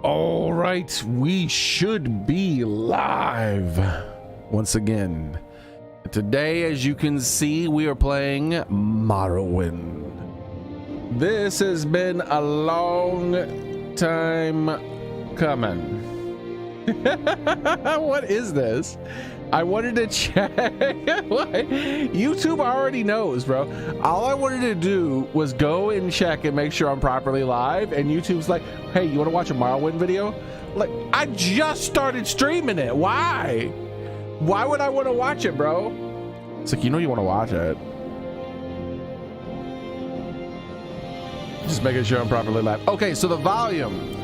All right, we should be live once again. Today, as you can see, we are playing Morrowind. This has been a long time coming. What is this? I wanted to check. YouTube already knows, bro. All I wanted to do was go and check and make sure I'm properly live, and YouTube's like, hey, you want to watch a Morrowind video? Like, I just started streaming it. Why? Why would I want to watch it, bro? It's like, you know you want to watch it. Just making sure I'm properly live. Okay, so the volume.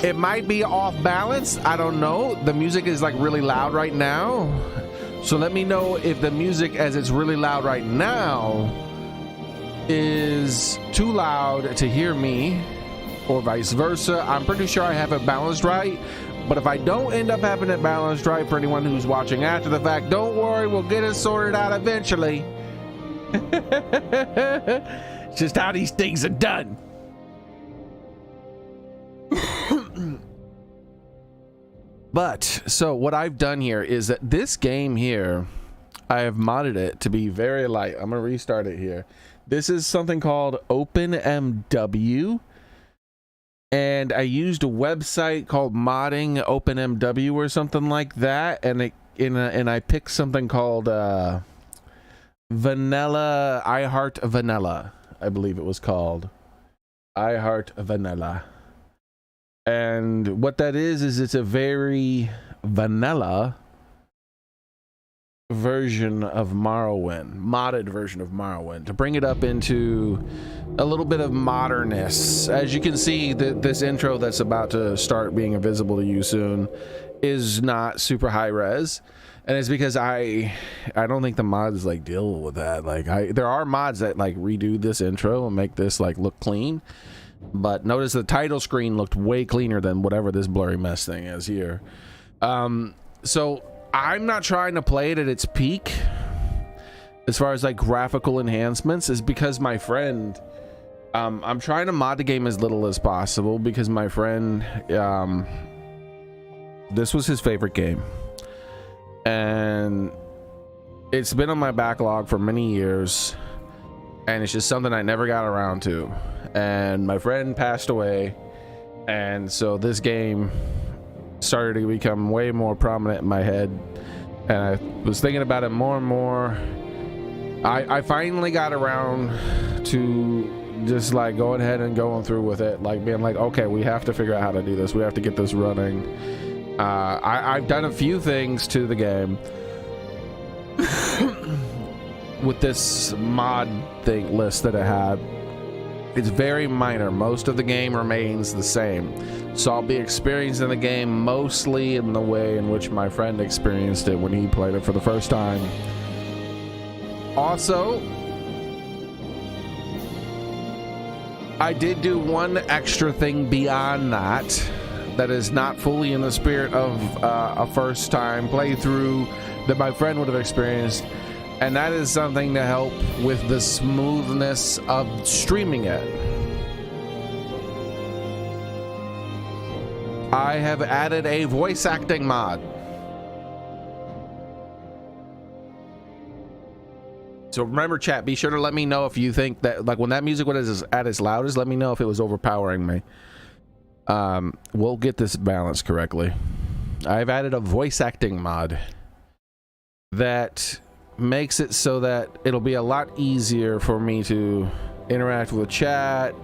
It might be off balance. I don't know. The music is like really loud right now. So let me know if the music as it's really loud right now is too loud to hear me or vice versa. I'm pretty sure I have it balanced right. But if I don't end up having it balanced right, for anyone who's watching after the fact, don't worry, we'll get it sorted out eventually. It's just how these things are done. But so what I've done here is that this game here, I have modded it to be very light. I'm gonna restart it here. This is something called OpenMW, and I used a website called modding OpenMW or something like that, and I picked something called Vanilla. I Heart Vanilla, I believe it was called. I Heart Vanilla. And what that is it's a very vanilla version of Morrowind, modded version of Morrowind, to bring it up into a little bit of modernness. As you can see, this intro that's about to start being visible to you soon is not super high res, and it's because I don't think the mods like deal with that. Like there are mods that like redo this intro and make this like look clean. But notice the title screen looked way cleaner than whatever this blurry mess thing is here. So I'm not trying to play it at its peak as far as like graphical enhancements, is because my friend, I'm trying to mod the game as little as possible because my friend, this was his favorite game, and it's been on my backlog for many years, and it's just something I never got around to. And my friend passed away, and so this game started to become way more prominent in my head, and I was thinking about it more and more. I finally got around to just like going ahead and going through with it, like being like, okay, we have to figure out how to do this, we have to get this running. I've done a few things to the game with this mod thing list that I had. It's very minor. Most of the game remains the same. So I'll be experiencing the game mostly in the way in which my friend experienced it when he played it for the first time. Also, I did do one extra thing beyond that is not fully in the spirit of a first time playthrough that my friend would have experienced. And that is something to help with the smoothness of streaming it. I have added a voice acting mod. So remember, chat, be sure to let me know if you think that, like, when that music was at its loudest, let me know if it was overpowering me. We'll get this balanced correctly. I've added a voice acting mod that makes it so that it'll be a lot easier for me to interact with chat.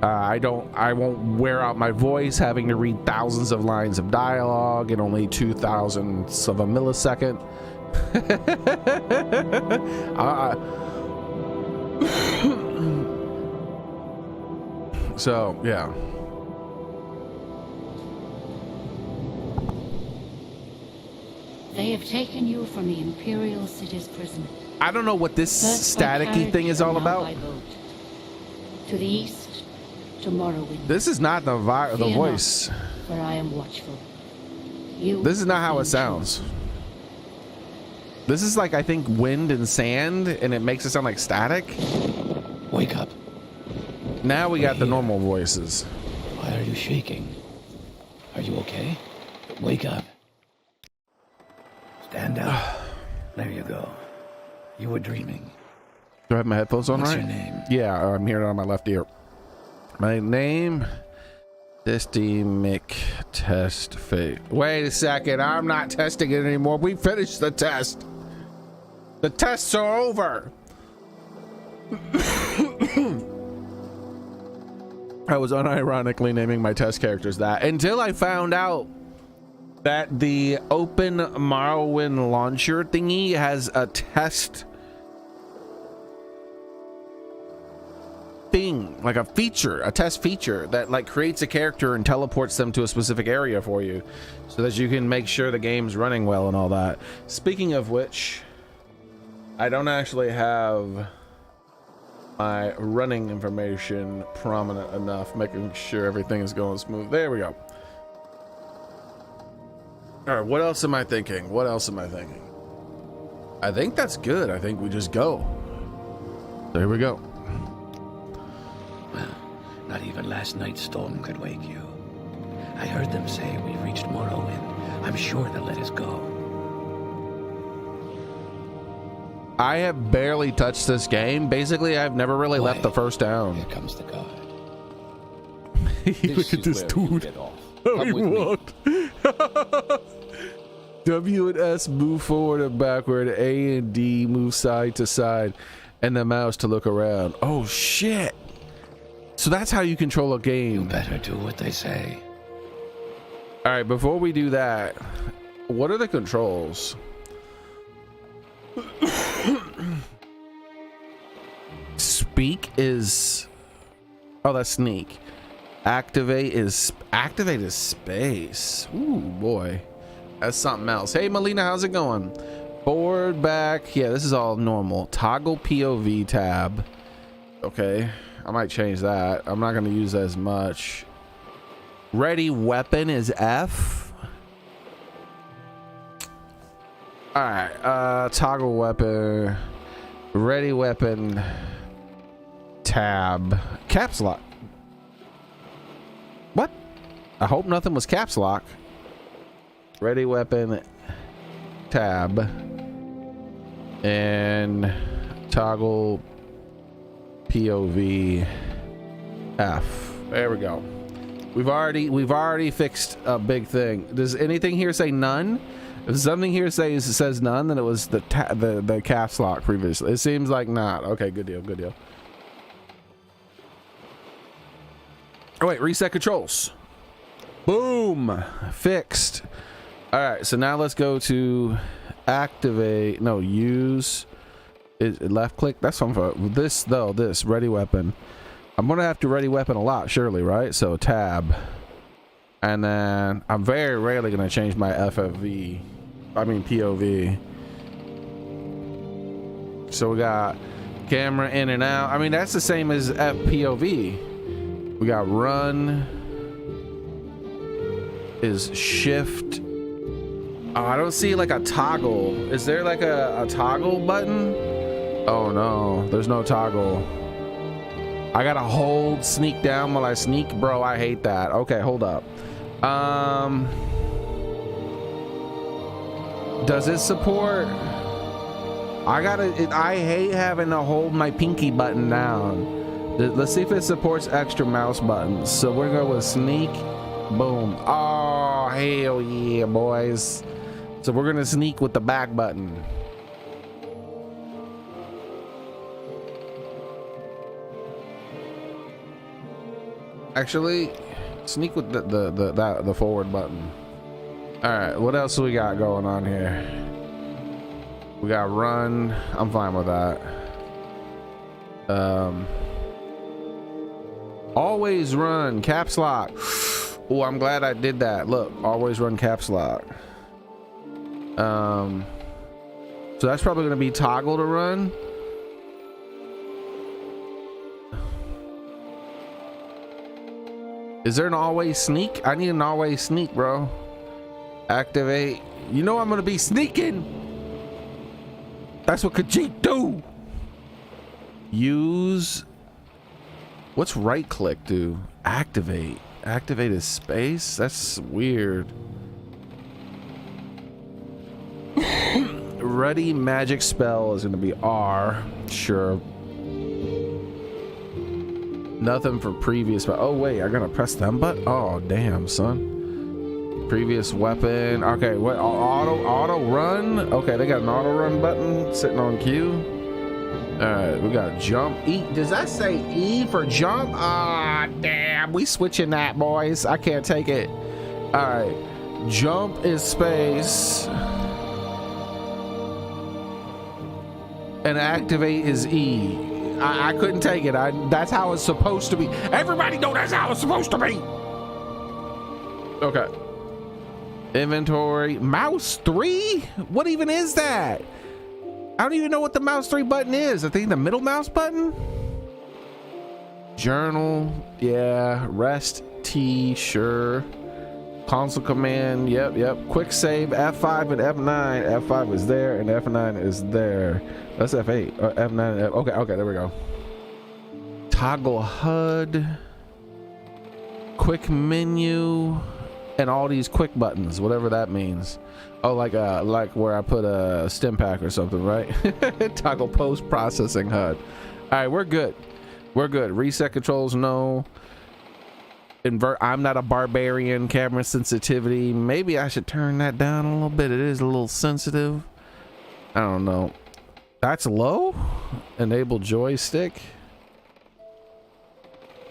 I won't wear out my voice having to read thousands of lines of dialogue in only 0.002 of a millisecond. So yeah. They have taken you from the Imperial City's prison. I don't know what this staticky thing is all about. To the east, to Morrowind. This is not the voice. For I am watchful. This is not how it sounds. This is like, I think, wind and sand, and it makes it sound like static. Wake up. Now we got the normal voices. Why are you shaking? Are you okay? Wake up. Stand up. There you go. You were dreaming. Do I have my headphones on What's right? your name? Yeah, I'm hearing it on my left ear. My name, Mick Test Fate. Wait a second, I'm not testing it anymore. We finished the test. The tests are over. I was unironically naming my test characters that until I found out that the Open Morrowind launcher thingy has a test thing, like a feature, a test feature that like creates a character and teleports them to a specific area for you so that you can make sure the game's running well and all that. Speaking of which, I don't actually have my running information prominent enough, making sure everything is going smooth. There we go. All right, what else am I thinking? What else am I thinking? I think that's good. I think we just go. There we go. Well, not even last night's storm could wake you. I heard them say we've reached Morrowind. I'm sure they'll let us go. I have barely touched this game. Basically, I've never really left the first town. Here comes the guard. Look at this dude. How he walked. W and S move forward and backward. A and D move side to side. And the mouse to look around. Oh, shit. So that's how you control a game. You better do what they say. All right, before we do that, what are the controls? Speak is, oh, that's sneak. Activate is space. Ooh, boy, that's something else. Hey, Melina, how's it going? Forward, back. Yeah, this is all normal. Toggle POV tab. Okay, I might change that. I'm not going to use that as much. Ready weapon is F. All right, toggle weapon, ready weapon, tab, caps lock. What? I hope nothing was caps lock. Ready weapon, tab, and toggle POV F. There we go. We've already fixed a big thing. Does anything here say none? If something here says none, then it was the caps lock previously. It seems like not. Okay, good deal, good deal. Oh wait, reset controls. Boom, fixed. All right, so now let's go to activate. No, use. Left click. That's something for this though. This ready weapon. I'm gonna have to ready weapon a lot, surely, right? So tab. And then I'm very rarely gonna change my FFV. I mean POV. So we got camera in and out. I mean, that's the same as FPOV. We got run is shift. Oh, I don't see like a toggle. Is there like a toggle button? Oh no, there's no toggle. I gotta hold sneak down while I sneak. Bro, I hate that. Okay, hold up. Does it support? I hate having to hold my pinky button down. Let's see if it supports extra mouse buttons. So we're gonna go with sneak. Boom. Oh, hell yeah, boys. So we're gonna sneak with the back button. Actually, sneak with the forward button. All right, what else do we got going on here? We got run. I'm fine with that. Always run caps lock. Oh, I'm glad I did that. Look, always run caps lock. So that's probably gonna be toggle to run. Is there an always sneak? I need an always sneak, bro. Activate. You know I'm gonna be sneaking. That's what Khajiit do. Use. What's right click do? Activate. Activated space? That's weird. Ready magic spell is gonna be R. Sure. Nothing for previous, but oh wait, I'm gonna press them button. Oh damn, son. Previous weapon. Okay, what auto run? Okay, they got an auto run button sitting on Q. Alright, we got jump. E. Does that say E for jump? Ah, damn. We switching that, boys. I can't take it. Alright. Jump is space. And activate is E. I couldn't take it. That's how it's supposed to be. Everybody know that's how it's supposed to be. Okay. Inventory. Mouse 3? What even is that? I don't even know what the mouse 3 button is. I think the middle mouse button. Journal. Yeah. Rest T. Sure. Console command. Yep. Quick save. F5 and F9. F5 is there and F9 is there. That's F8. F9. Okay. There we go. Toggle HUD. Quick menu. And all these quick buttons, whatever that means. Oh, like where I put a stim pack or something, right? Toggle post processing HUD. All right, we're good. Reset controls, no. Invert. I'm not a barbarian. Camera sensitivity. Maybe I should turn that down a little bit. It is a little sensitive. I don't know. That's low. Enable joystick.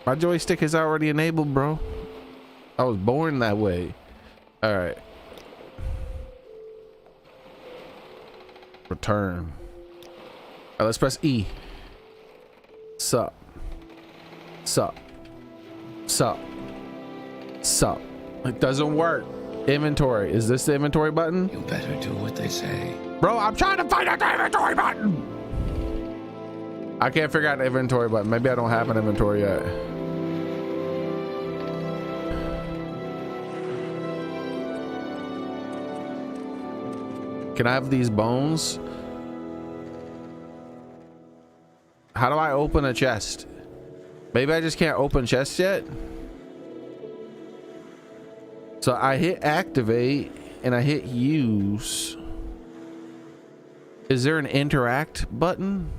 My joystick is already enabled, bro. I was born that way. All right. Return. All right, let's press E. Sup. It doesn't work. Inventory. Is this the inventory button? You better do what they say. Bro, I'm trying to find out the inventory button. I can't figure out the inventory button. Maybe I don't have an inventory yet. Can I have these bones? How do I open a chest? Maybe I just can't open chests yet. So I hit activate and I hit use. Is there an interact button?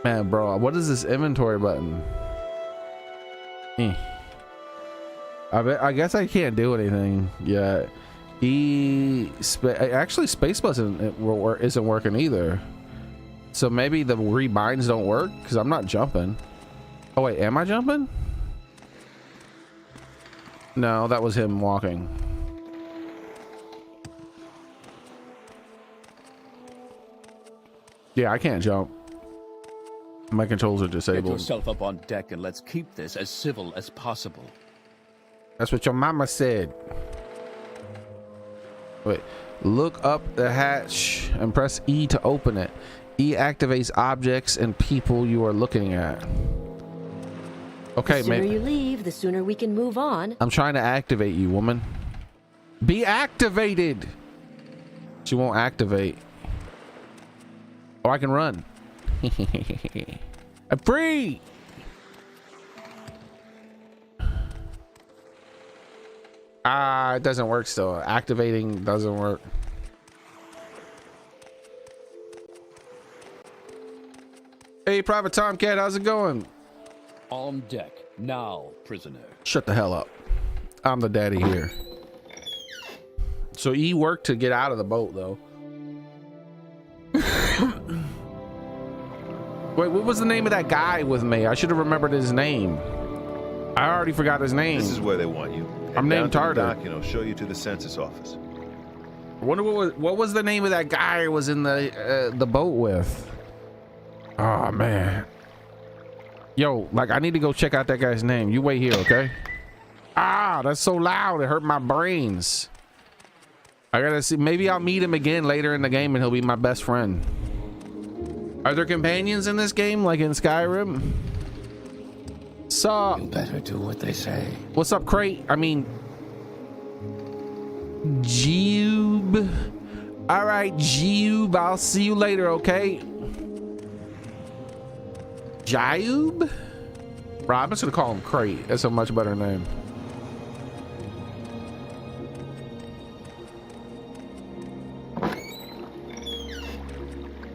Man, bro, what is this inventory button? I guess I can't do anything yet. Actually space button isn't working either. So maybe the rebinds don't work because I'm not jumping. Oh wait, am I jumping? No, that was him walking. Yeah, I can't jump. My controls are disabled. Get yourself up on deck and let's keep this as civil as possible. That's what your mama said. Wait, look up the hatch and press E to open it. E activates objects and people you are looking at. Okay, the sooner man. you leave, the sooner we can move on. I'm trying to activate you, woman. Be activated. She won't activate. Oh, I can run. I'm free. It doesn't work still. Activating doesn't work. Hey, Private Tomcat, how's it going? On deck, now, prisoner. Shut the hell up. I'm the daddy here. So E worked to get out of the boat, though. Wait, what was the name of that guy with me? I should have remembered his name. I already forgot his name. This is where they want you. I'm named Tartar. And I'll show you to the census office. I wonder what was the name of that guy who was in the boat with. Oh man. Yo, like I need to go check out that guy's name. You wait here, okay? Ah, that's so loud. It hurt my brains. I gotta see. Maybe I'll meet him again later in the game and he'll be my best friend. Are there companions in this game like in Skyrim? Sup? You better do what they say. What's up, Crate? I mean, Jube. All right, Jube. I'll see you later, okay? Jayub? Bro, I'm just gonna call him Crate. That's a much better name.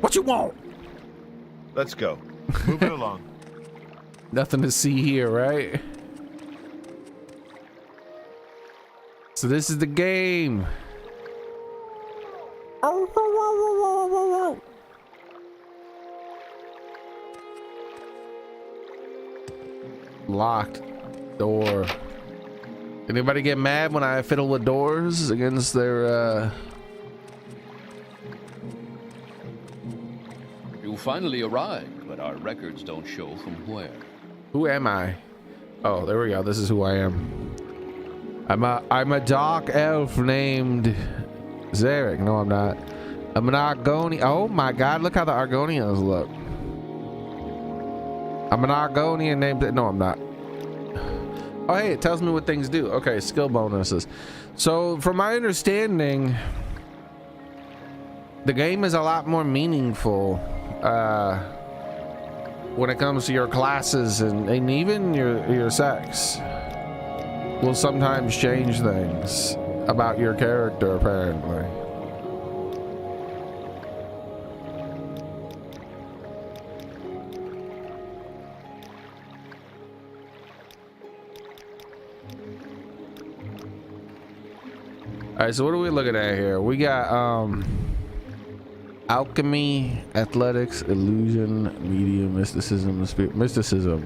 What you want? Let's go. Move it along. Nothing to see here, right? So this is the game. Locked door. Anybody get mad when I fiddle with doors against their You finally arrived, but our records don't show from where. Who am I? Oh, there we go. This is who I am. I'm a dark elf named Zarek. No, I'm not. I'm an Argonian. Oh my god, look how the Argonians look. I'm an Argonian named... No, I'm not. Oh, hey, it tells me what things do. Okay, skill bonuses. So, from my understanding, the game is a lot more meaningful when it comes to your classes and even your sex. Will sometimes change things about your character, apparently. All right, so what are we looking at here? We got alchemy, athletics, illusion, medium, mysticism, mysticism.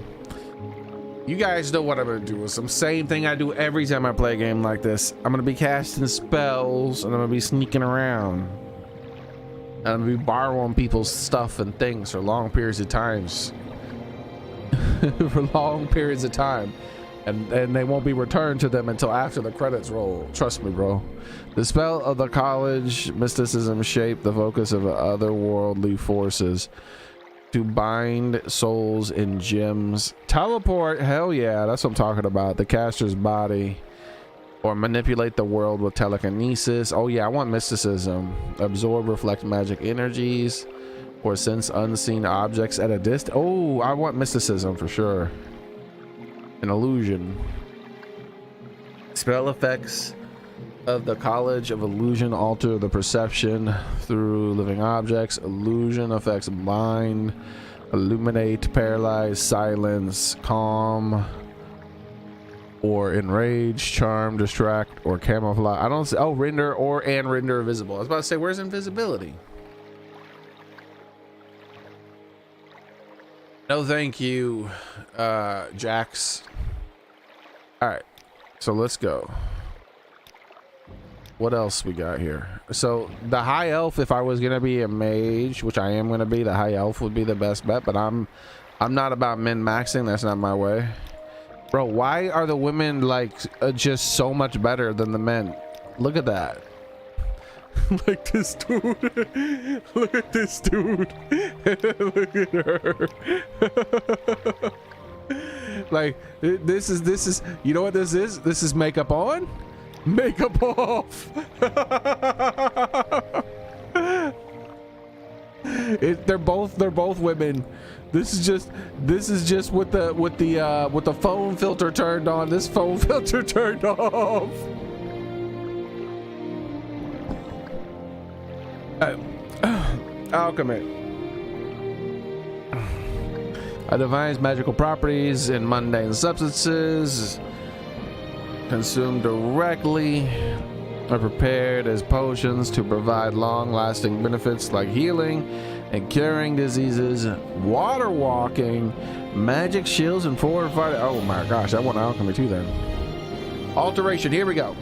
You guys know what I'm gonna do. It's the same thing I do every time I play a game like this. I'm gonna be casting spells and I'm gonna be sneaking around. And I'm gonna be borrowing people's stuff and things for long periods of times. For long periods of time. And they won't be returned to them until after the credits roll. Trust me, bro. The spell of the college mysticism shaped the focus of otherworldly forces to bind souls in gems. Teleport, hell yeah, that's what I'm talking about. The caster's body. Or manipulate the world with telekinesis. Oh yeah, I want mysticism. Absorb, reflect magic energies. Or sense unseen objects at a distance. Oh, I want mysticism for sure. An illusion. Spell effects of the College of Illusion alter the perception through living objects. Illusion affects blind, illuminate, paralyze, silence, calm, or enrage, charm, distract, or camouflage. I don't see. Oh, render and render invisible. I was about to say, where's invisibility? No, thank you, Jax. All right, so let's go. What else we got here? So the high elf, if I was gonna be a mage, which I am gonna be, the high elf would be the best bet. But I'm not about min-maxing. That's not my way, bro. Why are the women like just so much better than the men? Look at that. Like this dude. Look at this dude. Look at her. Like this is you know what this is? This is makeup on, makeup off. They're both women. This is just with the phone filter turned on. This phone filter turned off. Alchemy. Divines magical properties in mundane substances consumed directly are prepared as potions to provide long-lasting benefits like healing and curing diseases, water walking, magic shields, and fortified. Oh my gosh, I want alchemy too then. Alteration, here we go.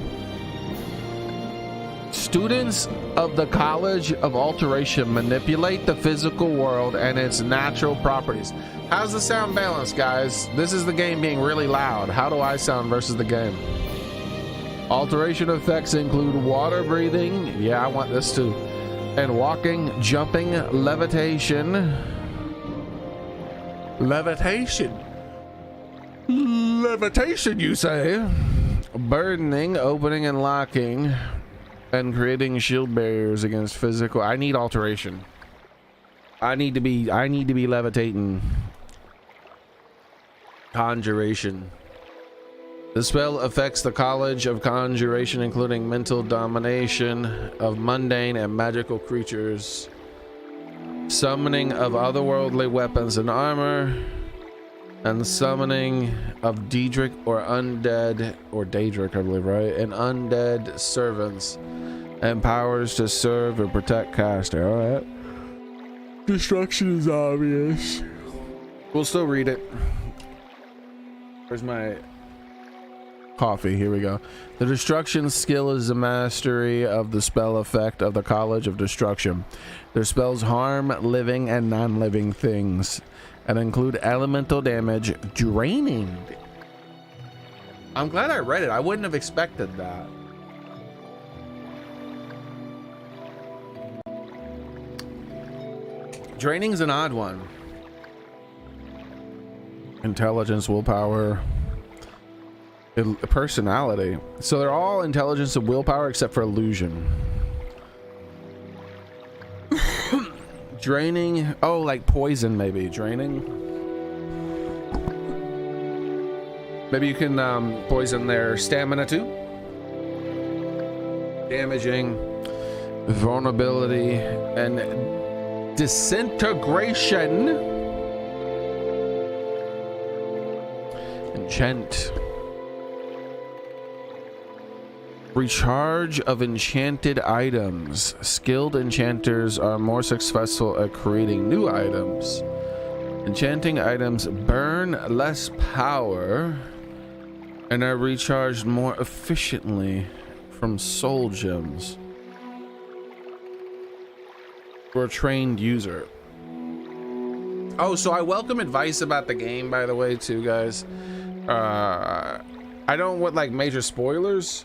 Students of the College of Alteration manipulate the physical world and its natural properties. How's the sound balance, guys? This is the game being really loud. How do I sound versus the game? Alteration effects include water breathing. Yeah, I want this too. And walking, jumping, levitation. Levitation. Levitation, you say? Burdening, opening and locking, and creating shield barriers against physical. I need alteration. I need to be levitating Conjuration. The spell affects the College of Conjuration, including mental domination of mundane and magical creatures, summoning of otherworldly weapons and armor, and summoning of Daedric or undead, or Daedric, I believe, right? And undead servants, and powers to serve and protect caster. All right. Destruction is obvious. We'll still read it. Where's my coffee? Here we go. The destruction skill is the mastery of the spell effect of the College of Destruction. Their spells harm living and non-living things and include elemental damage, draining. I'm glad I read it. I wouldn't have expected that. Draining's an odd one. Intelligence, willpower, personality. So they're all intelligence and willpower except for illusion. Draining. Oh, like poison, maybe. Draining. Maybe you can poison their stamina too. Damaging, vulnerability, and disintegration. Enchant. Recharge of enchanted items. Skilled enchanters are more successful at creating new items. Enchanting items burn less power and are recharged more efficiently from soul gems for a trained user. Oh, so I welcome advice about the game, by the way, too, guys. I don't want like major spoilers,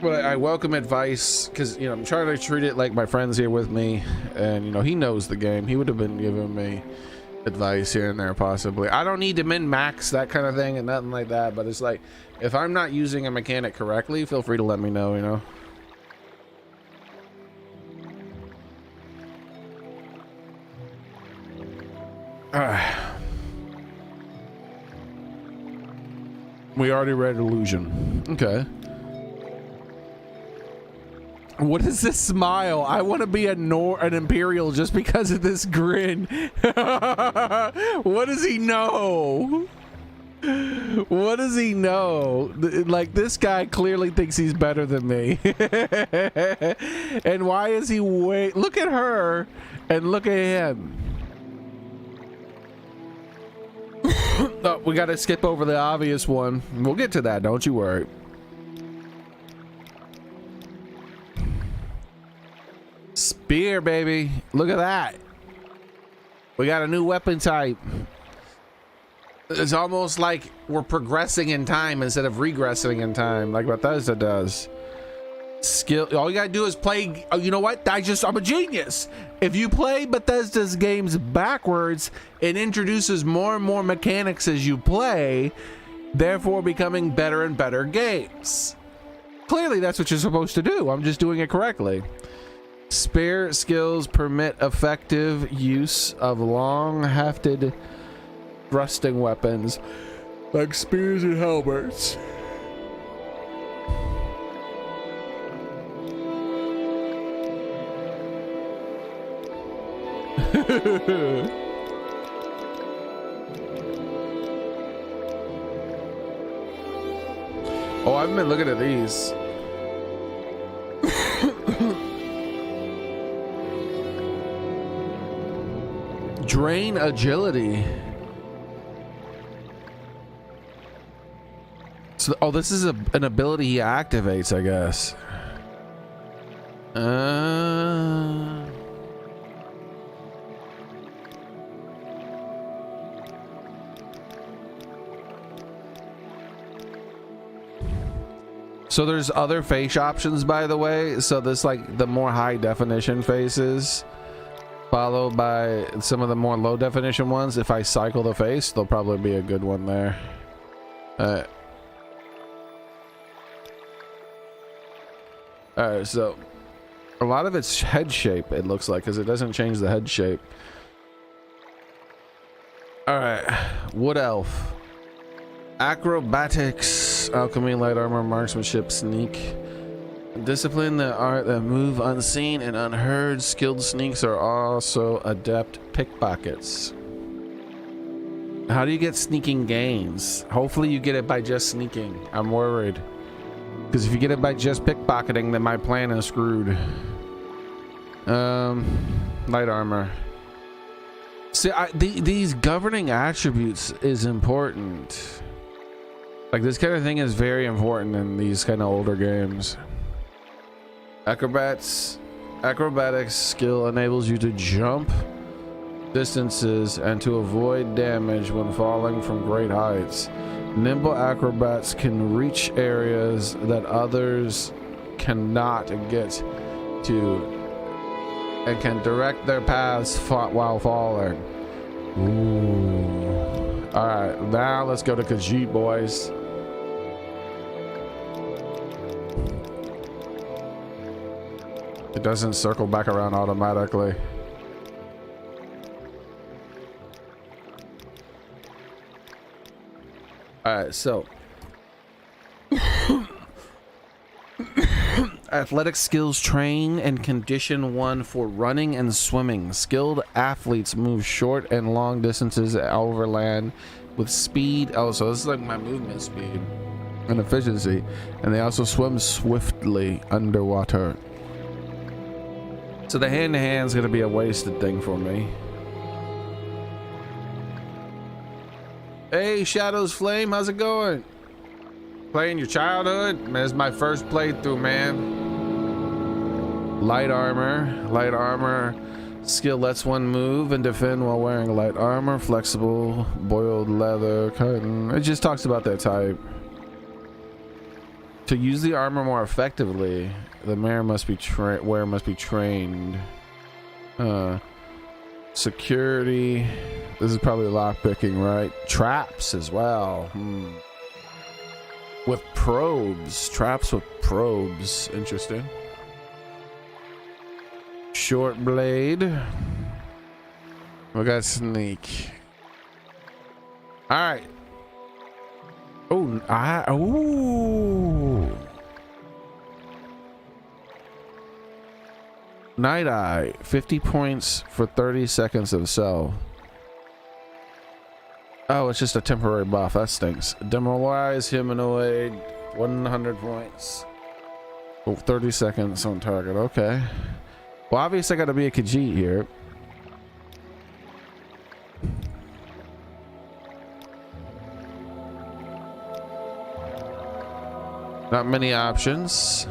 but I welcome advice because, you know, I'm trying to treat it like my friend's here with me, and you know, he knows the game. He would have been giving me advice here and there possibly. I don't need to min-max that kind of thing and nothing like that, but it's like if I'm not using a mechanic correctly, feel free to let me know, you know. We already read illusion. Okay. What is this smile? I want to be an Imperial just because of this grin. What does he know? What does he know? Like, this guy clearly thinks he's better than me. And why is he look at her and look at him. Oh, we got to skip over the obvious one. We'll get to that, don't you worry. Spear, baby. Look at that. We got a new weapon type. It's almost like we're progressing in time instead of regressing in time, like Bethesda does. Skill. All you gotta do is play. Oh, you know what? I'm a genius. If you play Bethesda's games backwards, it introduces more and more mechanics as you play, therefore becoming better and better games. Clearly, that's what you're supposed to do. I'm just doing it correctly. Spear skills permit effective use of long-hafted thrusting weapons like spears and halberds. Oh, I haven't been looking at these. Drain agility. So, oh, this is an ability he activates, I guess. So there's other face options, by the way. So this, like, the more high definition faces, followed by some of the more low definition ones. If I cycle the face, there'll probably be a good one there. Alright, so a lot of it's head shape, it looks like, because it doesn't change the head shape. All right, Wood Elf. Acrobatics, alchemy, light armor, marksmanship, sneak. Discipline, the art that move unseen and unheard. Skilled sneaks are also adept pickpockets. How do you get sneaking gains? Hopefully you get it by just sneaking. I'm worried. Because if you get it by just pickpocketing, then my plan is screwed. Light armor. See, these governing attributes is important. Like, this kind of thing is very important in these kind of older games. Acrobatics skill enables you to jump distances and to avoid damage when falling from great heights. Nimble acrobats can reach areas that others cannot get to and can direct their paths while falling. Ooh. All right, now let's go to Khajiit, boys. It doesn't circle back around automatically. All right, so athletic skills train and condition 1 for running and swimming. Skilled athletes move short and long distances over land with speed. Oh, so this is like my movement speed and efficiency. And they also swim swiftly underwater. So the hand-to-hand is going to be a wasted thing for me. Hey, Shadows Flame, how's it going? Playing your childhood? Man, this is my first playthrough, man. Light armor. Skill lets one move and defend while wearing light armor. Flexible, boiled leather, cotton. It just talks about that type. To use the armor more effectively, the wearer must be trained. Security. This is probably lock picking, right? Traps as well. With probes. Traps with probes. Interesting. Short blade. We got sneak. All right. Ooh. Night Eye, 50 points for 30 seconds of cell. Oh, it's just a temporary buff. That stinks. Demoralize humanoid, 100 points. Oh, 30 seconds on target. Okay. Well, obviously I got to be a Khajiit here. Not many options.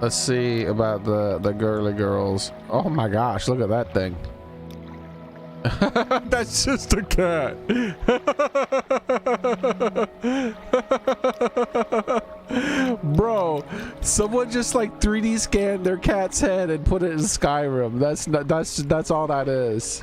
Let's see about the girly girls. Oh my gosh, look at that thing. That's just a cat. Bro, someone just like 3D scanned their cat's head and put it in Skyrim. That's all that is.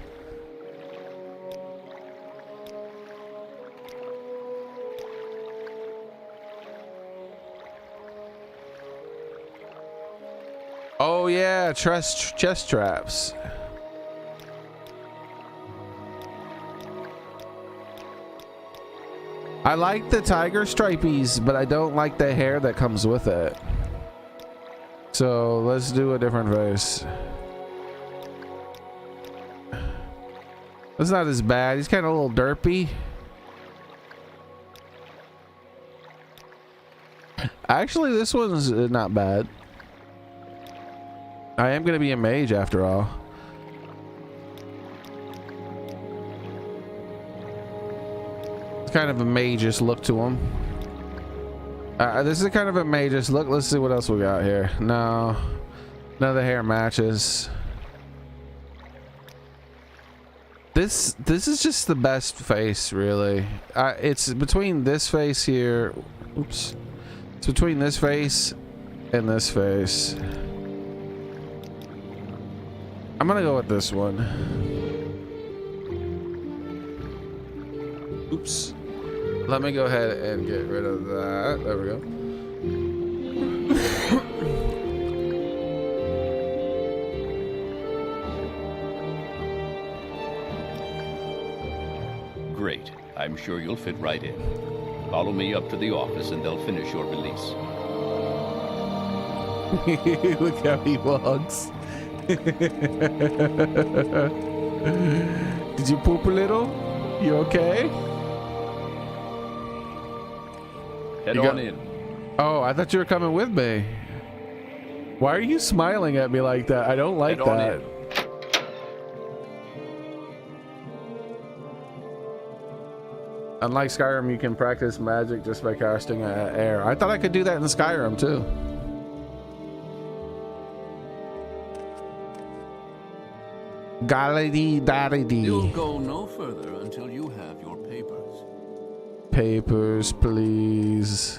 Oh yeah, chest traps. I like the tiger stripies, but I don't like the hair that comes with it. So let's do a different face. That's not as bad. He's kind of a little derpy. Actually, this one's not bad. I am going to be a mage after all. It's kind of a mage's look to him. This is kind of a mage's look. Let's see what else we got here. No, none of the hair matches. This is just the best face, really. It's between this face here. Oops. It's between this face and this face. I'm gonna go with this one. Oops. Let me go ahead and get rid of that. There we go. Great. I'm sure you'll fit right in. Follow me up to the office and they'll finish your release. Look how he walks. Did you poop a little? You okay? Head on in. Oh, I thought you were coming with me. Why are you smiling at me like that? I don't like Head on that. in. Unlike Skyrim, you can practice magic just by casting air. I thought I could do that in Skyrim too. Golly-dee-daddy-dee. You'll go no further until you have your papers. Papers, please.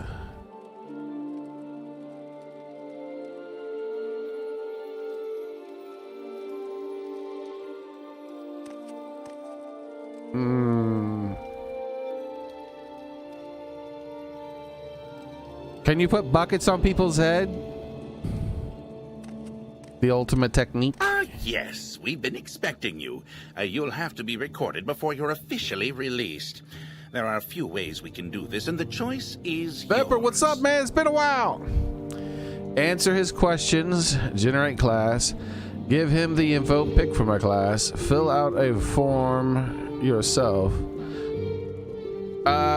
Can you put buckets on people's head? The ultimate technique. Ah, yes. We've been expecting you. You'll have to be recorded before you're officially released. There are a few ways we can do this, and the choice is Pepper, yours. what's up, man? It's been a while. Answer his questions. Generate class. Give him the info. Pick from a class. Fill out a form yourself.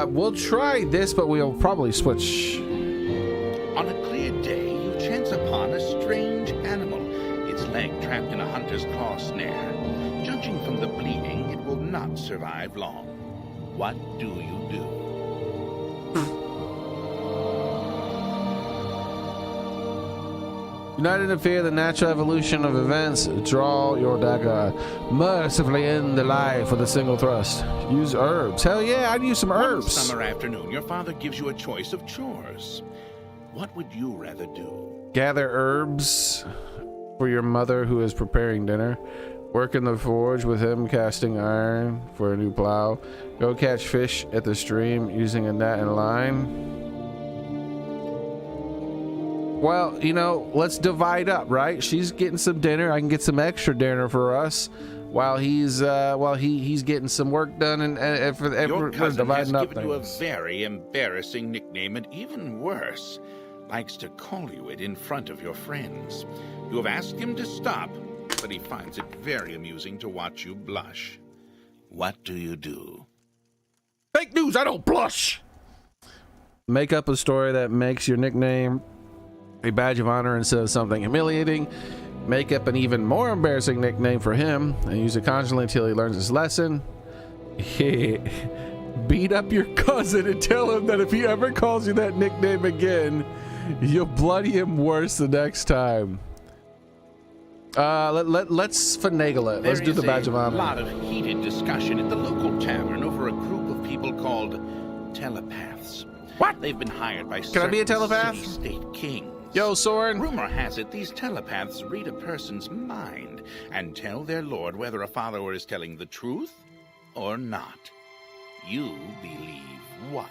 We'll try this, but we'll probably switch. On a clear day, you chance upon a strange animal, its leg trapped in a hunter's claw snare. Judging from the bleeding, it will not survive long. What do you do? Do not interfere in the natural evolution of events. Draw your dagger. Mercifully end the life with a single thrust. Use herbs. Hell yeah, I'd use some One herbs. summer afternoon, your father gives you a choice of chores. What would you rather do? Gather herbs for your mother who is preparing dinner. Work in the forge with him casting iron for a new plow. Go catch fish at the stream using a net and line. Well, you know, let's divide up, right? She's getting some dinner. I can get some extra dinner for us while he's getting some work done, and Your we're cousin has dividing up given you a things. very embarrassing nickname, and even worse, likes to call you it in front of your friends. You have asked him to stop, but he finds it very amusing to watch you blush. What do you do? Fake news, I don't blush. Make up a story that makes your nickname a badge of honor instead of something humiliating. Make up an even more embarrassing nickname for him and use it constantly until he learns his lesson. Beat up your cousin and tell him that if he ever calls you that nickname again, you'll bloody him worse the next time. Let's finagle it. Let's do the badge of honor. There is a lot of heated discussion at the local tavern over a group of people called telepaths. What? They've been hired by Can I be a certain telepath? city-state kings. Yo, Soren. Rumor has it these telepaths read a person's mind and tell their lord whether a follower is telling the truth or not. You believe what?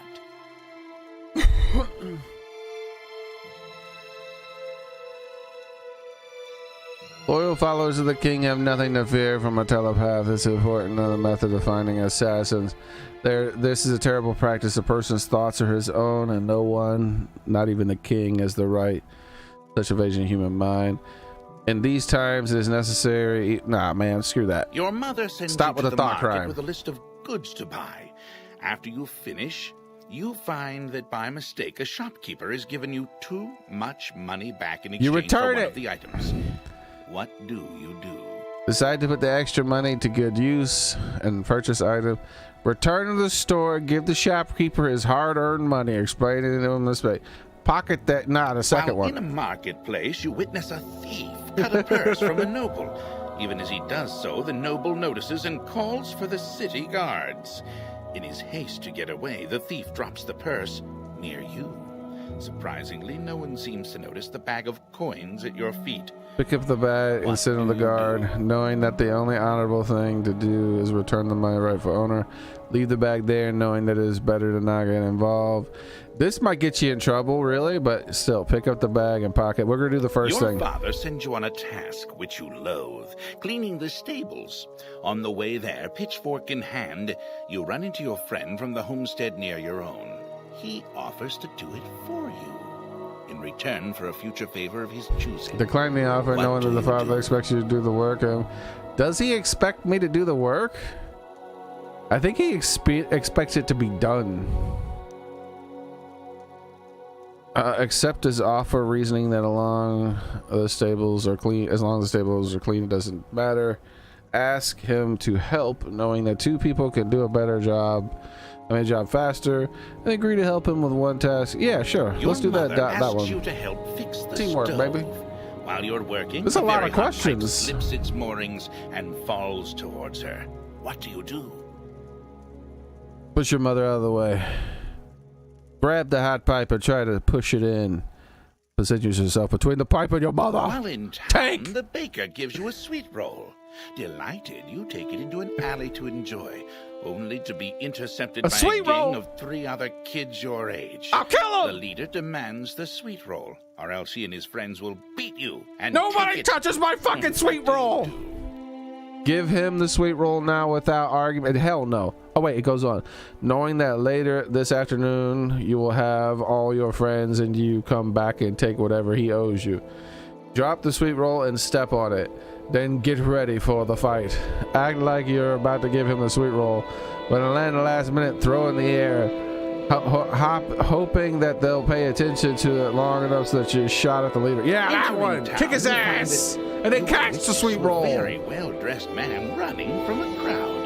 Loyal followers of the king have nothing to fear from a telepath. It's important in the method of finding assassins. This is a terrible practice. A person's thoughts are his own, and no one, not even the king, has the right such evasion of human mind. In these times, it is necessary. Nah, man, screw that. Your mother sends Stop you with to the the thought market crime. with a list of goods to buy. After you finish, you find that by mistake a shopkeeper has given you too much money back in exchange for return one it. of the items. What do you do? Decide to put the extra money to good use and purchase item. Return to the store. Give the shopkeeper his hard-earned money. Explain it to him this way. Pocket that. Nah, the second While one. in a marketplace, you witness a thief cut a purse from a noble. Even as he does so, the noble notices and calls for the city guards. In his haste to get away, the thief drops the purse near you. Surprisingly, no one seems to notice the bag of coins at your feet. Pick up the bag and sit on the guard, knowing that the only honorable thing to do is return the money rightful owner. Leave the bag there, knowing that it is better to not get involved. This might get you in trouble, really, but still, pick up the bag and pocket. We're gonna do the first Your thing. father sends you on a task which you loathe, cleaning the stables. On the way there, pitchfork in hand, you run into your friend from the homestead near your own. He offers to do it for you, in return for a future favor of his choosing. Decline the offer, What knowing that do the you father do? expects you to do the work. Does he expect me to do the work? I think he expects it to be done. Accept his offer, reasoning that as long as the stables are clean, it doesn't matter. Ask him to help, knowing that two people can do a better job, job faster, and agree to help him with one task. Yeah, sure. Your Let's do that. mother That asks one. you to help fix the Teamwork, stove. baby. While you're working, There's a lot very of hot pipe questions. slips its moorings and falls towards her. What do? Push your mother out of the way. Grab the hot pipe and try to push it in. Position yourself between the pipe and your mother. While in town, Take! the baker gives you a sweet roll. Delighted, you take it into an alley to enjoy, only to be intercepted A by a sweet gang roll? of 3 other kids your age. I'll kill The him! leader demands the sweet roll, or else he and his friends will beat you and Nobody take it. touches my fucking And sweet what do you roll! do? Give him the sweet roll now without argument. Hell no. Oh wait, it goes on. Knowing that later this afternoon you will have all your friends and you come back and take whatever he owes you. Drop the sweet roll and step on it. Then get ready for the fight. Act like you're about to give him the sweet roll, but in the last minute, throw in the air, hoping that they'll pay attention to it long enough so that you shot at the leader. Yeah, that Entering one. town, Kick his you find ass, that and then you catch witness the sweet a roll. Very well-dressed man running from a crowd.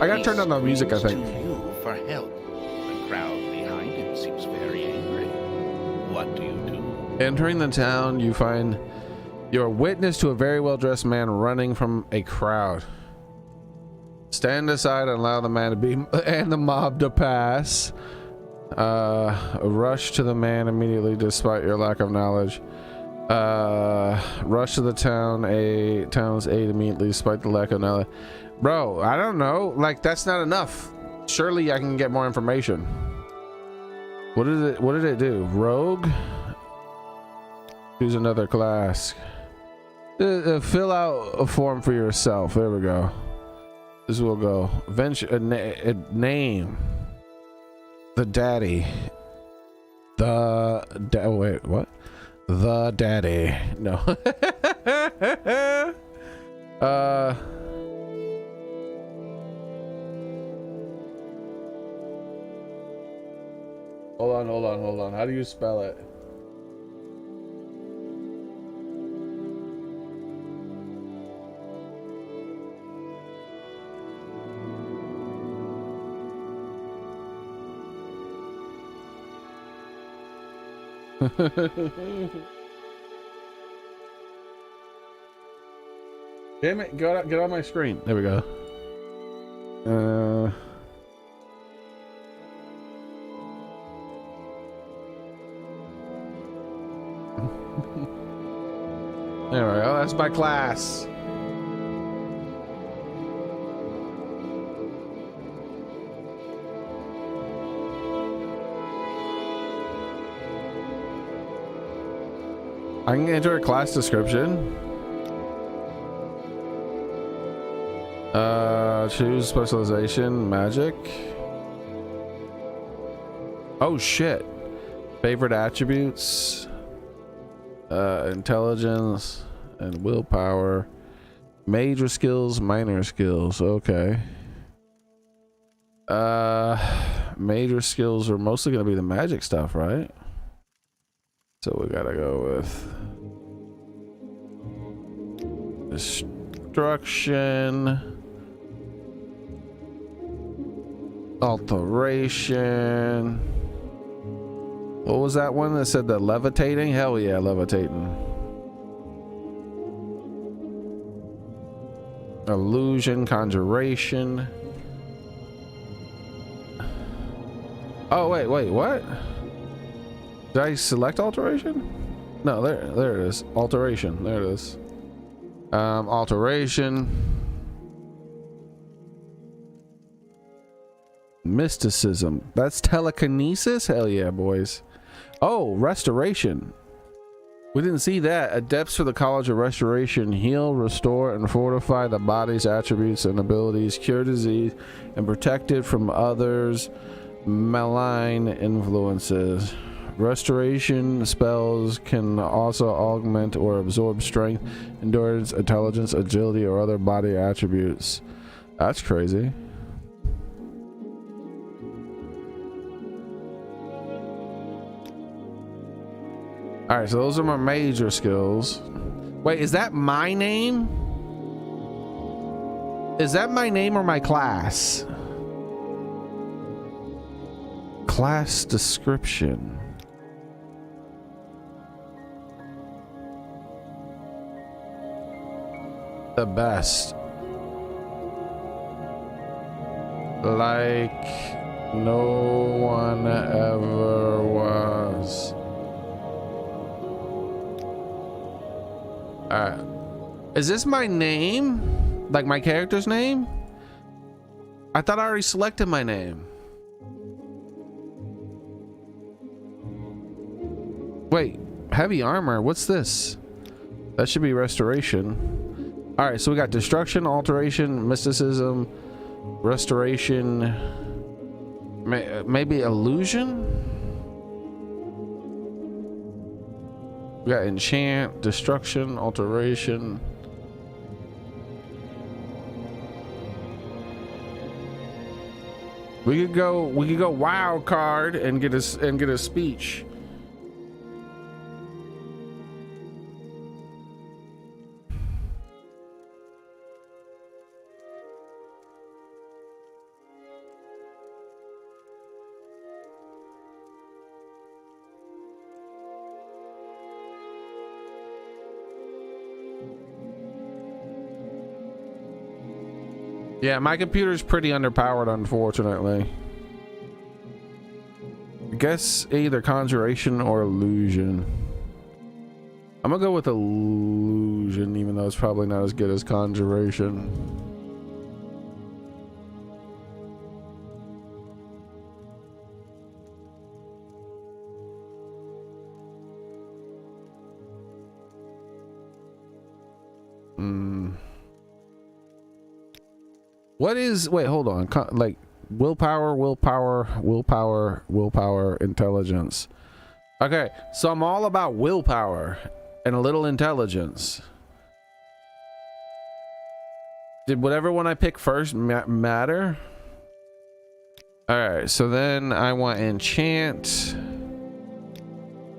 I gotta He turn down the music, I screams think. to you for help. The crowd behind him seems very angry. What do you do? Entering the town, you find you're witness to a very well-dressed man running from a crowd. Stand aside and allow the man to be and the mob to pass. Rush to the man immediately despite your lack of knowledge. Rush to the town's aid immediately despite the lack of knowledge. Bro, I don't know. Like, that's not enough. Surely I can get more information. What did it do? Rogue? Choose another class. Fill out a form for yourself. There we go. This will go. Venture name. The daddy. Wait, what? The daddy. No. Hold on. How do you spell it? Damn it, get on my screen. There we go. There we go, that's my class. I can enter a class description. Choose specialization, magic. Oh shit. Favorite attributes. Intelligence and willpower. Major skills, minor skills. Okay. Major skills are mostly gonna be the magic stuff, right? So we gotta go with destruction, alteration. What was that one that said the levitating? Hell yeah, levitating. Illusion, conjuration. Oh wait, what? Did I select alteration? No, there it is. Alteration. There it is. Alteration. Mysticism. That's telekinesis? Hell yeah, boys. Oh, restoration. We didn't see that. Adepts for the College of Restoration heal, restore, and fortify the body's attributes and abilities, cure disease, and protect it from others' malign influences. Restoration spells can also augment or absorb strength, endurance, intelligence, agility, or other body attributes. That's crazy. All right, so those are my major skills. Wait, is that my name? Is that my name or my class? Class description. The best. Like no one ever was. Is this my name? Like my character's name? I thought I already selected my name. Wait, heavy armor. What's this? That should be restoration. All right, so we got destruction, alteration, mysticism, restoration, maybe illusion. We got enchant, destruction, alteration. We could go wild card and get a speech. Yeah, my computer's pretty underpowered, unfortunately. I guess either conjuration or illusion. I'm gonna go with illusion, even though it's probably not as good as conjuration. What is, wait, hold on. Like willpower, intelligence. Okay, so I'm all about willpower and a little intelligence. Did whatever one I pick first matter? All right, so then I want enchant.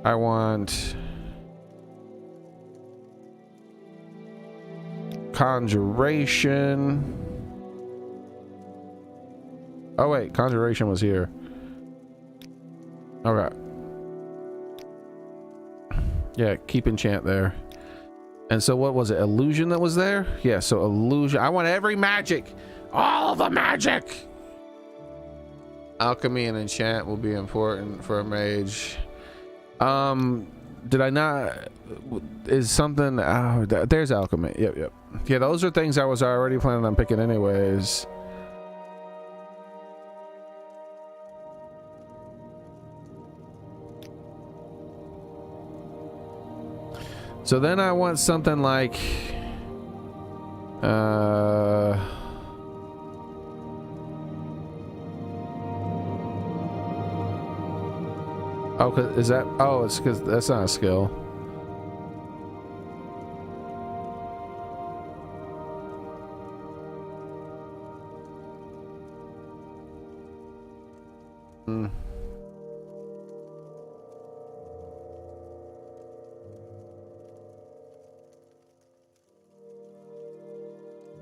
I want conjuration. Oh wait, conjuration was here. Okay. Yeah, keep enchant there. And so what was it? Illusion that was there? Yeah, so illusion. I want every magic. All the magic. Alchemy and enchant will be important for a mage. Did I not? Is something? Oh, there's alchemy. Yep. Yeah, those are things I was already planning on picking anyways. So then I want something like oh, is that, oh, it's because that's not a skill.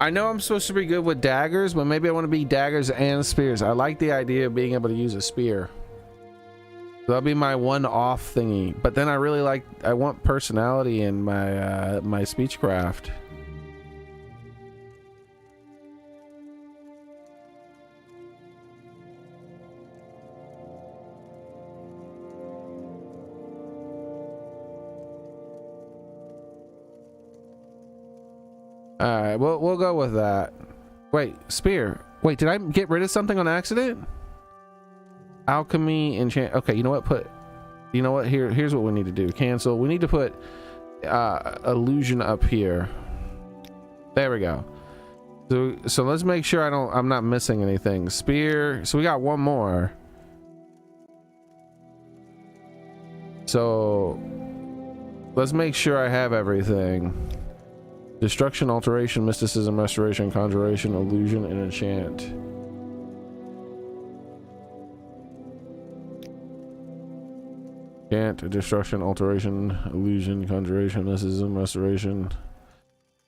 I know I'm supposed to be good with daggers, but maybe I want to be daggers and spears. I like the idea of being able to use a spear. That'll be my one-off thingy. But then I really like, I want personality in my my speechcraft. right, we'll go with that. Wait, spear. Wait, did I get rid of something on accident? Alchemy, enchant. Okay, you know what? Here's what we need to do. Cancel. We need to put illusion up here. There we go. So let's make sure I'm not missing anything. Spear. So we got one more. So let's make sure I have everything. Destruction, alteration, mysticism, restoration, conjuration, illusion, and enchant. Enchant, destruction, alteration, illusion, conjuration, mysticism, restoration,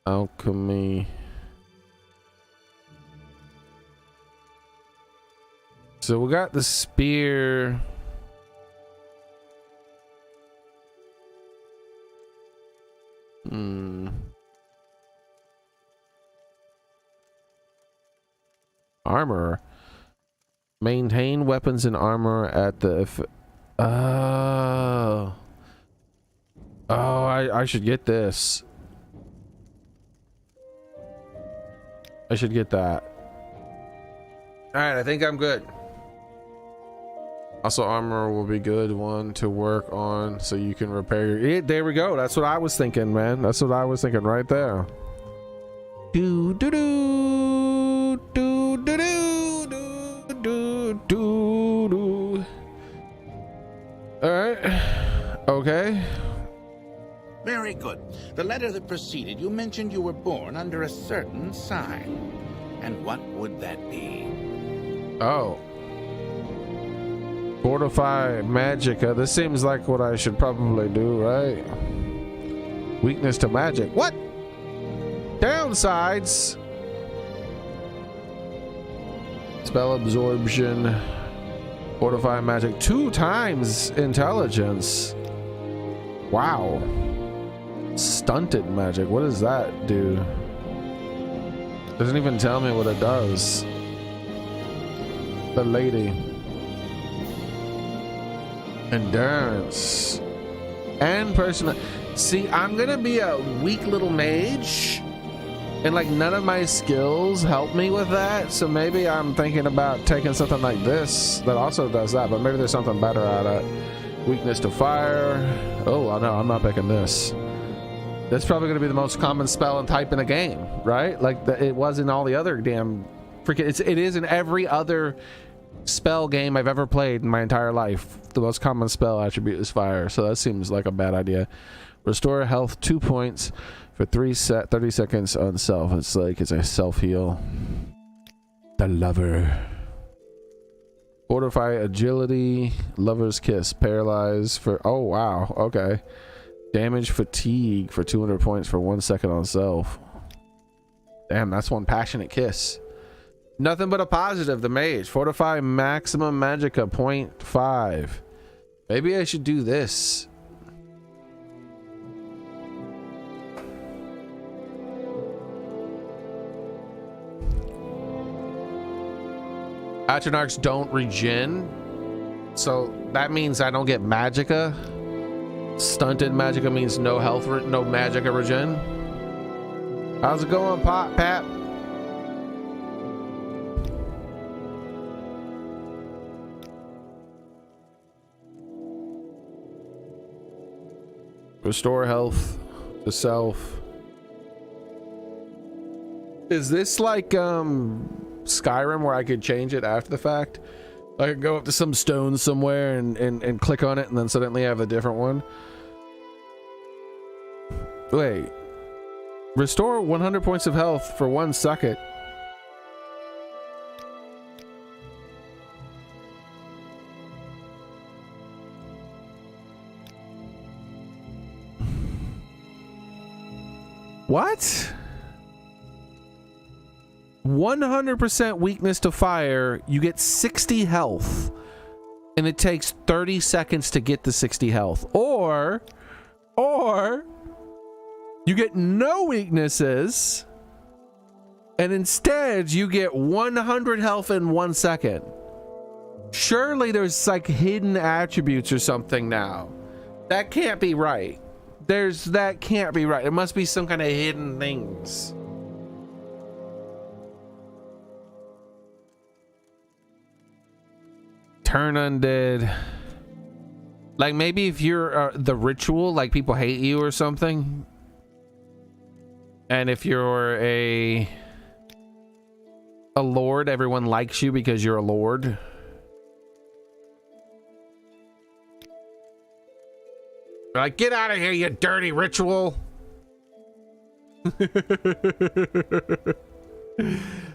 alchemy. So we got the spear. Armor. Maintain weapons and armor at the I should get this. I should get that. All right, I think I'm good. Also, armor will be good one to work on so you can repair your. There we go. That's what I was thinking, man. That's what I was thinking right there. Do do do do do do do do do. All right. Okay. Very good. The letter that preceded you mentioned you were born under a certain sign. And what would that be? Oh. Fortify Magicka. This seems like what I should probably do, right? Weakness to magic. What? Downsides. Spell absorption. Fortify magic. 2 times intelligence. Wow. Stunted magic. What does that do? Doesn't even tell me what it does. The lady. Endurance and personal. See, I'm gonna be a weak little mage, and like none of my skills help me with that. So maybe I'm thinking about taking something like this that also does that, but maybe there's something better at it. Weakness to fire. Oh no, I'm not picking this. That's probably gonna be the most common spell and type in the game, right? Like it was in all the other damn freaking. It is in every other spell game I've ever played in my entire life. The most common spell attribute is fire, so that seems like a bad idea. Restore health 2 points for 30 seconds on self. It's like it's a self heal. The lover. Fortify agility. Lover's kiss. Paralyze for. Oh wow. Okay. Damage fatigue for 200 points for 1 second on self. Damn, that's one passionate kiss. Nothing but a positive, the mage. Fortify maximum magicka 0.5. Maybe I should do this. Atronarchs don't regen, so that means I don't get magicka. Stunted magicka means no health, no magicka regen. How's it going, Pat? Restore health to self. Is this like Skyrim where I could change it after the fact? I could go up to some stone somewhere and click on it and then suddenly have a different one. Wait. Restore 100 points of health for 1 second. What? 100% weakness to fire, you get 60 health, and it takes 30 seconds to get the 60 health. Or you get no weaknesses, and instead you get 100 health in 1 second. Surely there's like hidden attributes or something now. That can't be right. That can't be right. There must be some kind of hidden things. turn undead. Like maybe if you're the ritual, like people hate you or something. And if you're a lord, everyone likes you because you're a lord. Like, get out of here, you dirty ritual.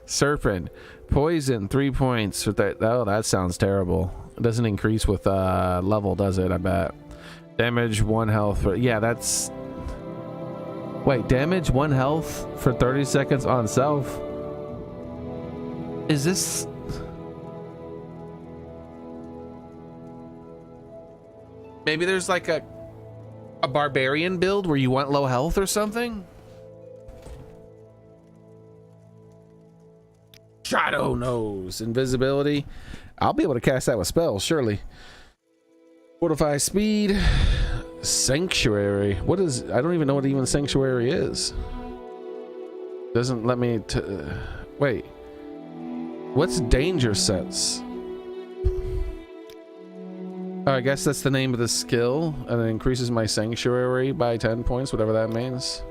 Serpent. Poison, 3 points with that. Oh, that sounds terrible. It doesn't increase with level, does it? I bet. Damage, 1 health. Yeah, that's... Wait, damage 1 health for 30 seconds on self? Is this... Maybe there's like a barbarian build where you want low health or something? Shadow Nose. Invisibility. I'll be able to cast that with spells, surely. Fortify speed. Sanctuary. What is... I don't even know what even Sanctuary is. Doesn't let me... Wait. What's Danger Sense? I guess that's the name of the skill, and it increases my Sanctuary by 10 points, whatever that means.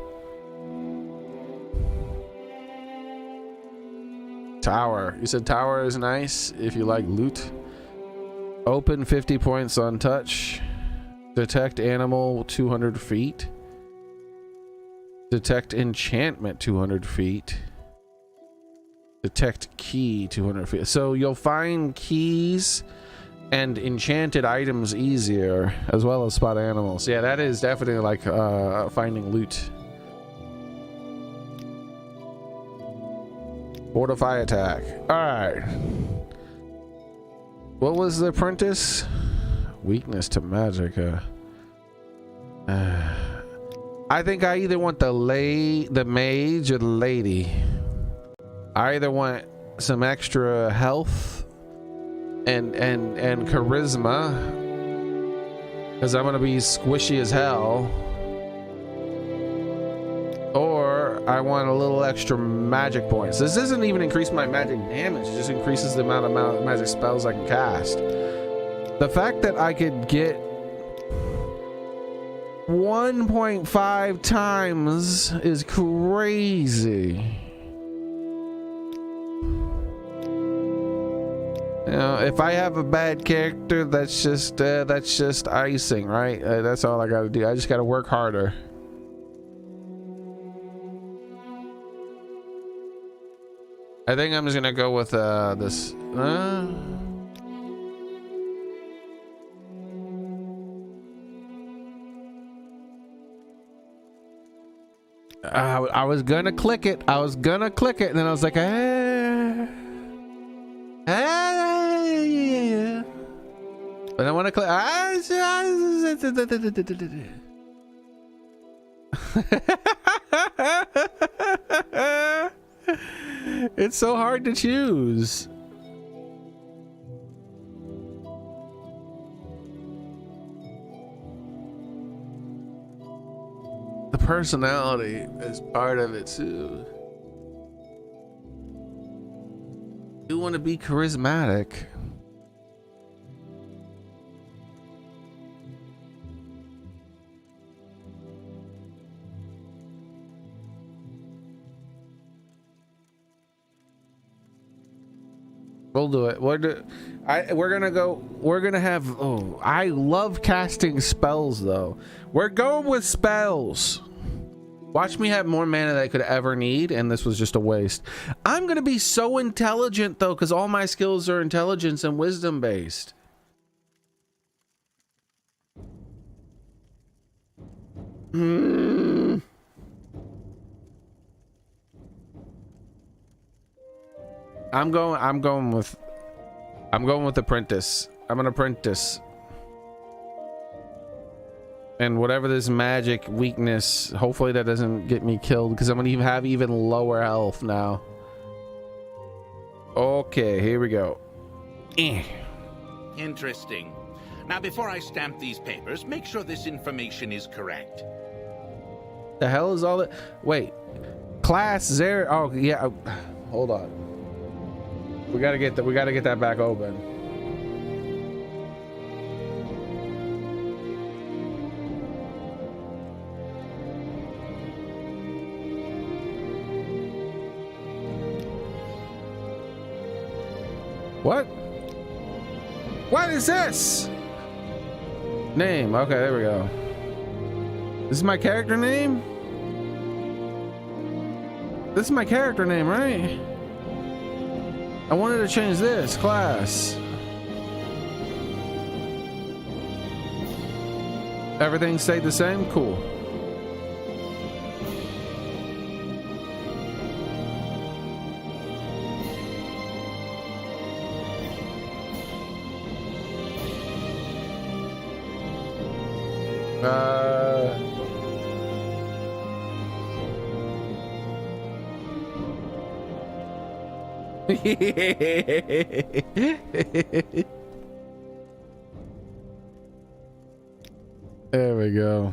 Tower. You said tower is nice if you like loot. Open 50 points on touch. Detect animal 200 feet. Detect enchantment 200 feet. Detect key 200 feet. So you'll find keys and enchanted items easier, as well as spot animals. Yeah, that is definitely like finding loot. Fortify attack. All right. What was the apprentice? Weakness to magic. I think I either want the mage or the lady. I either want some extra health and charisma, because I'm gonna be squishy as hell, or I want a little extra magic points. This doesn't even increase my magic damage, it just increases the amount of magic spells I can cast. The fact that I could get 1.5 times is crazy. You know, if I have a bad character, that's just icing, right? That's all I gotta do. I just gotta work harder. I think I'm just gonna go with this. I was gonna click it. And then I was like, but I want to click. It's so hard to choose. The personality is part of it too. You want to be charismatic. We'll do it. We're gonna have. Oh, I love casting spells though. We're going with spells. Watch me have more mana than I could ever need, and this was just a waste. I'm gonna be so intelligent though, because all my skills are intelligence and wisdom based. I'm going with apprentice. I'm an apprentice. And whatever this magic weakness, hopefully that doesn't get me killed, because I'm gonna have even lower health now. Okay, here we go. Interesting. Now, before I stamp these papers, make sure this information is correct. The hell is all that? Wait, class 0. Oh yeah, hold on. We gotta get that back open. What? What is this? Name. Okay, there we go. This is my character name? This is my character name, right? I wanted to change this. Class. Everything stayed the same? Cool. There we go.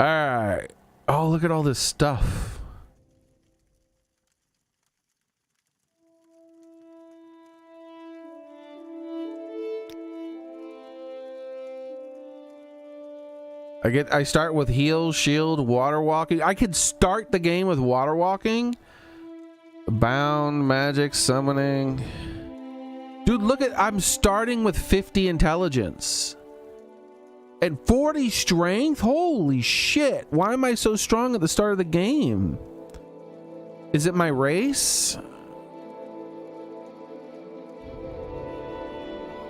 All right. Oh, look at all this stuff. I start with heal, shield, water walking. I could start the game with water walking. Bound, magic, summoning. Dude, look at, I'm starting with 50 intelligence. And 40 strength? Holy shit. Why am I so strong at the start of the game? Is it my race?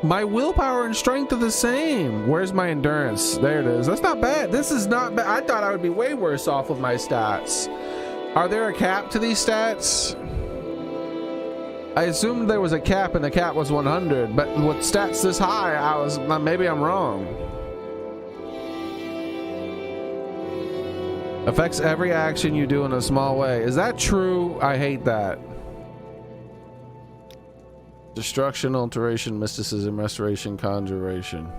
My willpower and strength are the same. Where's my endurance? There it is. That's not bad. This is not bad. I thought I would be way worse off with my stats. Are there a cap to these stats? I assumed there was a cap and the cap was 100, but with stats this high, maybe I'm wrong. Affects every action you do in a small way. Is that true? I hate that. Destruction, alteration, mysticism, restoration, conjuration.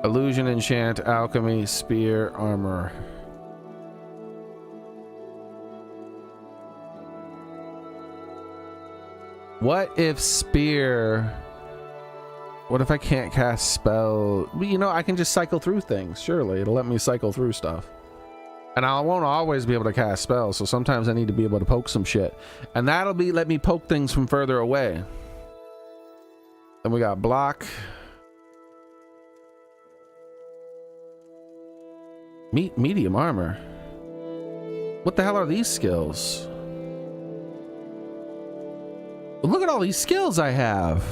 Illusion, enchant, alchemy, spear, armor. What if spear? What if I can't cast spell? You know, I can just cycle through things. Surely it'll let me cycle through stuff. And I won't always be able to cast spells, so sometimes I need to be able to poke some shit. And that'll be let me poke things from further away. Then we got block. Medium armor. What the hell are these skills? Look at all these skills I have.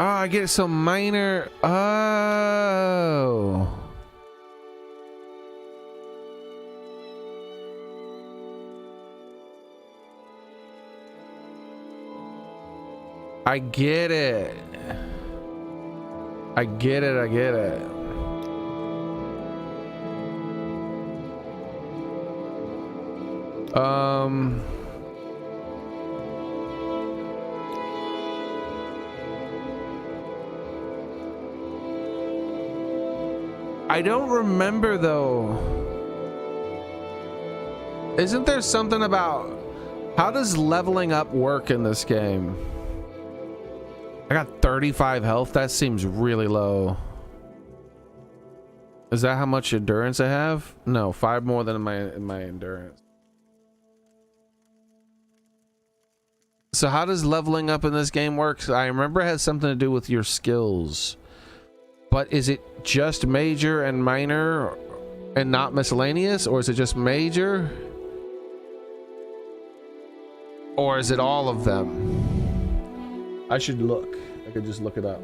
Oh, I get some minor. Oh. I get it. I get it. I get it. I don't remember though. Isn't there something about how does leveling up work in this game? I got 35 health. That seems really low. Is that how much endurance I have? No, 5 more than my endurance. So how does leveling up in this game work? I remember it has something to do with your skills. But is it just major and minor and not miscellaneous? Or is it just major? Or is it all of them? I should look. I could just look it up.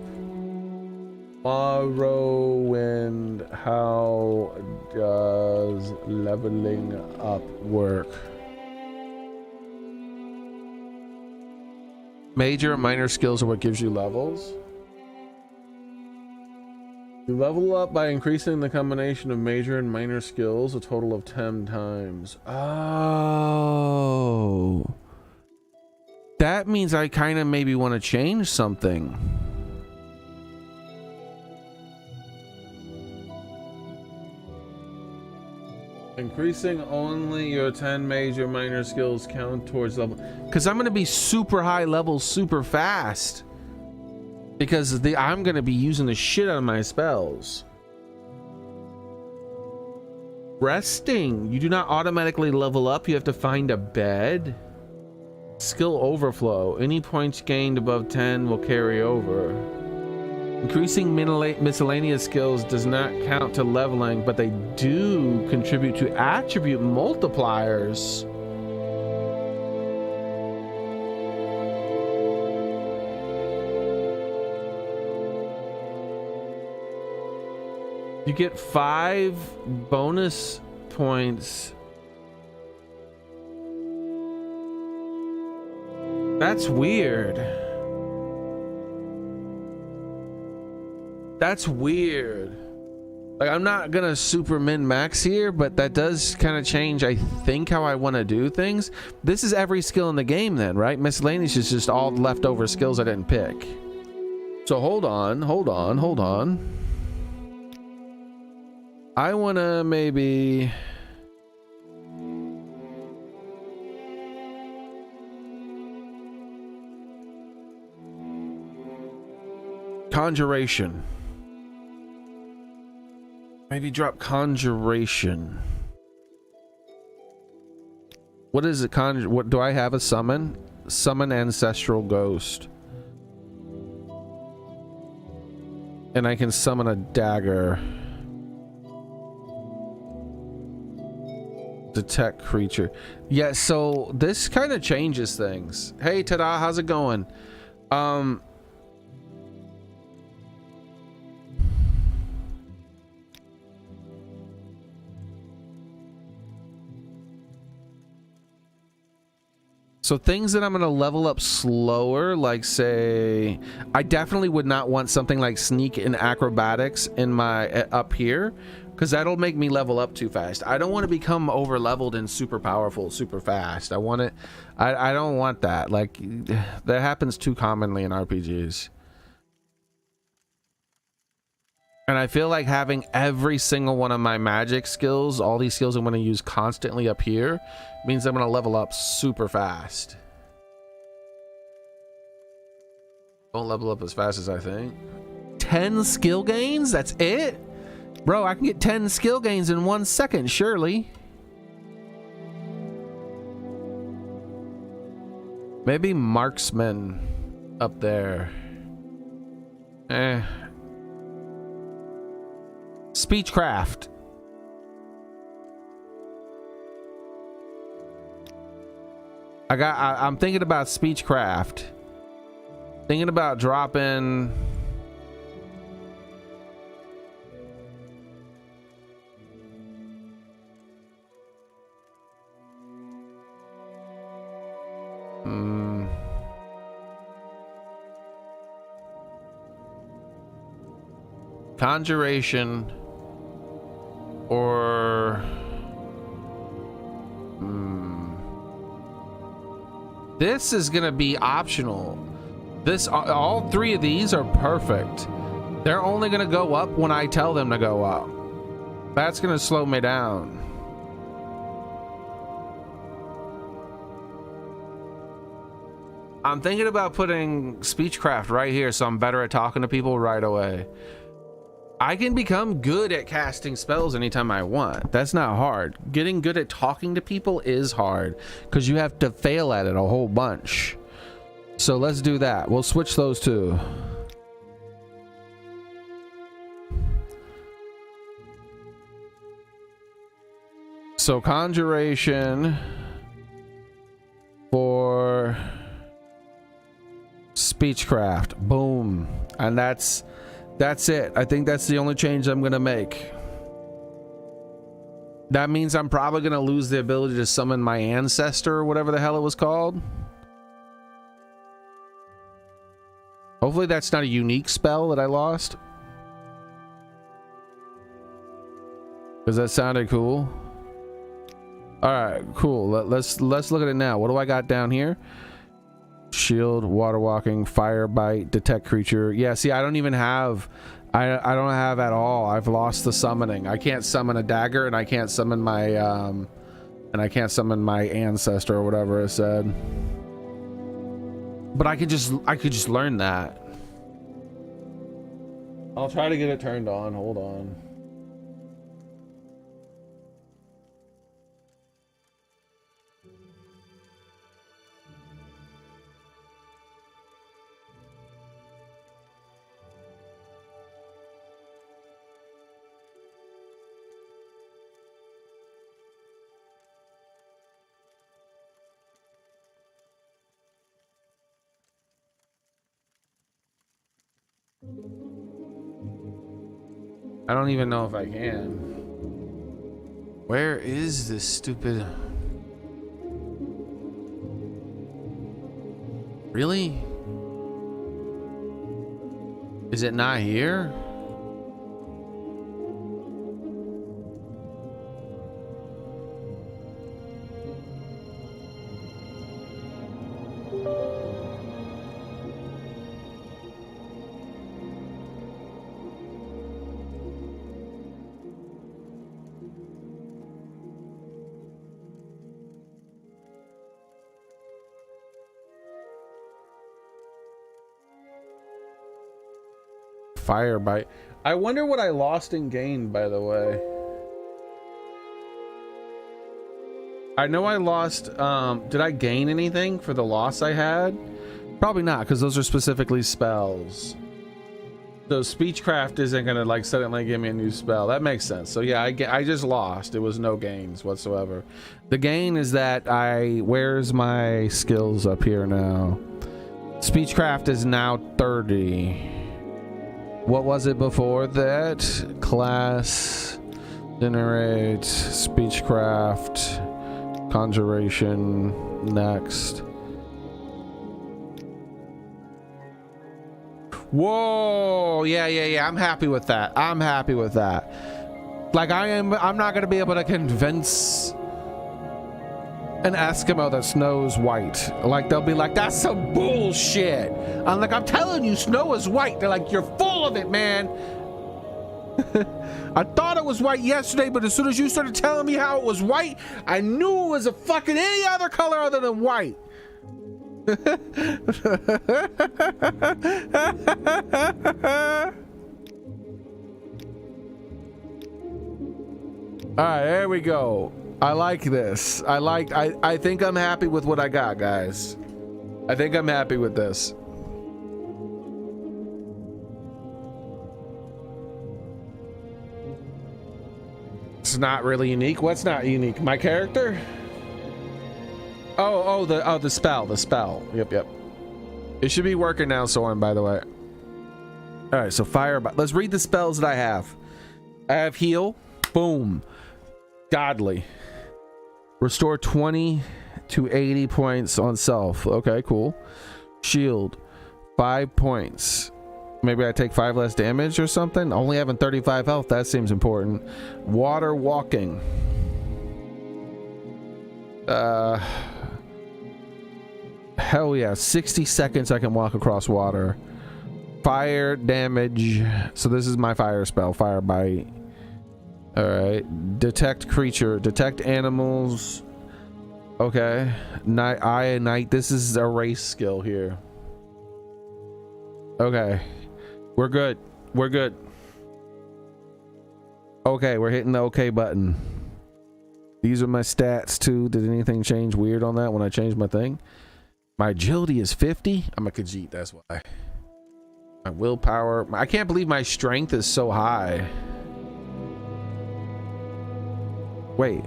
Morrowind, how does leveling up work? Major and minor skills are what gives you levels. You level up by increasing the combination of major and minor skills a total of 10 times. Oh. That means I kind of maybe want to change something. Increasing only your 10 major minor skills count towards level. Because I'm going to be super high level super fast. Because I'm going to be using the shit out of my spells. Resting. You do not automatically level up. You have to find a bed. Skill overflow. Any points gained above 10 will carry over. Increasing miscellaneous skills does not count to leveling, but they do contribute to attribute multipliers. You get 5 bonus points. That's weird. That's weird. Like, I'm not gonna super min max here, but that does kind of change, I think, how I want to do things. This is every skill in the game then, right? Miscellaneous is just all leftover skills I didn't pick. So hold on. I want to maybe... Conjuration. Maybe drop Conjuration. What is it? What do I have? A summon? Summon Ancestral Ghost. And I can summon a dagger. Detect creature. Yeah, so this kind of changes things. Hey, Tada, how's it going? So things that I'm going to level up slower, like say, I definitely would not want something like sneak and acrobatics in my up here, because that'll make me level up too fast. I don't want to become over leveled and super powerful super fast. I want it. I don't want that. Like, that happens too commonly in RPGs. And I feel like having every single one of my magic skills, all these skills I'm going to use constantly up here, means I'm going to level up super fast. Don't level up as fast as I think. 10 skill gains? That's it? Bro, I can get 10 skill gains in 1 second, surely. Maybe marksman up there. Speechcraft. I'm thinking about speechcraft. Thinking about dropping conjuration or this is gonna be optional. This, all 3 of these are perfect. They're only gonna go up when I tell them to go up. That's gonna slow me down. I'm thinking about putting speechcraft right here so I'm better at talking to people right away. I can become good at casting spells anytime I want. That's not hard. Getting good at talking to people is hard because you have to fail at it a whole bunch. So let's do that. We'll switch those two. So conjuration for speechcraft. Boom. And that's it. I think that's the only change I'm gonna make. That means I'm probably gonna lose the ability to summon my ancestor or whatever the hell it was called. Hopefully that's not a unique spell that I lost, because that sounded cool. All right, cool. Let's look at it now. What do I got down here? Shield, water walking, fire bite, detect creature. Yeah, see, I don't even have, I don't have at all. I've lost the summoning. I can't summon a dagger, and I can't summon my ancestor or whatever it said. But I could just learn that. I'll try to get it turned on. Hold on. I don't even know if I can. Where is this stupid... Really? Is it not here? Fire bite. I wonder what I lost and gained, by the way. I know I lost, did I gain anything for the loss I had? Probably not, because those are specifically spells. So speechcraft isn't gonna like suddenly give me a new spell. That makes sense. So yeah, I just lost. It was no gains whatsoever. The gain is that where's my skills up here now? Speechcraft is now 30. What was it before that? Class, generate, speechcraft, conjuration, next. Whoa, yeah. I'm happy with that. I'm happy with that. Like I'm not gonna be able to convince an Eskimo that snow's white. Like they'll be like, that's some bullshit. I'm like, I'm telling you, snow is white. They're like, you're full of it, man. I thought it was white yesterday, but as soon as you started telling me how it was white, I knew it was a fucking any other color other than white. All right, there we go. I like this. I think I'm happy with what I got, guys. I think I'm happy with this. It's not really unique. What's not unique? My character? Oh, the spell. Yep. It should be working now, Soren, by the way. All right, so fire. Let's read the spells that I have. I have heal. Boom. Godly. Restore 20 to 80 points on self. Okay, cool. Shield. 5 points. Maybe I take 5 less damage or something. Only having 35 health. That seems important. Water walking. Hell yeah. 60 seconds I can walk across water. Fire damage. So this is my fire spell. Fire bite. All right. Detect creature. Detect animals. Okay. Night. This is a race skill here. Okay. We're good. Okay, we're hitting the okay button. These are my stats too. Did anything change weird on that when I changed my thing? My agility is 50. I'm a Khajiit, that's why. My willpower. I can't believe my strength is so high. Wait,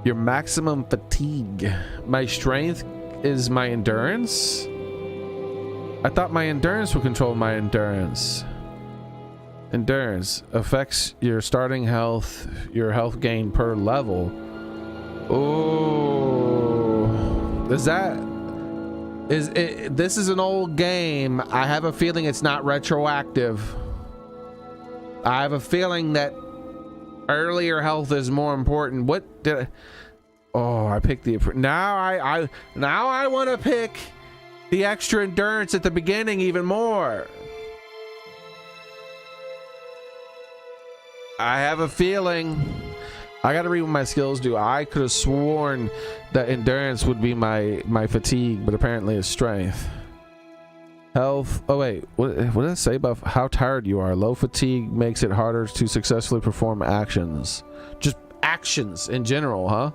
your maximum fatigue. My strength is my endurance? I thought my endurance would control my endurance. Endurance affects your starting health, your health gain per level. Oh, this is an old game. I have a feeling it's not retroactive. I have a feeling that earlier health is more important. What did I picked the now I want to pick The extra endurance at the beginning even more. I have a feeling. I gotta read what my skills do. I could have sworn that endurance would be my fatigue, but apparently it's strength. Health. Oh wait, what did it say about how tired you are? Low fatigue makes it harder to successfully perform actions. Just actions in general, huh?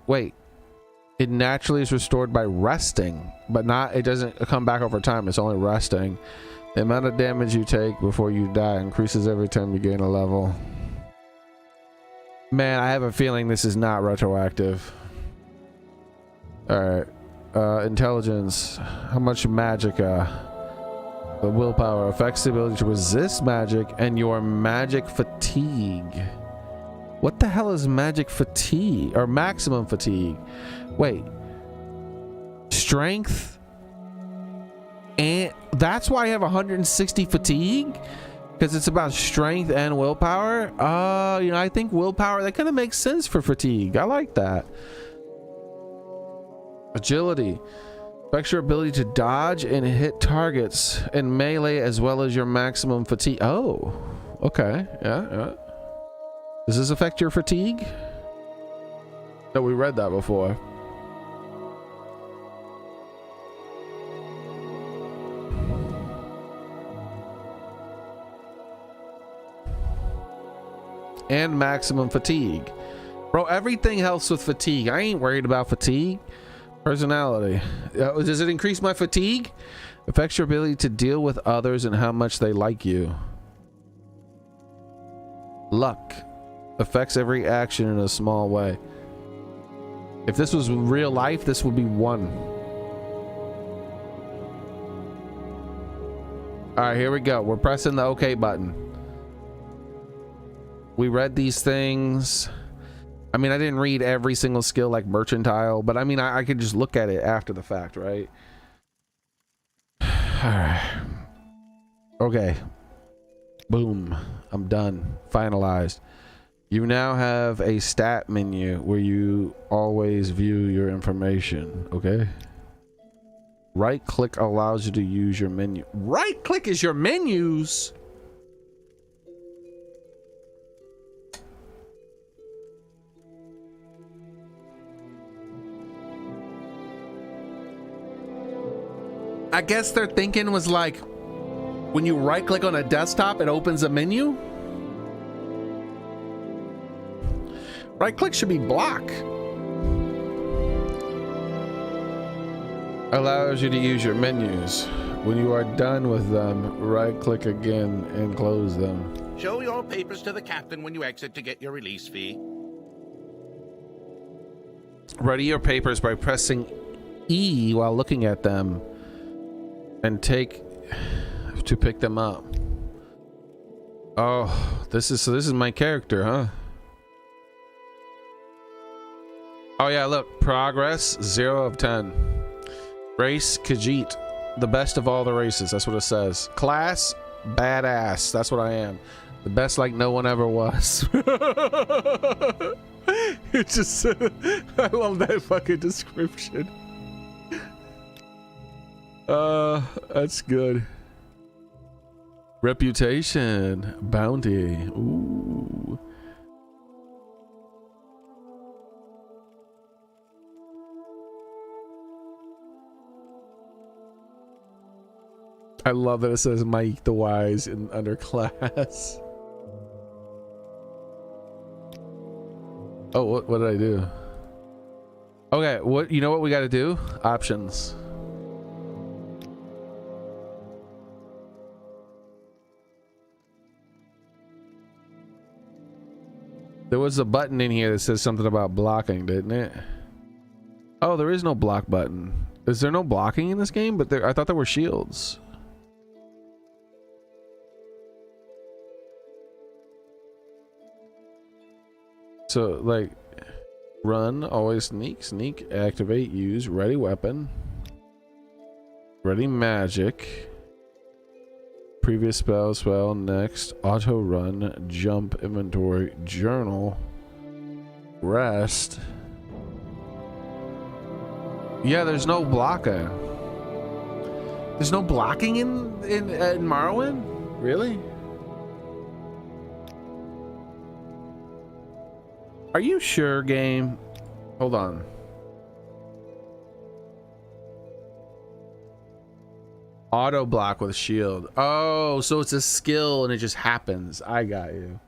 Wait. It naturally is restored by resting, but not. It doesn't come back over time. It's only resting. The amount of damage you take before you die increases every time you gain a level. Man, I have a feeling this is not retroactive. All right. Intelligence. How much magic? Willpower affects the ability to resist magic and your magic fatigue. What the hell is magic fatigue or maximum fatigue? Wait. Strength? And that's why I have 160 fatigue? Because it's about strength and willpower? You know, I think willpower, that kind of makes sense for fatigue. I like that. Agility. Affects your ability to dodge and hit targets in melee as well as your maximum fatigue. Oh, okay. Yeah. Does this affect your fatigue? No, we read that before. And maximum fatigue. Bro, everything helps with fatigue. I ain't worried about fatigue. Personality. Does it increase my fatigue? Affects your ability to deal with others and how much they like you. Luck. Affects every action in a small way. If this was real life, this would be 1. All right, here we go. We're pressing the OK button. We read these things. I mean, I didn't read every single skill like mercantile, but I mean, I could just look at it after the fact, right? All right. Okay. Boom. I'm done. Finalized. You now have a stat menu where you always view your information, okay? Right click allows you to use your menu. Right click is your menus. I guess their thinking was like, when you right click on a desktop, it opens a menu. Right click should be block. Allows you to use your menus. When you are done with them, right click again and close them. Show your papers to the captain when you exit to get your release fee. Ready your papers by pressing E while looking at them and take to pick them up. Oh, this is my character, huh? Oh yeah, look, progress 0 of 10. Race Khajiit, the best of all the races. That's what it says. Class badass. That's what I am. The best like no one ever was. It just I love that fucking description. That's good. Reputation, bounty. Ooh. I love that it says Mike the Wise in underclass. Oh, what did I do? Okay, what you know what we got to do? Options. There was a button in here that says something about blocking, didn't it? Oh, there is no block button. Is there no blocking in this game? But I thought there were shields. So, like, run, always sneak, activate, use, ready weapon, ready magic, previous spell, next, auto run, jump, inventory, journal, Rest. Yeah, there's no blocking. There's no blocking in Morrowind? Really? Are you sure, game? Hold on. Auto block with shield. Oh, so it's a skill and it just happens. I got you.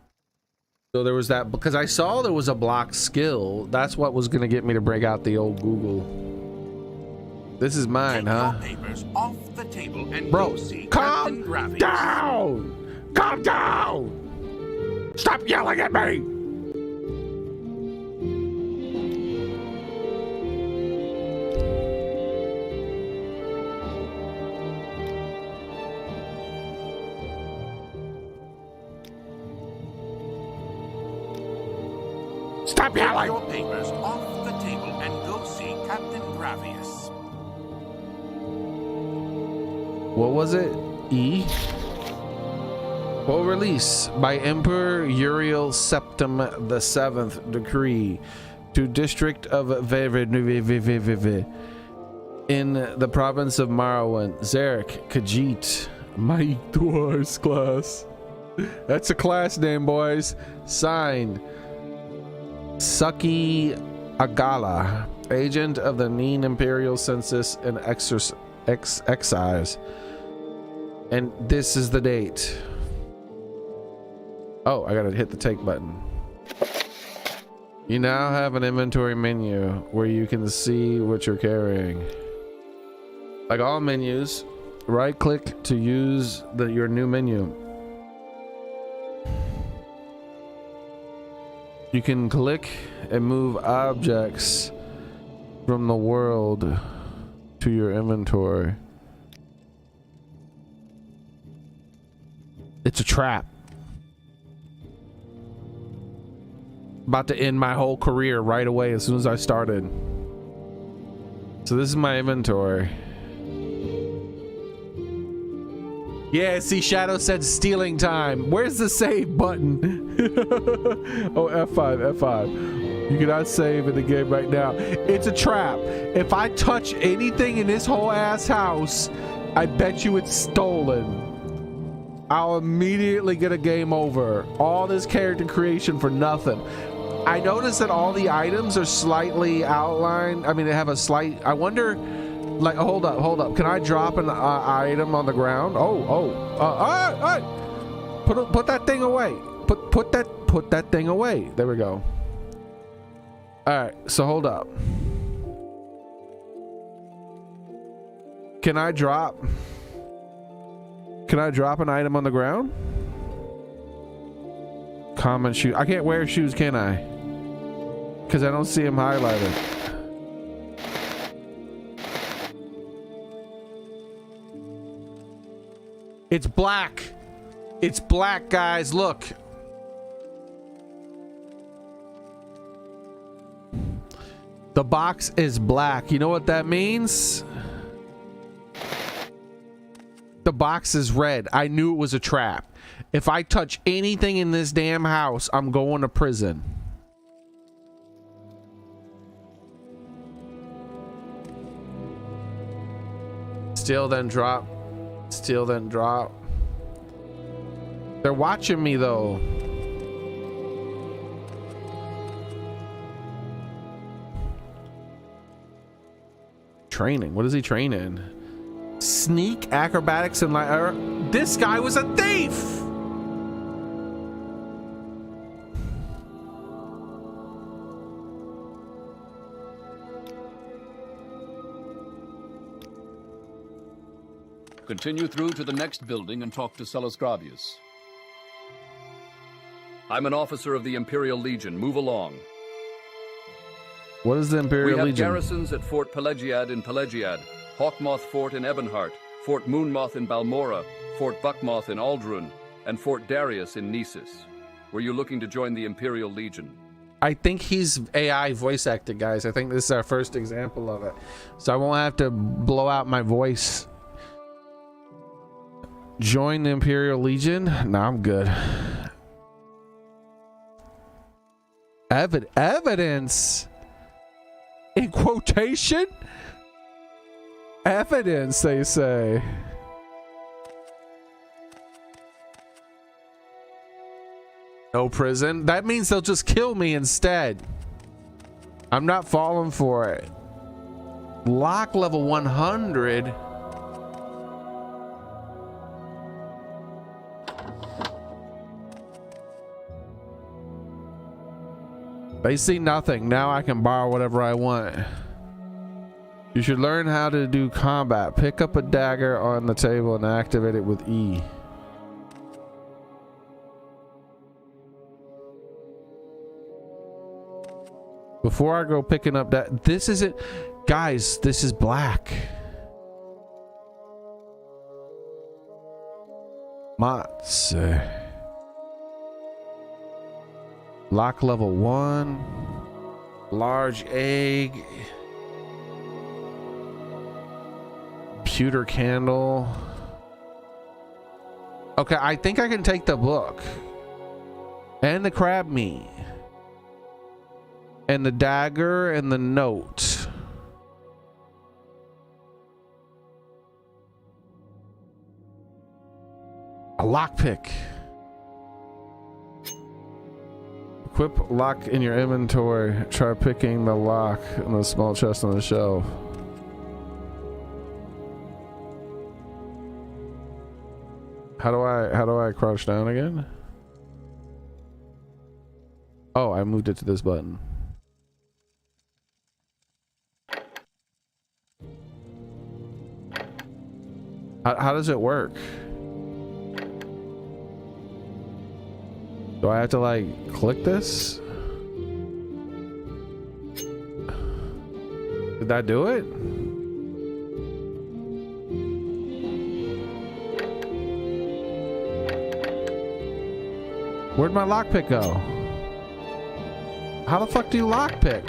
So there was that, because I saw there was a block skill. That's what was going to get me to break out the old Google. This is mine, huh? Take your papers off the table and Bro, go see calm Captain Gravius. down! Calm down! Stop yelling at me! Stop Take yelling! your papers off the table and go see Captain Gravius. What was it? E? Full release by Emperor Uriel Septim the 7th decree to District of Vevid in the province of Morrowind. Zarek Khajiit. My Dwarves class. That's a class name, boys. Signed, Suki Agala, agent of the Neen Imperial Census and Excise. And this is the date. Oh, I gotta hit the take button. You now have an inventory menu where you can see what you're carrying. Like all menus, right click to use your new menu. You can click and move objects from the world to your inventory. It's a trap. About to end my whole career right away as soon as I started. So this is my inventory. Yeah, see, Shadow said stealing time. Where's the save button? Oh, F5, F5. You cannot save in the game right now. It's a trap. If I touch anything in this whole ass house, I bet you it's stolen. I'll immediately get a game over. All this character creation for nothing. I noticed that all the items are slightly outlined. I mean, they have a slight, I wonder, like, hold up. Can I drop an item on the ground? Put that thing away. Put that thing away. There we go. All right, so hold up. Can I drop an item on the ground? Common shoe. I can't wear shoes, can I? Because I don't see them highlighted. It's black. It's black, guys. Look. The box is black. You know what that means? The box is red. I knew it was a trap. If I touch anything in this damn house, I'm going to prison. Steal, then drop. Steal, then drop. They're watching me though. Training. What is he training? Sneak, acrobatics, and like this guy was a thief. Continue through to the next building and talk to Celes Gravius. I'm an officer of the Imperial Legion. Move along. What is the Imperial We have Legion? garrisons at Fort Pelagiad in Pelagiad, Hawkmoth Fort in Ebonheart, Fort Moonmoth in Balmora, Fort Buckmoth in Aldrun, and Fort Darius in Nessus. Were you looking to join the Imperial Legion? I think he's AI voice acted, guys. I think this is our first example of it. So I won't have to blow out my voice. Join the Imperial Legion? No, I'm good. Evidence? In quotation? Evidence, they say. No prison? That means they'll just kill me instead. I'm not falling for it. Lock level 100. They see nothing. Now I can borrow whatever I want. You should learn how to do combat. Pick up a dagger on the table and activate it with E. Before I go picking up that, this isn't, guys, this is black. Mats. Lock level 1. Large egg. Pewter candle. Okay, I think I can take the book. And the crab meat. And the dagger and the note. A lockpick. Equip lock in your inventory. Try picking the lock in the small chest on the shelf. How do I crouch down again? Oh, I moved it to this button. How does it work? Do I have to like click this? Did that do it? Where'd my lockpick go? How the fuck do you lockpick?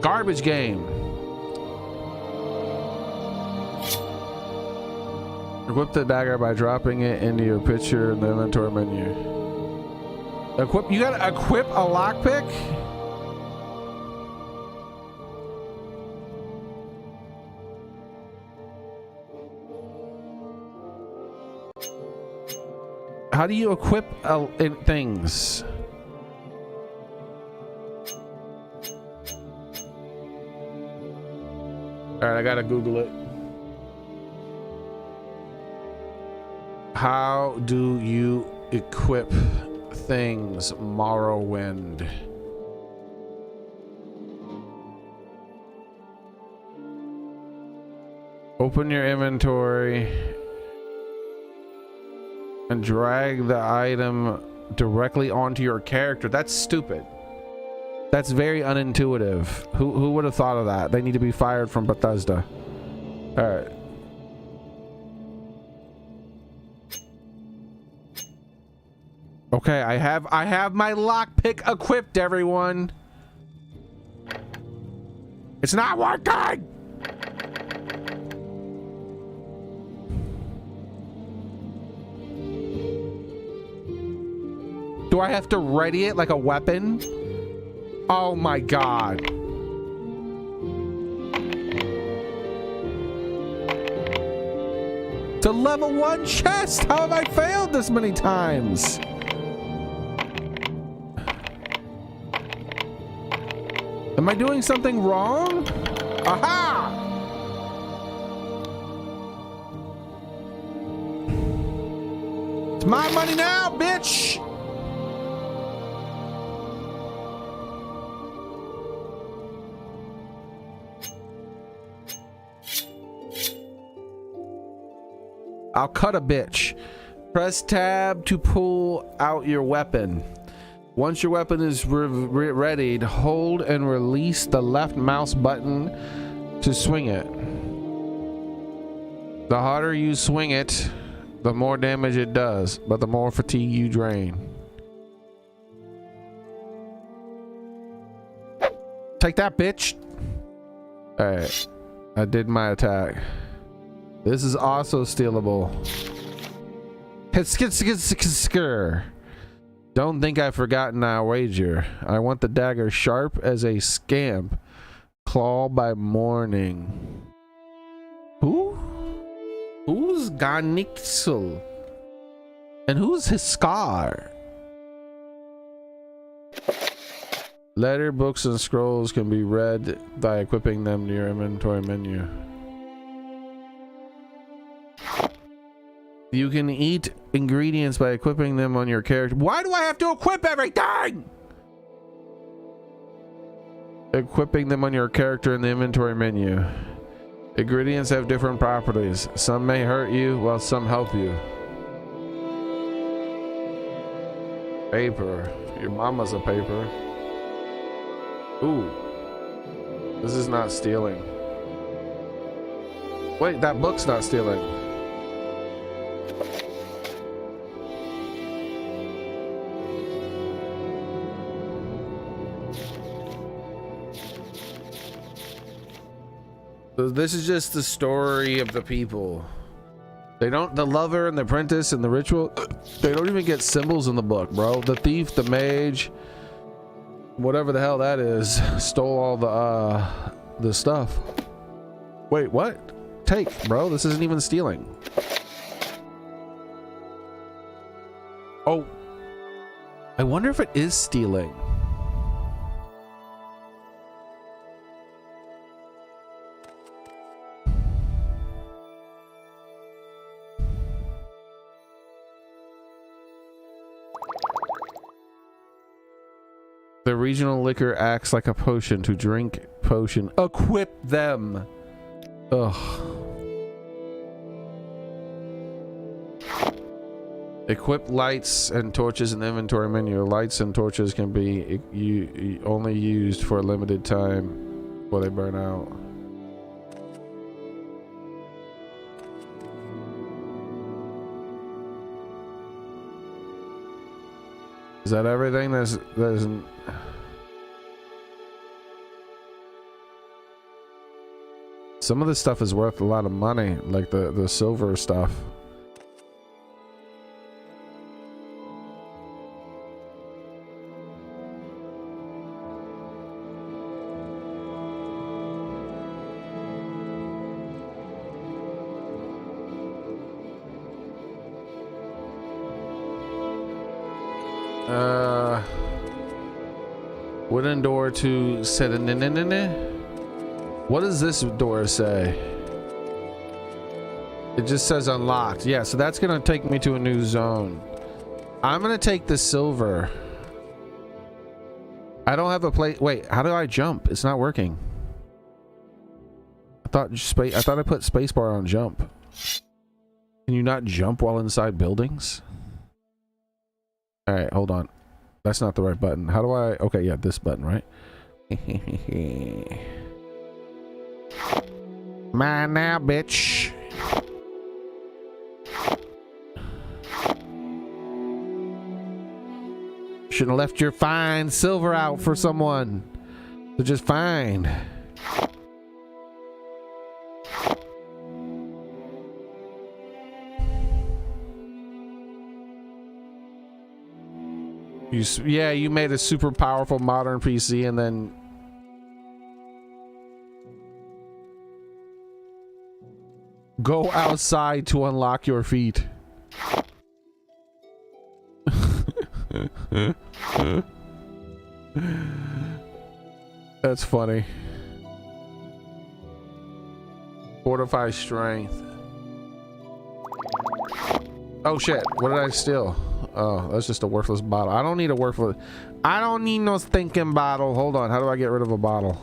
Garbage game. Equip the dagger by dropping it into your picture in the inventory menu. Equip, you gotta equip a lockpick? How do you equip things? All right, I gotta Google it. How do you equip things? Morrowind. Open your inventory and drag the item directly onto your character. That's stupid. That's very unintuitive. Who would have thought of that? They need to be fired from Bethesda. All right. Okay, I have my lockpick equipped, everyone. It's not working. Do I have to ready it like a weapon? Oh my god. It's a level 1 chest. How have I failed this many times? Am I doing something wrong? Aha! It's my money now, bitch! I'll cut a bitch. Press tab to pull out your weapon. Once your weapon is readied, hold and release the left mouse button to swing it. The harder you swing it, the more damage it does, but the more fatigue you drain. Take that, bitch. All right, I did my attack. This is also stealable. Don't think I've forgotten our wager. I want the dagger sharp as a scamp. Claw by morning. Who? Who's Garnixel? And who's his scar? Letter, books, and scrolls can be read by equipping them to your inventory menu. You can eat ingredients by equipping them on your character. Why do I have to equip everything? Equipping them on your character in the inventory menu. Ingredients have different properties. Some may hurt you, while some help you. Paper. Your mama's a paper. Ooh. This is not stealing. Wait, that book's not stealing. So this is just the story of the people. They don't, the lover and the apprentice and the ritual, they don't even get symbols in the book, bro. The thief, the mage, whatever the hell that is, stole all the stuff. Wait, what? Take, bro. This isn't even stealing. Oh, I wonder if it is stealing. The regional liquor acts like a potion. To drink potion. Equip them. Ugh. Equip lights and torches in the inventory menu. Lights and torches can be only used for a limited time before they burn out. Is that everything? That isn't. Some of this stuff is worth a lot of money, like the silver stuff. Wooden door to set in. What does this door say? It just says unlocked. Yeah, so that's gonna take me to a new zone. I'm gonna take the silver. I don't have a place. Wait, how do I jump? It's not working. I thought I put spacebar on jump. Can you not jump while inside buildings? All right, hold on. That's not the right button. How do I? Okay, yeah, this button, right? Mine now, bitch. Shouldn't have left your fine silver out for someone. They're just fine. Yeah, you made a super powerful modern PC and then go outside to unlock your feet. That's funny. Fortify strength. Oh shit, what did I steal? Oh, that's just a worthless bottle. I don't need a worthless. I don't need no stinking bottle. Hold on, how do I get rid of a bottle?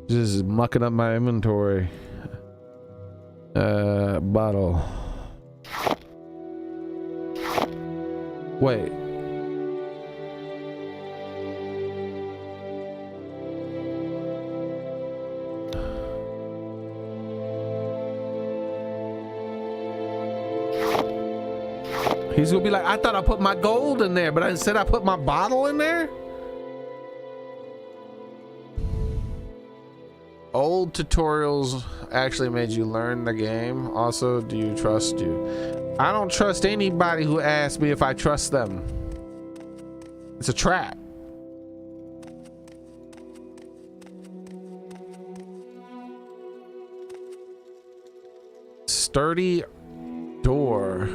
Just mucking up my inventory. Bottle. Wait. He's gonna be like, I thought I put my gold in there, but instead I put my bottle in there? Old tutorials actually made you learn the game. Also, do you trust you? I don't trust anybody who asks me if I trust them. It's a trap. Sturdy door.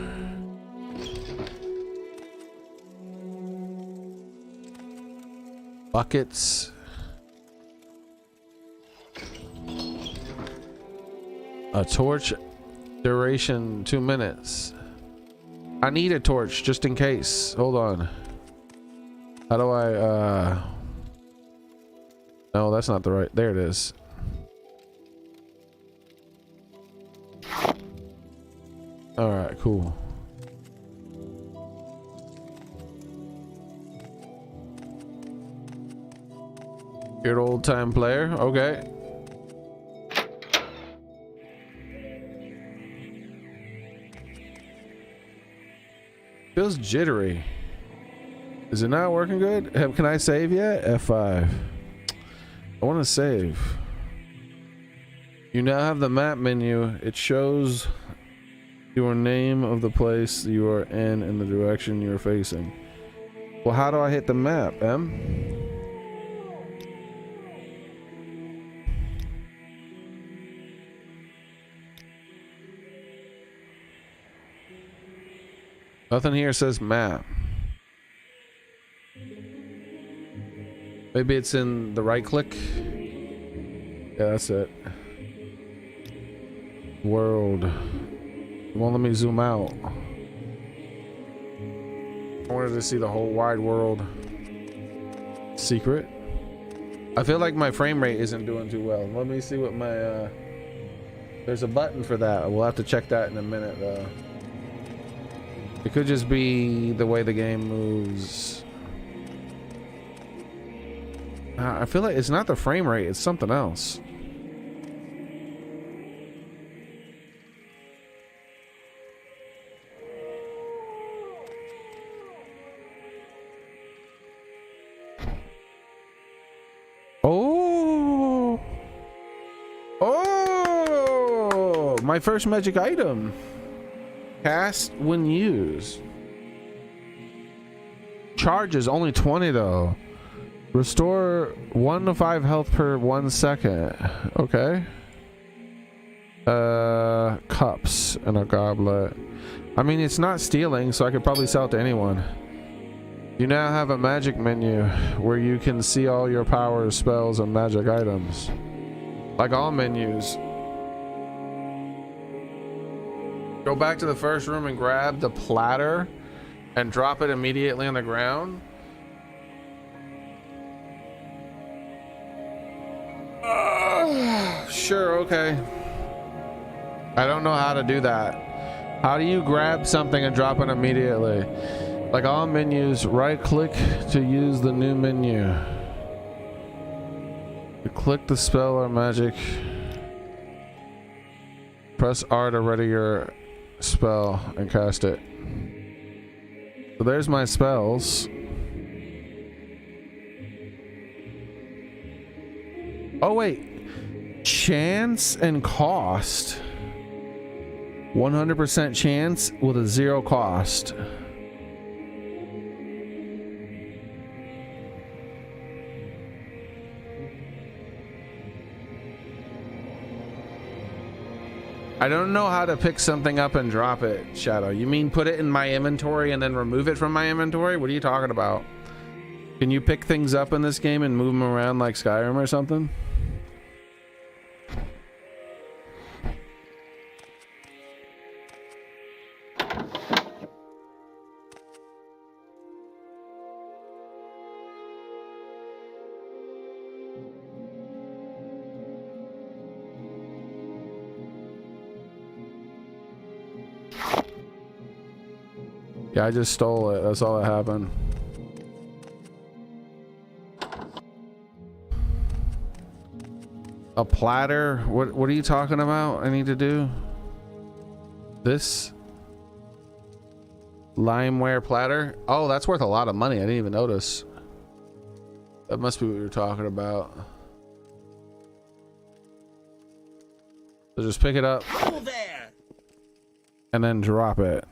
Buckets. A torch. Duration 2 minutes. I need a torch just in case. Hold on. How do I no, that's not the right. There it is. All right, cool. You're an old time player. Okay. Feels jittery. Is it not working good? Can I save yet? F5. I want to save. You now have the map menu. It shows your name of the place you are in and the direction you're facing. Well, how do I hit the map, Em? Nothing here says map. Maybe it's in the right click. Yeah, that's it. World. It won't let me zoom out. I wanted to see the whole wide world. Secret. I feel like my frame rate isn't doing too well. Let me see what my there's a button for that. We'll have to check that in a minute though. It could just be the way the game moves. I feel like it's not the frame rate, it's something else. Oh! Oh! My first magic item. Cast when used. Charges only 20 though. Restore 1 to 5 health per 1 second. Okay. Cups and a goblet. I mean, it's not stealing, so I could probably sell it to anyone. You now have a magic menu where you can see all your powers, spells, and magic items. Like all menus. Go back to the first room and grab the platter and drop it immediately on the ground. Sure, okay. I don't know how to do that. How do you grab something and drop it immediately? Like all menus, right click to use the new menu. You click the spell or magic. Press R to ready your spell and cast it. So there's my spells. Oh wait, chance and cost. 100% chance with a 0 cost. I don't know how to pick something up and drop it, Shadow. You mean put it in my inventory and then remove it from my inventory? What are you talking about? Can you pick things up in this game and move them around like Skyrim or something? Yeah, I just stole it. That's all that happened. A platter? What are you talking about? I need to do this limeware platter. Oh, that's worth a lot of money. I didn't even notice. That must be what you're talking about. So just pick it up. Oh, there. and then drop it.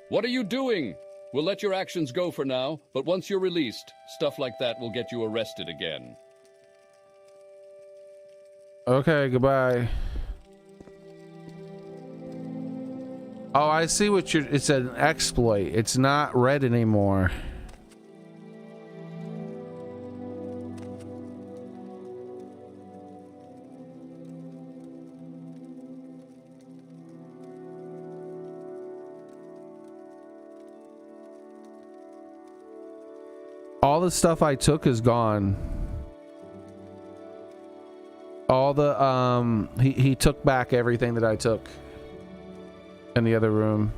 What are you doing? We'll let your actions go for now, but once you're released, stuff like that will get you arrested again. Okay, goodbye. Oh, I see what you're... It's an exploit. It's not red anymore. All the stuff I took is gone. All the he took back everything that I took in the other room.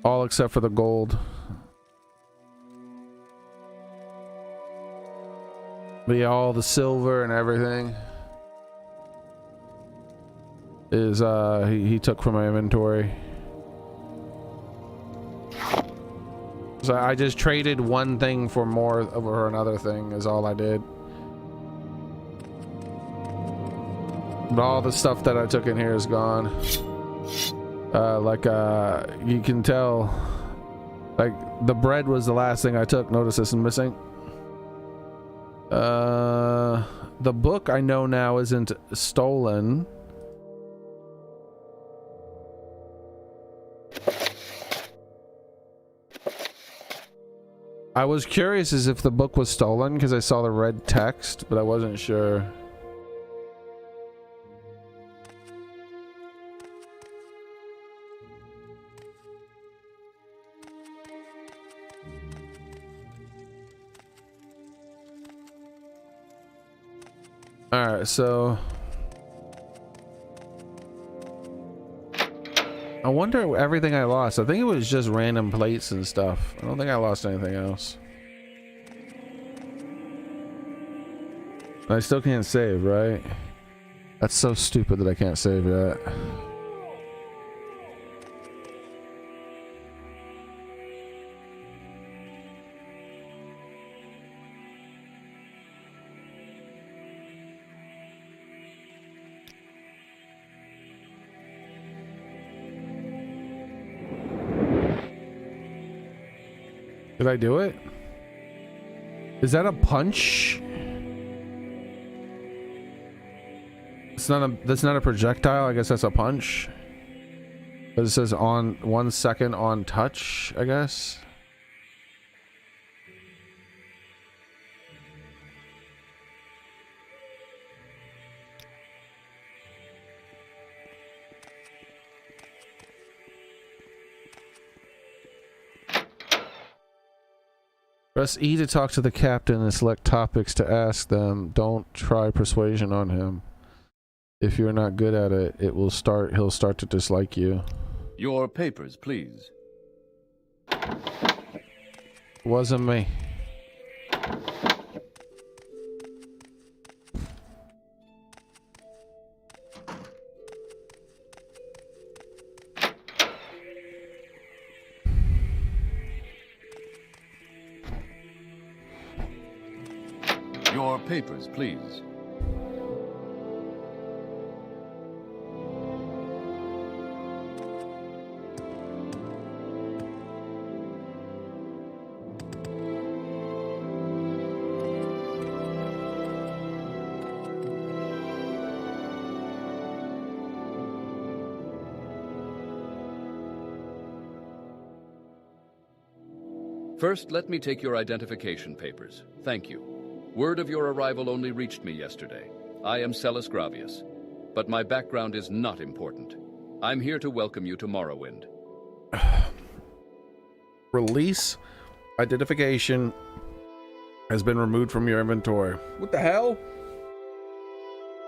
All except for the gold. But yeah, all the silver and everything is he took from my inventory. So I just traded one thing for more over another thing is all I did. But all the stuff that I took in here is gone. You can tell, like the bread was the last thing I took. Notice this is missing. The book I know now isn't stolen. I was curious as if the book was stolen because I saw the red text, but I wasn't sure. Alright, so I wonder everything I lost. I think it was just random plates and stuff. I don't think I lost anything else. I still can't save, right? That's so stupid that I can't save yet. Did I do it? Is that a punch? That's not a projectile. I guess that's a punch. But it says on 1 second on touch, I guess. Press E to talk to the captain and select topics to ask them. Don't try persuasion on him. If you're not good at it, he'll start to dislike you. Your papers, please. Wasn't me. Your papers, please. First, let me take your identification papers. Thank you. Word of your arrival only reached me yesterday. I am Celis Gravius, but my background is not important. I'm here to welcome you to Morrowind. Release identification has been removed from your inventory. What the hell?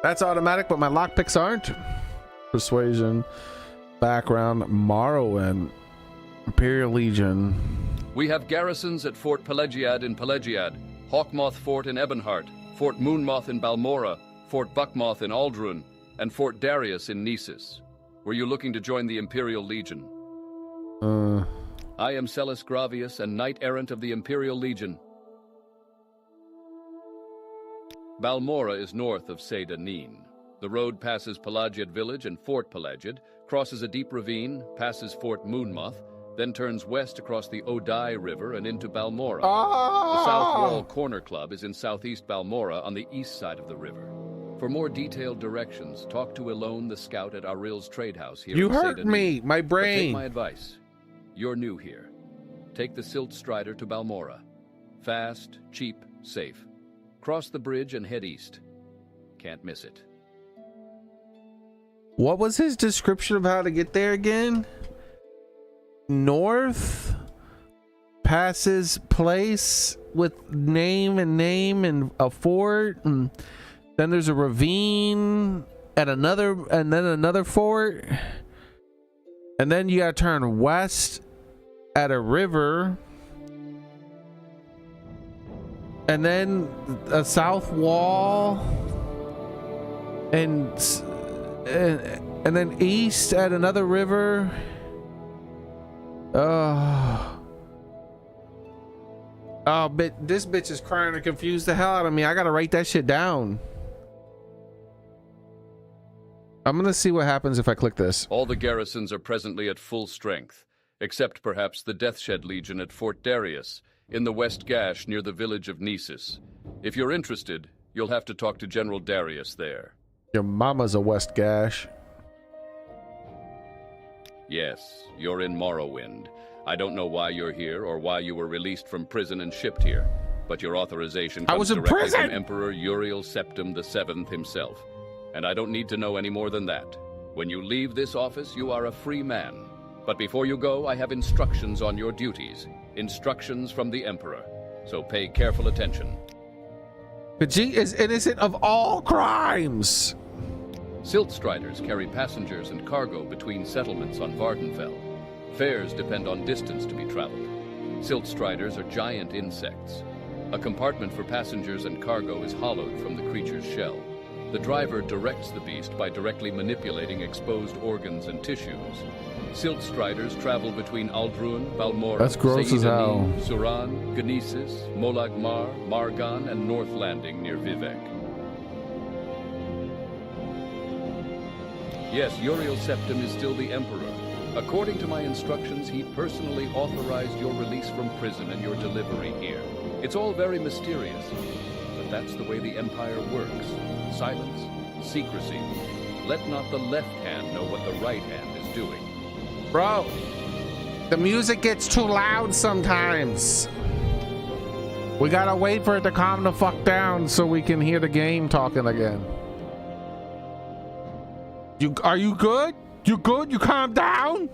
That's automatic, but my lockpicks aren't. Persuasion, background, Morrowind, Imperial Legion. We have garrisons at Fort Pelagiad in Pelagiad, Hawkmoth Fort in Ebonheart, Fort Moonmoth in Balmora, Fort Buckmoth in Aldrun, and Fort Darius in Nisus. Were you looking to join the Imperial Legion? I am Celis Gravius and Knight-Errant of the Imperial Legion. Balmora is north of Seda Neen. The road passes Pelagiad village and Fort Pelagiad, crosses a deep ravine, passes Fort Moonmoth, then turns west across the Odai River and into Balmora. The South Wall Corner Club is in southeast Balmora on the east side of the river. For more detailed directions, talk to Elone the scout at Aril's trade house here. You in hurt Seda me, Neen. my But brain. take my advice. You're new here. Take the Silt Strider to Balmora. Fast, cheap, safe. Cross the bridge and head east. Can't miss it. What was his description of how to get there again? North, passes place with name and a fort, and then there's a ravine and then another fort, and then you gotta turn west at a river, and then a south wall, and then east at another river. But this bitch is crying to confuse the hell out of me. I gotta write that shit down. I'm gonna see what happens if I click this. All the garrisons are presently at full strength, except perhaps the Deathshed Legion at Fort Darius, in the West Gash near the village of Nisus. If you're interested, you'll have to talk to General Darius there. Your mama's a West Gash. Yes, you're in Morrowind. I don't know why you're here or why you were released from prison and shipped here, but your authorization I comes was in directly prison! from Emperor Uriel Septim VII himself, and I don't need to know any more than that. When you leave this office, you are a free man. But before you go, I have instructions on your duties. Instructions from the Emperor. So pay careful attention. Khajiit is innocent of all crimes. Silt Striders carry passengers and cargo between settlements on Vardenfell. Fares depend on distance to be traveled. Silt Striders are giant insects. A compartment for passengers and cargo is hollowed from the creature's shell. The driver directs the beast by directly manipulating exposed organs and tissues. Silt Striders travel between Aldruin, Balmora, That's gross as hell. Seyda Neen, Suran, Gnesis, Molag Mar, Margan, and North Landing near Vivek. Yes, Uriel Septim is still the Emperor. According to my instructions, he personally authorized your release from prison and your delivery here. It's all very mysterious, but that's the way the Empire works. Silence, secrecy. Let not the left hand know what the right hand is doing. Bro, the music gets too loud sometimes. We gotta wait for it to calm the fuck down so we can hear the game talking again. Are you good? You good? You calm down?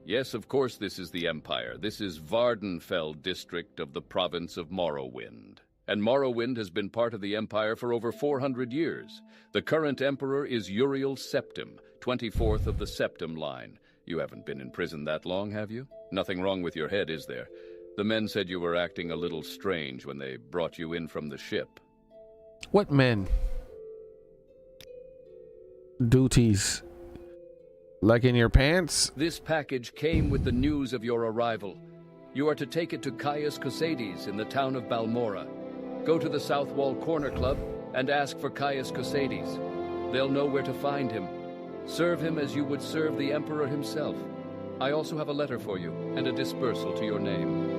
Yes, of course this is the Empire. This is Vardenfell district of the province of Morrowind. And Morrowind has been part of the Empire for over 400 years. The current Emperor is Uriel Septim, 24th of the Septim line. You haven't been in prison that long, have you? Nothing wrong with your head, is there? The men said you were acting a little strange when they brought you in from the ship. What men? Duties. Like in your pants? This package came with the news of your arrival. You are to take it to Caius Cosades in the town of Balmora. Go to the South Wall Corner Club and ask for Caius Cosades. They'll know where to find him. Serve him as you would serve the Emperor himself. I also have a letter for you and a dispersal to your name.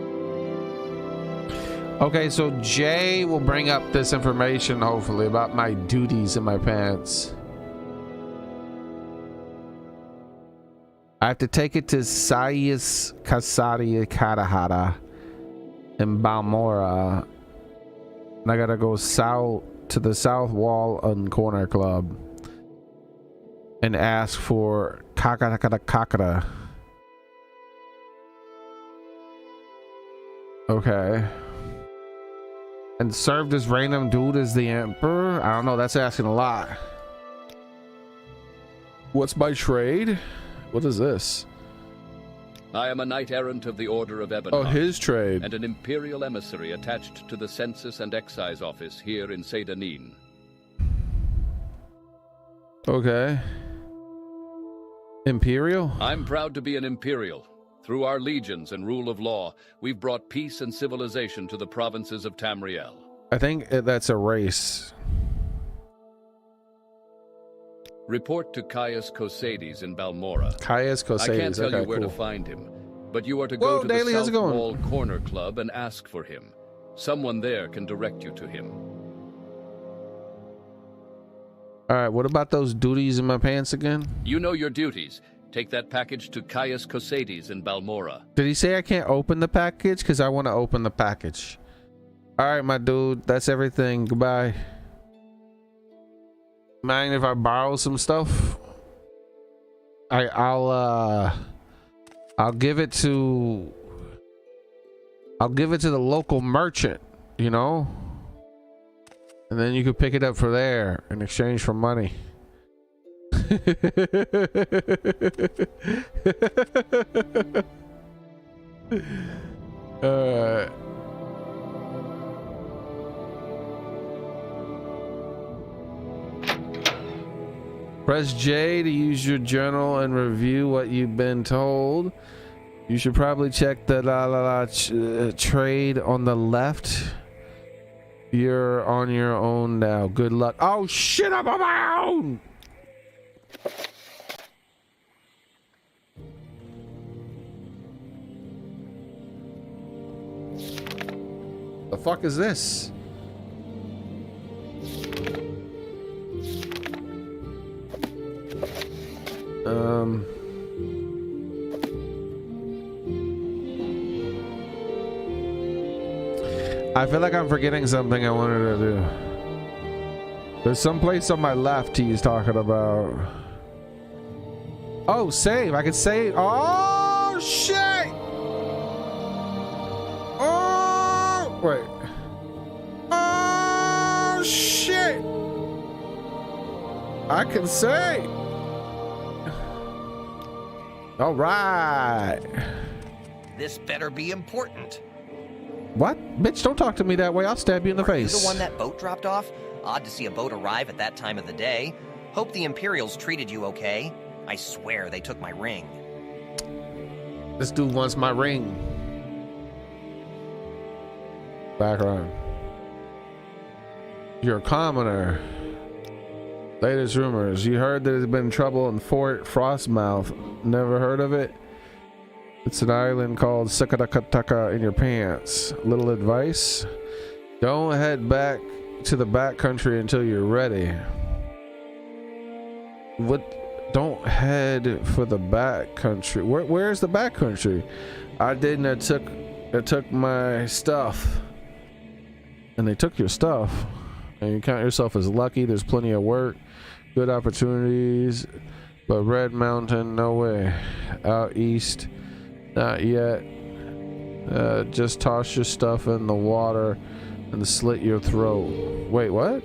Okay, so Jay will bring up this information, hopefully, about my duties in my pants. I have to take it to Caius Cosades Katahara in Balmora. And I gotta go south to the South Wall and Corner Club and ask for Kakara. Okay. And serve this random dude as the Emperor? I don't know, that's asking a lot. What's my trade? What is this? I am a knight-errant of the Order of Ebonheart. Oh, his trade. And an imperial emissary attached to the Census and Excise Office here in Seda Neen. Okay. Imperial? I'm proud to be an imperial. Through our legions and rule of law, we've brought peace and civilization to the provinces of Tamriel. I think that's a race. Report to Caius Cosades in Balmora. Caius Cosades. I can't tell okay, you where cool. to find him, but you are to Whoa, go to Daily, the how's it South going? Wall Corner Club and ask for him. Someone there can direct you to him. All right, what about those duties in my pants again? You know your duties. Take that package to Caius Cosades in Balmora. Did he say I can't open the package? Because I want to open the package. All right, my dude, that's everything. Goodbye. Mind if I borrow some stuff? I'll give it to the local merchant, you know, and then you could pick it up for there in exchange for money. Press J to use your journal and review what you've been told. You should probably check the trade on the left. You're on your own now. Good luck. Oh shit, I'm on my own! The fuck is this? I feel like I'm forgetting something I wanted to do. There's some place on my left he's talking about. Oh, save. I can save. Oh, shit. Oh, wait. Oh, shit. I can save. All right. This better be important. What? Bitch, don't talk to me that way. I'll stab you in the Are you face. the one that boat dropped off? Odd to see a boat arrive at that time of the day. Hope the Imperials treated you okay. I swear they took my ring. This dude wants my ring. Background. You're a commoner. Latest rumors. You heard there's been trouble in Fort Frostmouth. Never heard of it? It's an island called Sakatakataka in your pants. Little advice. Don't head back to the backcountry until you're ready. What? Don't head for the backcountry. Where's the backcountry? I didn't. It took my stuff. And they took your stuff. And you count yourself as lucky. There's plenty of work, good opportunities, but Red Mountain, no way. Out east, not yet. Just toss your stuff in the water and slit your throat. Wait, what?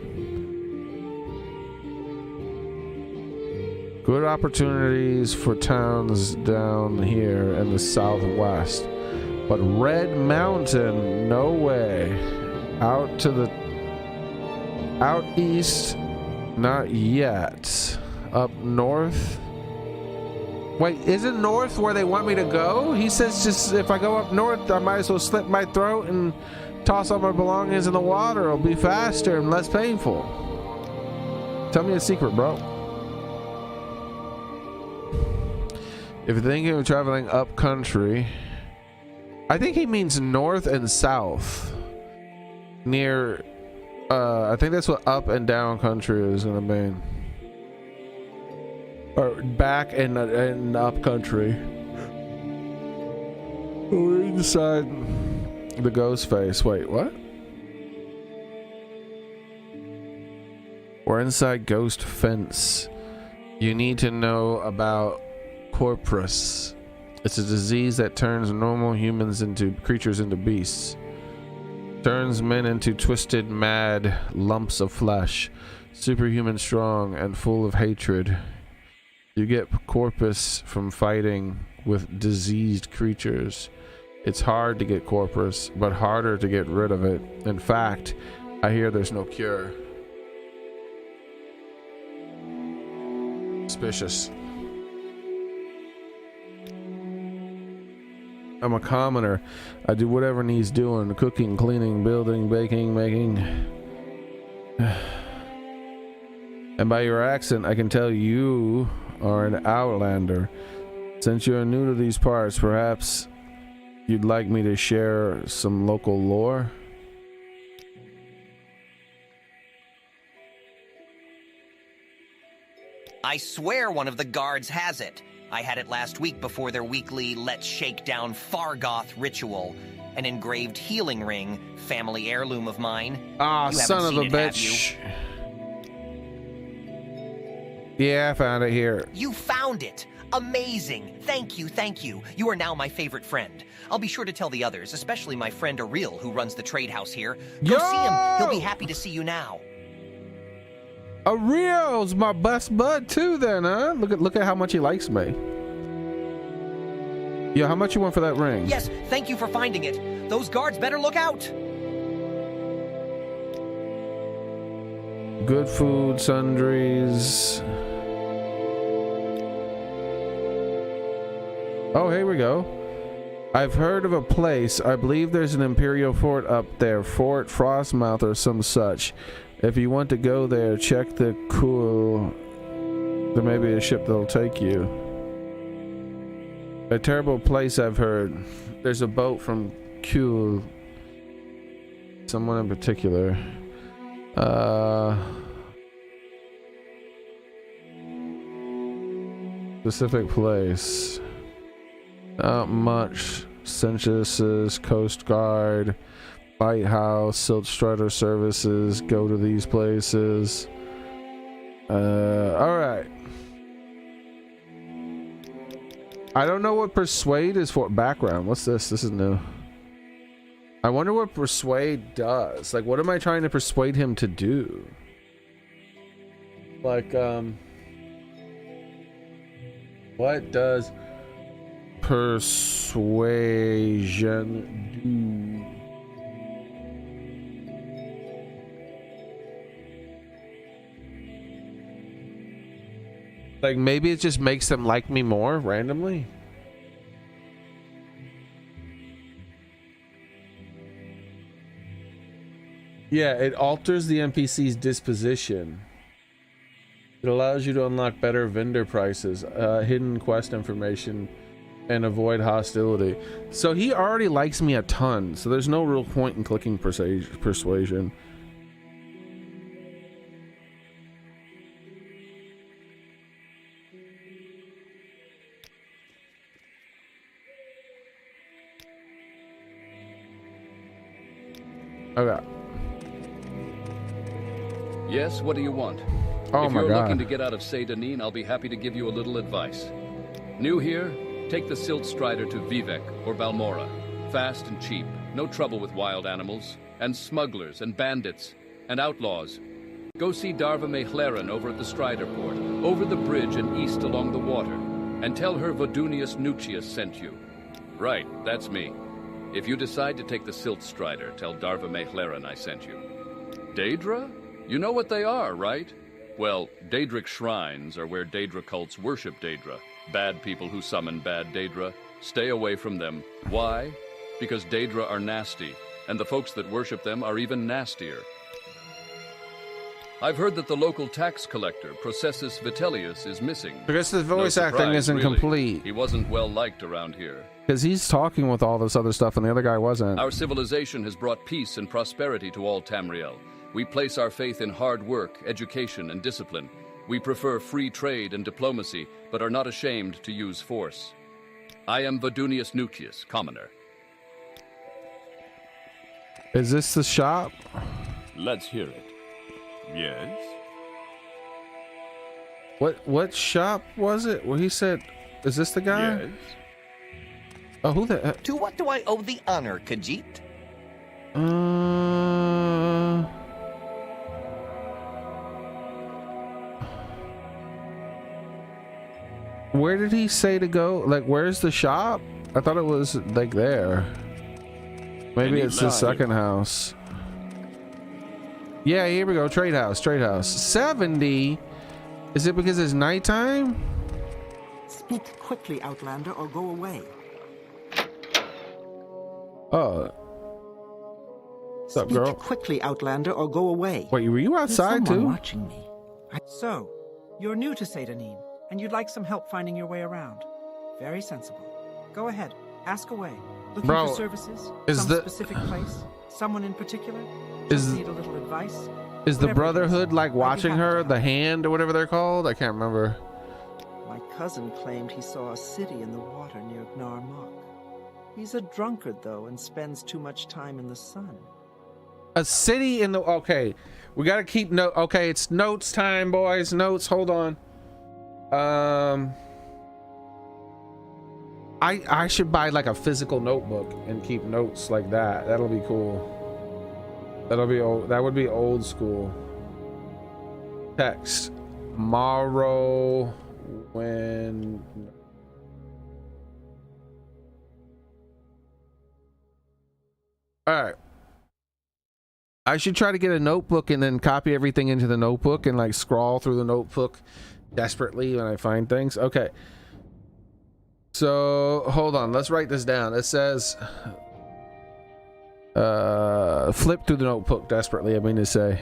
Good opportunities for towns down here in the southwest, but Red Mountain, no way. Out east, not yet. Up north. Wait, isn't north where they want me to go? He says just if I go up north, I might as well slit my throat and toss all my belongings in the water. It'll be faster and less painful. Tell me a secret, bro. If you're thinking of traveling up country, I think he means north and south. Near, I think that's what up and down country is gonna mean. Or back and up country. We're inside the ghost face. Wait, what? We're inside ghost fence. You need to know about Corpus. It's a disease that turns normal humans into creatures into beasts. Turns men into twisted, mad lumps of flesh, superhuman strong and full of hatred. You get corpus from fighting with diseased creatures. It's hard to get corpus, but harder to get rid of it. In fact, I hear there's no cure. Suspicious. I'm a commoner. I do whatever needs doing: cooking, cleaning, building, baking, making. And by your accent, I can tell you are an outlander. Since you're new to these parts, perhaps you'd like me to share some local lore? I swear one of the guards has it. I had it last week before their weekly Let's Shake Down Fargoth ritual. An engraved healing ring, family heirloom of mine. Ah, You son of haven't a seen it, have bitch. Yeah, I found it here. You found it! Amazing! Thank you, thank you. You are now my favorite friend. I'll be sure to tell the others, especially my friend Ariel, who runs the trade house here. Go see him. He'll be happy to see you now. Ariel's my best bud too then, huh? Look at how much he likes me. Yeah, how much you want for that ring? Yes, thank you for finding it. Those guards better look out. Good food, sundries. Oh, here we go. I've heard of a place. I believe there's an Imperial fort up there. Fort Frostmouth or some such. If you want to go there, check the cool. There may be a ship that'll take you. A terrible place, I've heard. There's a boat from Kuhl. Someone in particular. Specific place. Not much. Censuses, Coast Guard, Lighthouse, Silt Strider Services. Go to these places. Alright. I don't know what Persuade is for. Background. What's this? This is new. I wonder what Persuade does. Like, what am I trying to persuade him to do? Like, what does persuasion do? Like, maybe it just makes them like me more randomly. Yeah, it alters the NPC's disposition. It allows you to unlock better vendor prices, hidden quest information, and avoid hostility. So he already likes me a ton, so there's no real point in clicking persuasion. Okay. Yes, what do you want? Oh if my you're God. looking to get out of Saint-Denis, I'll be happy to give you a little advice. New here? Take the Silt Strider to Vivek or Balmora. Fast and cheap, no trouble with wild animals, and smugglers and bandits and outlaws. Go see Darva Mechlaren over at the Strider port, over the bridge and east along the water, and tell her Vodunius Nucius sent you. Right, that's me. If you decide to take the Silt Strider, tell Darva Mechlaren I sent you. Daedra? You know what they are, right? Well, Daedric shrines are where Daedra cults worship Daedra. Bad people who summon bad Daedra. Stay away from them. Why? Because Daedra are nasty, and the folks that worship them are even nastier. I've heard that the local tax collector, Processus Vitellius, is missing. Because the voice No acting surprise, isn't really. complete. He wasn't well liked around here. Because he's talking with all this other stuff and the other guy wasn't. Our civilization has brought peace and prosperity to all Tamriel. We place our faith in hard work, education, and discipline. We prefer free trade and diplomacy, but are not ashamed to use force. I am Vodunius Nucius, commoner. Is this the shop? Let's hear it. Yes? What shop was it? Where he said, is this the guy? Yes? Oh, who the... To what do I owe the honor, Khajiit? Where did he say to go? Like, where's the shop? I thought it was like there. Maybe it's the second house. Yeah, here we go. Trade house. 70? Is it because it's nighttime? Speak quickly, Outlander, or go away. Oh. What's up, girl? Speak quickly, Outlander, or go away. Wait, were you outside There's someone too? watching me. So, you're new to Satanin, and you'd like some help finding your way around. Very sensible. Go ahead, ask away. Looking Bro, for services? is Some the- specific place? Someone in particular? Is- Just need a little advice? Is the Whatever it Brotherhood is, like I'd be watching happy her? to The help. Hand or whatever they're called? I can't remember. My cousin claimed he saw a city in the water near Gnarmok. He's a drunkard, though, and spends too much time in the sun. A city in the... Okay. We got to keep note. Okay, it's notes time, boys. Notes. Hold on. I should buy like a physical notebook and keep notes like that. That'll be cool. That'll be old. That would be old school. Text. Morrowind. All right. I should try to get a notebook and then copy everything into the notebook and like scroll through the notebook desperately when I find things. Okay. So hold on. Let's write this down. It says flip through the notebook desperately. I mean to say.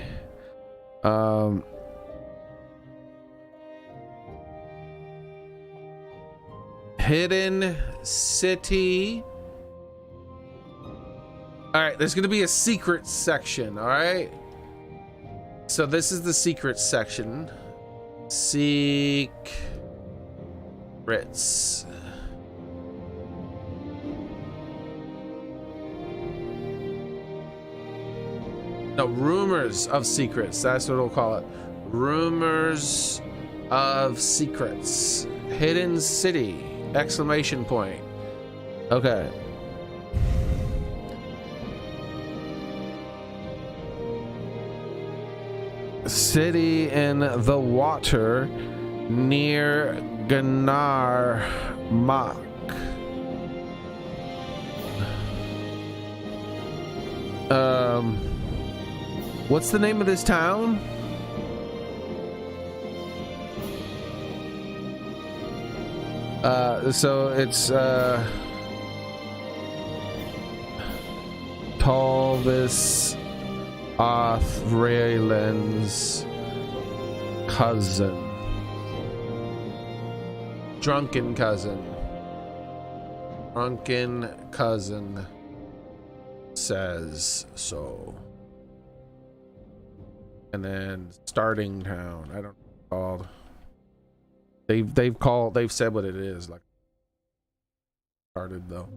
Hidden city. All right, there's gonna be a secret section. All right, so this is the secret section. Secrets. No, rumors of secrets. That's what we'll call it. Rumors of secrets. Hidden city. Exclamation point. Okay. City in the water near Gnarmok. What's the name of this town? So it's Talvis Othralen's cousin. Drunken cousin says so. And then starting town. I don't know what it's called. They've said what it is. Like started though.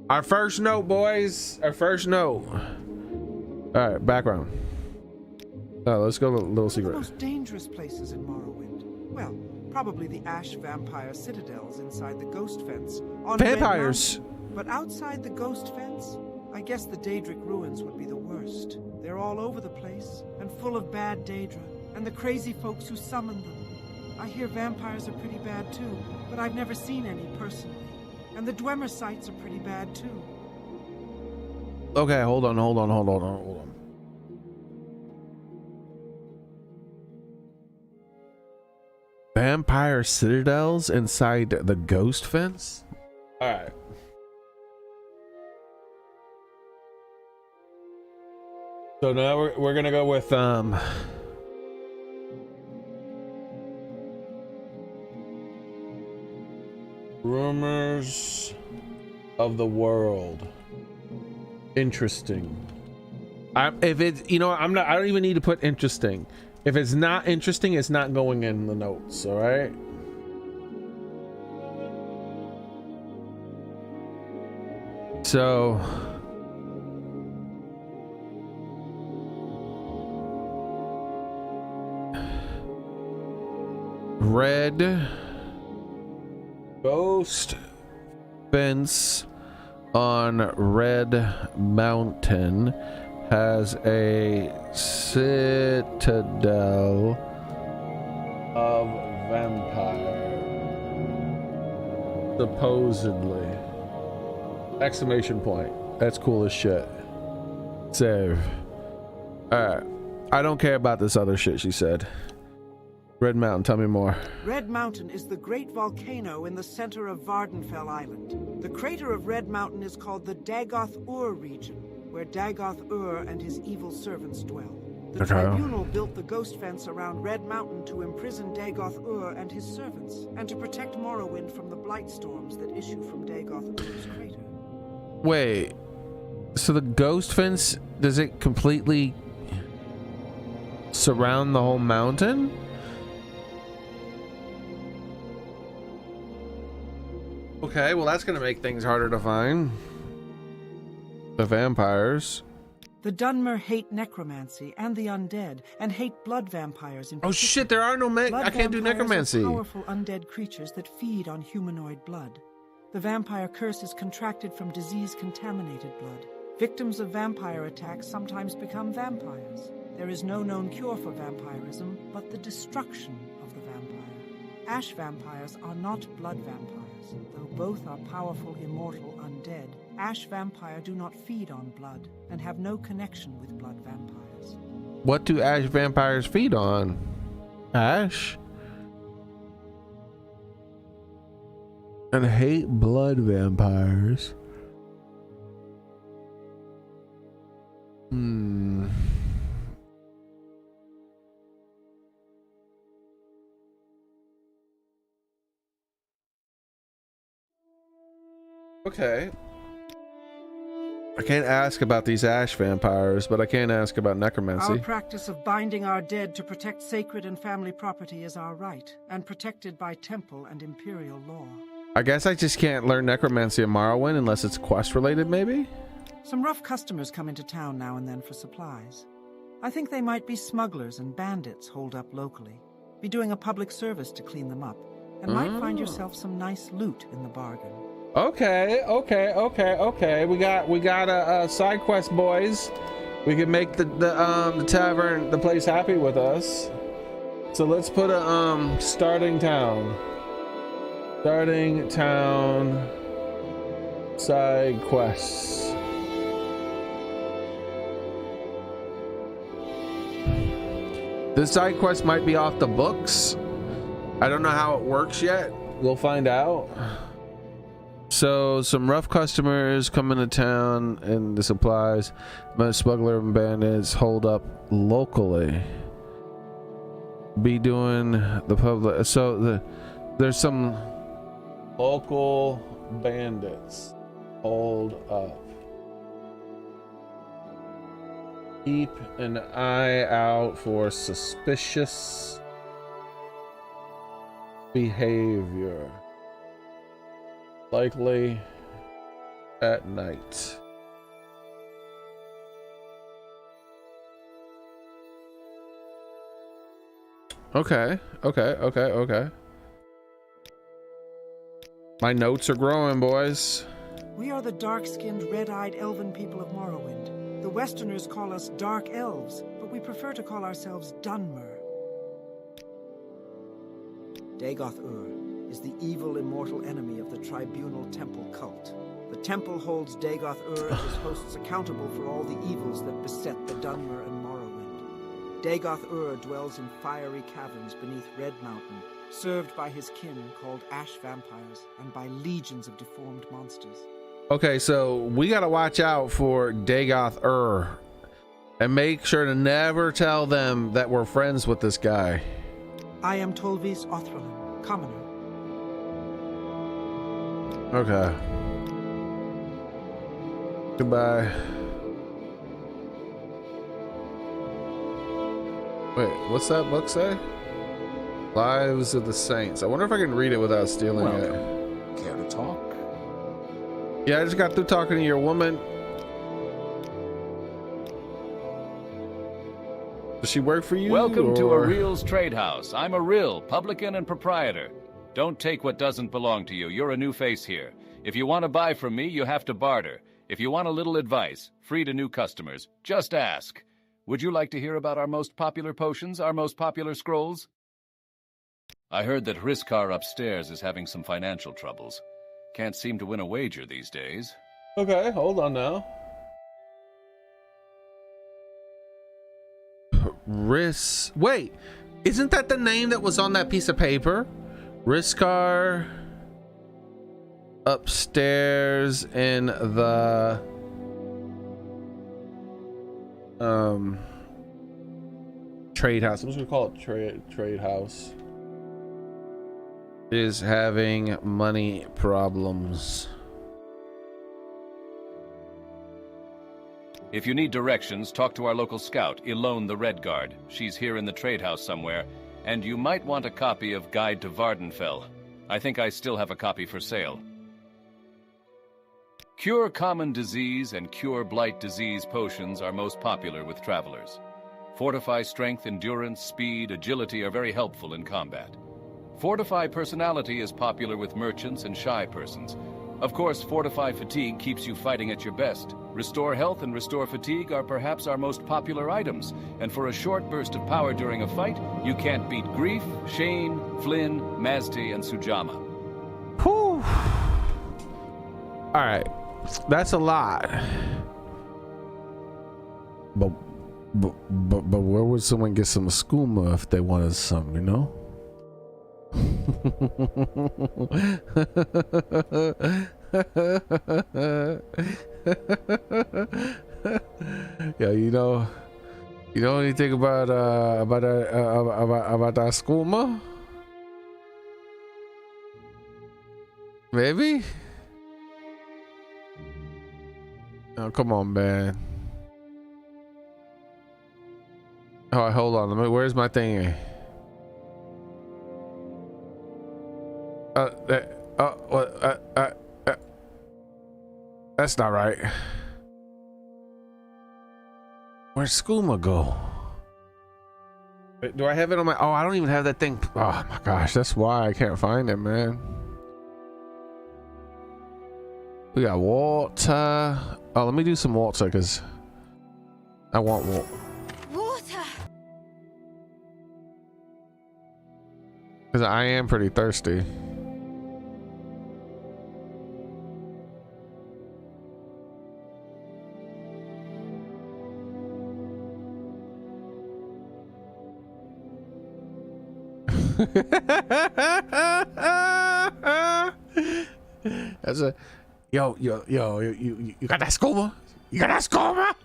Our first note, boys. Our first note. All right, background. Oh, let's go to Little Secret. The most dangerous places in Morrowind. Well, probably the Ash Vampire Citadels inside the Ghost Fence. On Vampires. Red Mountain. But outside the Ghost Fence, I guess the Daedric ruins would be the worst. They're all over the place, and full of bad Daedra, and the crazy folks who summon them. I hear vampires are pretty bad too, but I've never seen any personally. And the Dwemer sites are pretty bad too. Okay, hold on. Vampire citadels inside the Ghost Fence? All right. So now we're gonna go with rumors of the world. Interesting. If it's, I don't even need to put interesting. If it's not interesting, it's not going in the notes. All right. So red ghost fence on Red Mountain has a citadel of vampire, supposedly. Exclamation point. That's cool as shit. Save. All right. I don't care about this other shit she said. Red Mountain, tell me more. Red Mountain is the great volcano in the center of Vardenfell Island. The crater of Red Mountain is called the Dagoth-Ur region, where Dagoth-Ur and his evil servants dwell. The tribunal built the ghost fence around Red Mountain to imprison Dagoth-Ur and his servants, and to protect Morrowind from the blight storms that issue from Dagoth-Ur's crater. Wait, so the ghost fence, does it completely surround the whole mountain? Okay, well that's gonna make things harder to find. The vampires. The Dunmer hate necromancy and the undead, and hate blood vampires in particular. Oh shit, there are no I can't do necromancy. Blood vampires are powerful undead creatures that feed on humanoid blood. The vampire curse is contracted from disease-contaminated blood. Victims of vampire attacks sometimes become vampires. There is no known cure for vampirism, but the destruction of the vampire. Ash vampires are not blood vampires, though both are powerful immortal undead. Ash vampire do not feed on blood, and have no connection with blood vampires. What do ash vampires feed on? Ash? And hate blood vampires. Okay. I can't ask about these ash vampires, but I can ask about necromancy. Our practice of binding our dead to protect sacred and family property is our right, and protected by temple and imperial law. I guess I just can't learn necromancy in Morrowind unless it's quest related, maybe? Some rough customers come into town now and then for supplies. I think they might be smugglers and bandits holed up locally. Be doing a public service to clean them up, and might find yourself some nice loot in the bargain. Okay. We got a side quest, boys. We can make the tavern, the place, happy with us. So let's put a starting town side quests. This side quest might be off the books. I don't know how it works yet. We'll find out. So some rough customers come into town and the supplies, most smuggler and bandits hold up locally. Be doing the public. So there's some local bandits hold up. Keep an eye out for suspicious behavior. Likely at night. Okay. My notes are growing, boys. We are the dark-skinned, red-eyed elven people of Morrowind. The Westerners call us Dark Elves, but we prefer to call ourselves Dunmer. Dagoth-Ur is the evil immortal enemy of the Tribunal Temple cult. The temple holds Dagoth-Ur and his hosts accountable for all the evils that beset the Dunmer and Morrowind. Dagoth-Ur dwells in fiery caverns beneath Red Mountain, served by his kin called ash vampires and by legions of deformed monsters. Okay, so we gotta watch out for Dagoth-Ur and make sure to never tell them that we're friends with this guy. I am Tolvis Othrelin, commoner. Okay. Goodbye. Wait, what's that book say? Lives of the Saints. I wonder if I can read it without stealing it. Care to talk? Yeah, I just got through talking to your woman. Does she work for you? Welcome to Aril's Trade House. I'm Aril, publican and proprietor. Don't take what doesn't belong to you. You're a new face here. If you want to buy from me, you have to barter. If you want a little advice, free to new customers, just ask. Would you like to hear about our most popular potions, our most popular scrolls? I heard that Hriskar upstairs is having some financial troubles. Can't seem to win a wager these days. Okay, hold on now. Wait, Isn't that the name that was on that piece of paper? Riskar upstairs in the trade house. I'm just gonna call it trade house. Is having money problems. If you need directions, talk to our local scout, Ilone the Red Guard. She's here in the trade house somewhere, and you might want a copy of Guide to Vardenfell. I think I still have a copy for sale. Cure common disease and cure blight disease potions are most popular with travelers. Fortify strength, endurance, speed, agility are very helpful in combat. Fortify personality is popular with merchants and shy persons. Of course, Fortify Fatigue keeps you fighting at your best. Restore Health and Restore Fatigue are perhaps our most popular items, and for a short burst of power during a fight, you can't beat Grief, Shane, Flynn, Mazti, and Sujama. Whew. Alright, that's a lot. But where would someone get some skooma if they wanted some, you know? Yeah, you know anything about that skooma? Maybe? Oh, come on, man. All right, hold on. Where's my thingy? That's not right. Where'd skooma go? Wait, do I have it on my? Oh, I don't even have that thing. Oh my gosh, that's why I can't find it, man. We got water. Oh, let me do some water because I want water. Because I am pretty thirsty. That's a yo, you got that skooma? You got that skooma?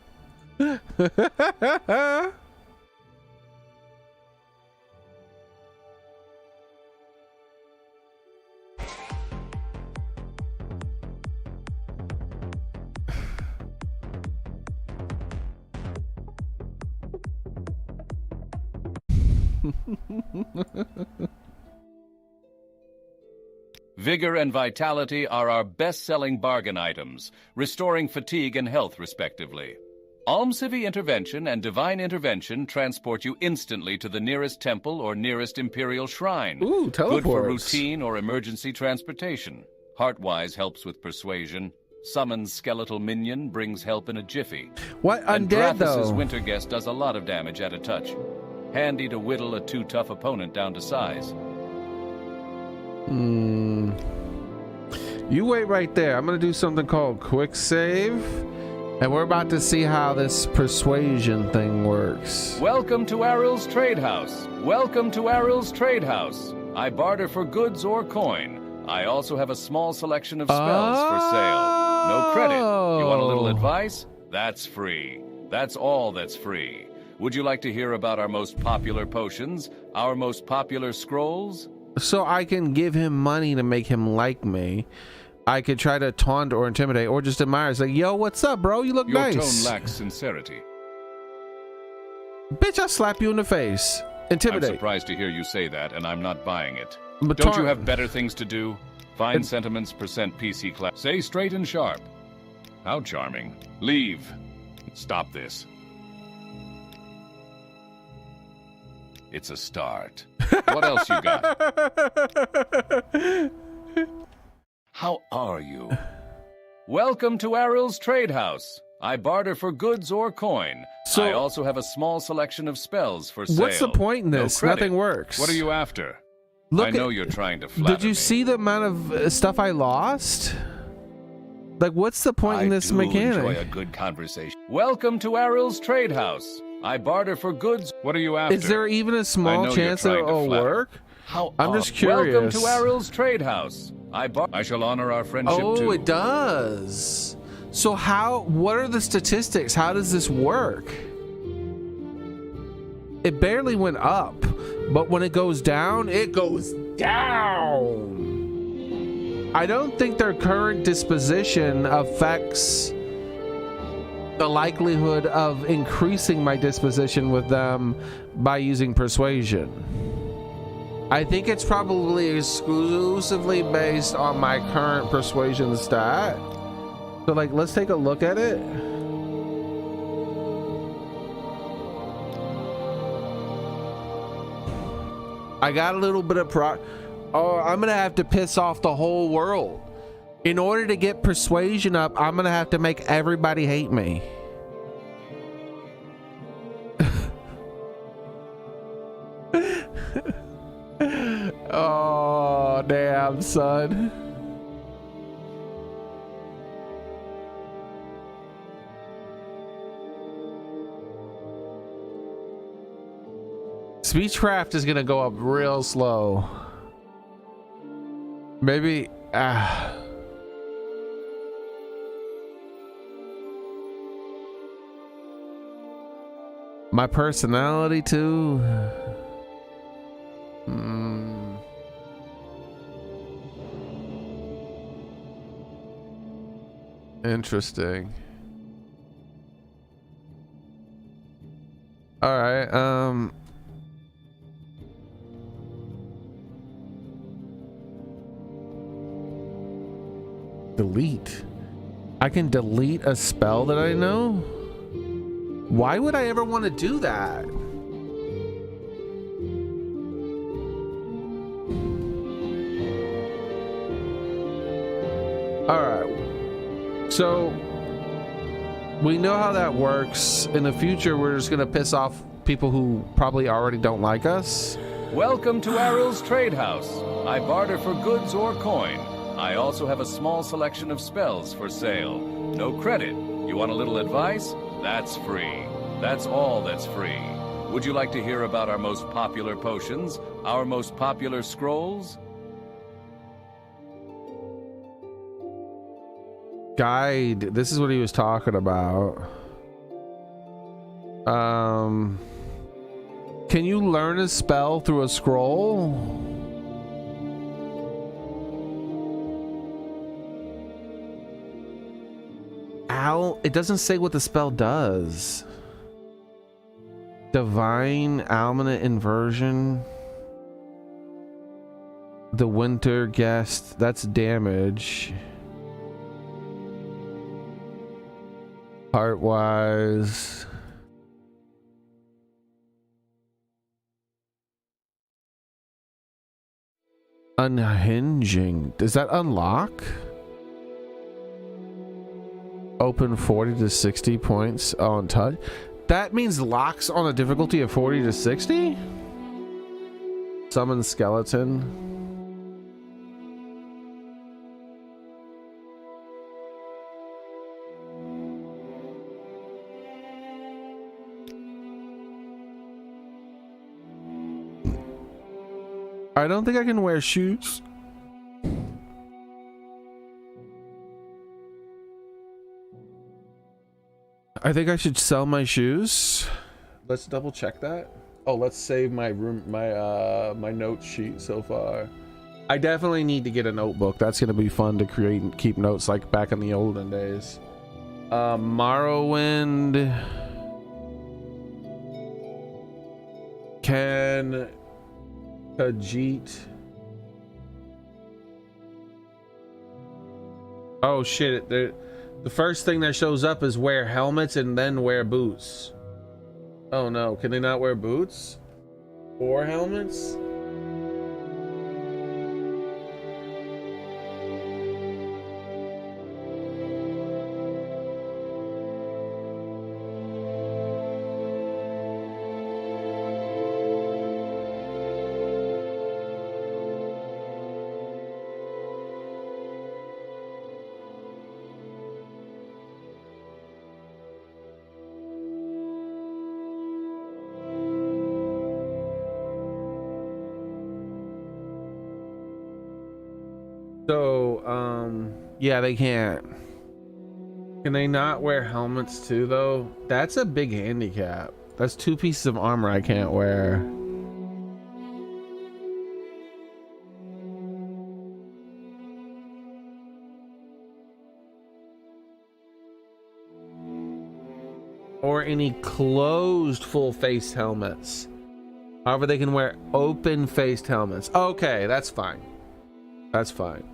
Vigor and Vitality are our best-selling bargain items, restoring fatigue and health respectively. Almcivi Intervention and Divine Intervention transport you instantly to the nearest temple or nearest Imperial Shrine. Ooh, teleports. Good for routine or emergency transportation. Heartwise helps with persuasion. Summons Skeletal Minion brings help in a jiffy. What? And Undead, Grathus's though. Winter Guest does a lot of damage at a touch. Handy to whittle a too tough opponent down to size. You wait right there. I'm gonna do something called quick save, and we're about to see how this persuasion thing works. Welcome to Aril's Trade House. Welcome to Aril's Trade House. I barter for goods or coin. I also have a small selection of spells for sale. No credit. You want a little advice? That's free. That's all that's free. Would you like to hear about our most popular potions? Our most popular scrolls? So I can give him money to make him like me. I could try to taunt or intimidate or just admire. It's like, yo, what's up, bro? You look Your nice. tone lacks sincerity. Bitch, I'll slap you in the face. Intimidate. I'm surprised to hear you say that, and I'm not buying it. But Don't you have better things to do? Fine sentiments, percent PC class. Say straight and sharp. How charming. Leave. Stop this. It's a start. What else you got? How are you? Welcome to Aril's Trade House. I barter for goods or coin. So, I also have a small selection of spells for sale. what's the point in this? No credit. Nothing works. What are you after? Look I know you're trying to flatter Did you me. see the amount of stuff I lost? Like, what's the point in this I do mechanic? enjoy a good conversation. Welcome to Aril's Trade House. I barter for goods. What are you after? Is there even a I small know chance you're that trying to it'll flatter. work? How I'm just Welcome curious. to Aril's Trade House. I shall honor our friendship too. Oh, it does. So what are the statistics? How does this work? It barely went up, but when it goes down, it goes down. I don't think their current disposition affects the likelihood of increasing my disposition with them by using persuasion. I think it's probably exclusively based on my current persuasion stat. So like, let's take a look at it. I got a little bit of oh, I'm gonna have to piss off the whole world. In order to get persuasion up, I'm gonna have to make everybody hate me. Oh, damn, son. Speechcraft is gonna go up real slow. Maybe my personality too. Interesting. All right, delete. I can delete a spell that I know? Why would I ever want to do that? All right. So we know how that works. In the future, we're just gonna piss off people who probably already don't like us. Welcome to Aril's Trade House. I barter for goods or coin. I also have a small selection of spells for sale. No credit. You want a little advice? That's free. That's all that's free. Would you like to hear about our most popular potions? Our most popular scrolls? Guide. This is what he was talking about. Can you learn a spell through a scroll? It doesn't say what the spell does. Divine Almanac Inversion. The Winter Guest. That's damage. Heart-wise. Unhinging. Does that unlock? Open 40 to 60 points on touch. That means locks on a difficulty of 40 to 60? Summon skeleton. I don't think I can wear shoes. I think I should sell my shoes. Let's double check that. Oh, let's save my my note sheet so far. I definitely need to get a notebook. That's gonna be fun to create and keep notes like back in the olden days. Morrowind. Can Khajiit. Oh shit, the first thing that shows up is wear helmets and then wear boots. Oh no, can they not wear boots? Or helmets? So, yeah, they can't. Can they not wear helmets too, though? That's a big handicap. That's 2 pieces of armor I can't wear. Or any closed full-face helmets. However, they can wear open-faced helmets. Okay, that's fine. That's fine.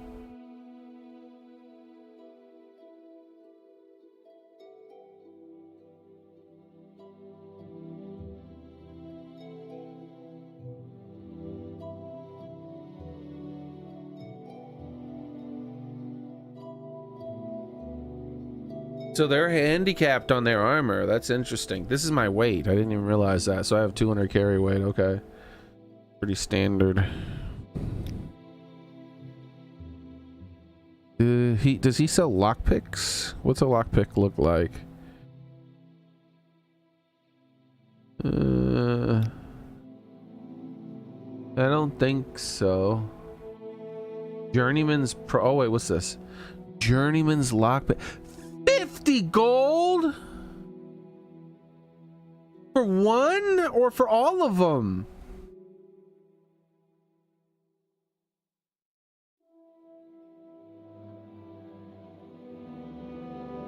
So they're handicapped on their armor. That's interesting. This is my weight. I didn't even realize that. So I have 200 carry weight. Okay. Pretty standard. Does he sell lockpicks? What's a lockpick look like? I don't think so. Journeyman's Pro. Oh wait, what's this? Journeyman's lockpick. 50 gold for one or for all of them?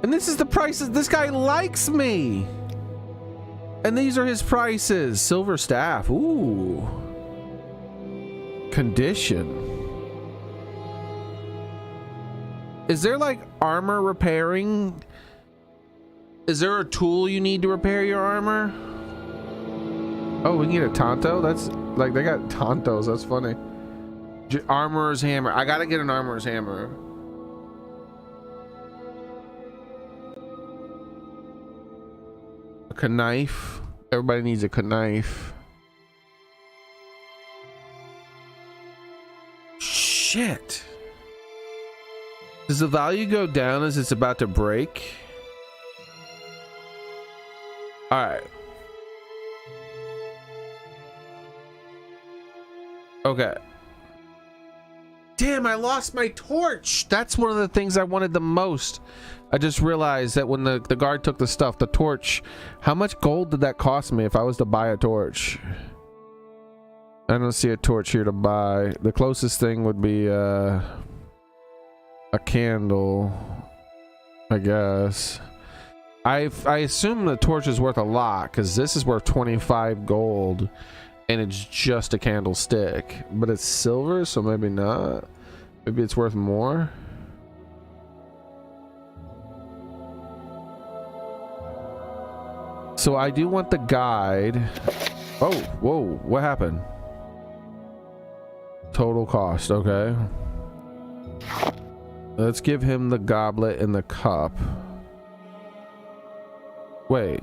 And this is the prices. This guy likes me. And these are his prices. Silver staff. Ooh. Condition. Is there like armor repairing? Is there a tool you need to repair your armor? Oh, we can get a Tonto? That's like, they got Tontos. That's funny. Armorer's hammer. I gotta get an armorer's hammer. A knife. Everybody needs a knife. Shit. Does the value go down as it's about to break? All right. Okay. Damn, I lost my torch. That's one of the things I wanted the most. I just realized that when the guard took the stuff, the torch, how much gold did that cost me if I was to buy a torch? I don't see a torch here to buy. The closest thing would be a candle, I guess. I assume the torch is worth a lot because this is worth 25 gold and it's just a candlestick, but it's silver, so maybe not. Maybe it's worth more. So I do want the guide. Oh, whoa, what happened? Total cost, okay. Let's give him the goblet and the cup. Wait.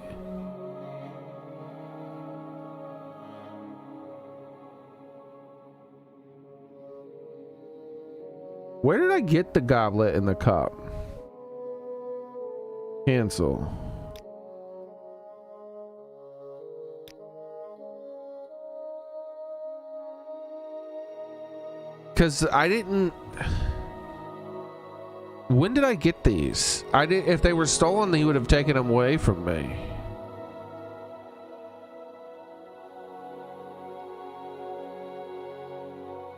Where did I get the goblet and the cup? Cancel. Because I didn't... When did I get these? I did. If they were stolen, he would have taken them away from me.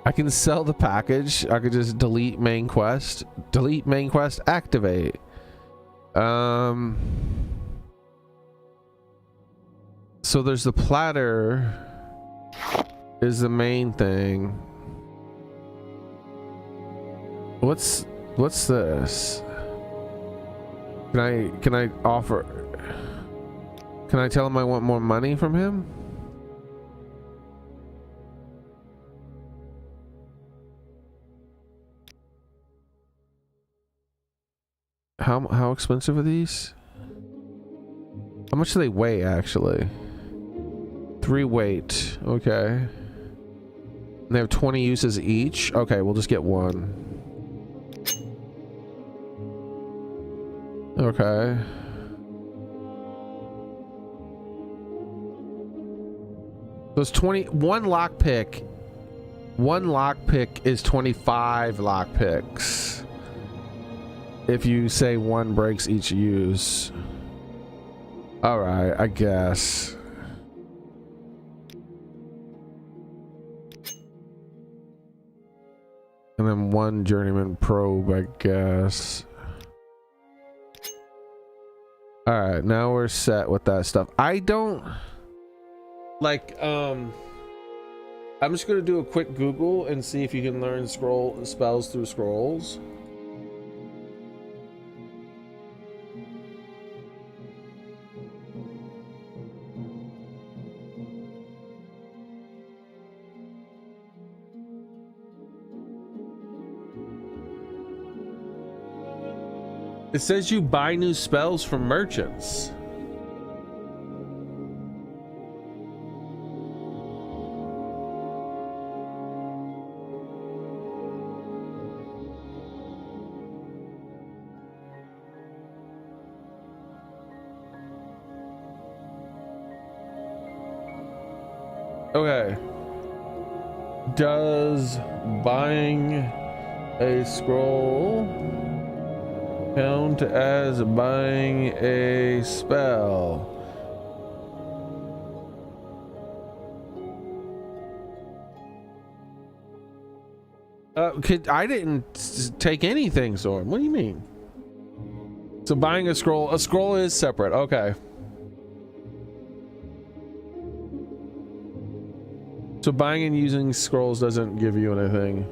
I can sell the package. I could just delete main quest. Delete main quest. Activate. So there's the platter. Is the main thing. What's this? Can I offer? Can I tell him I want more money from him? How expensive are these? How much do they weigh actually? 3 weight. Okay. And they have 20 uses each. Okay, we'll just get one. Okay. Those 21 lockpick One lockpick is 25 lockpicks. If you say one breaks each use. Alright, I guess. And then one journeyman probe, I guess. Alright, now we're set with that stuff. I don't like I'm just gonna do a quick Google and see if you can learn scroll spells through scrolls. It says you buy new spells from merchants. Okay. Does buying a scroll count as buying a spell? I didn't take anything, Zorn. What do you mean? So buying a scroll is separate. Okay. So buying and using scrolls doesn't give you anything.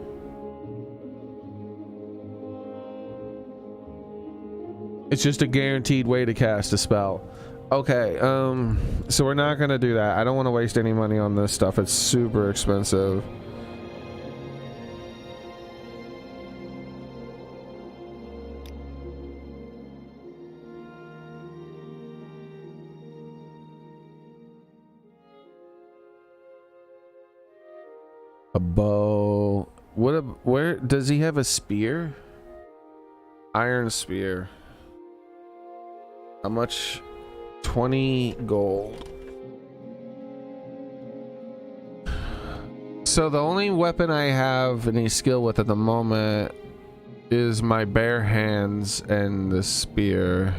It's just a guaranteed way to cast a spell. Okay, so we're not gonna do that. I don't want to waste any money on this stuff. It's super expensive. A bow. Where does he have a spear? Iron spear. How much? 20 gold. So the only weapon I have any skill with at the moment is my bare hands and the spear.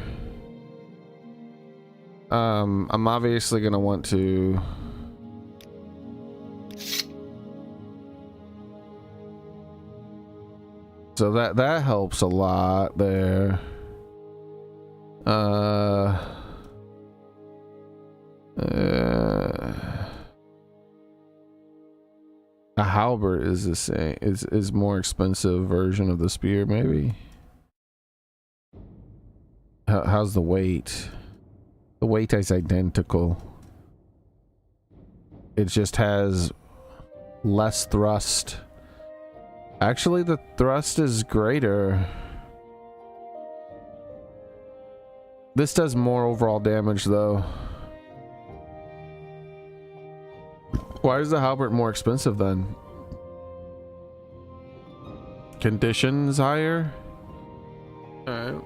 I'm obviously gonna want to so that helps a lot there. A halberd is the same, is more expensive version of the spear, maybe. How's the weight? The weight is identical. It just has less thrust. Actually, the thrust is greater. This does more overall damage, though. Why is the halberd more expensive then? Conditions higher? Alright.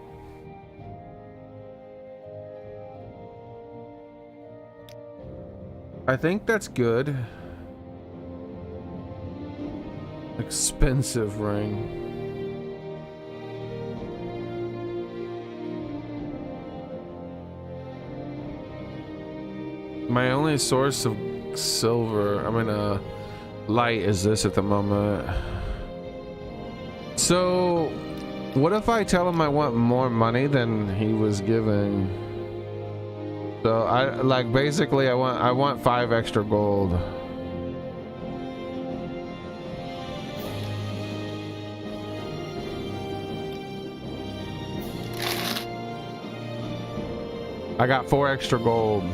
I think that's good. Expensive ring. My only source of silver, light is this at the moment. So what if I tell him I want more money than he was giving? So I like basically I want 5 extra gold. I got 4 extra gold.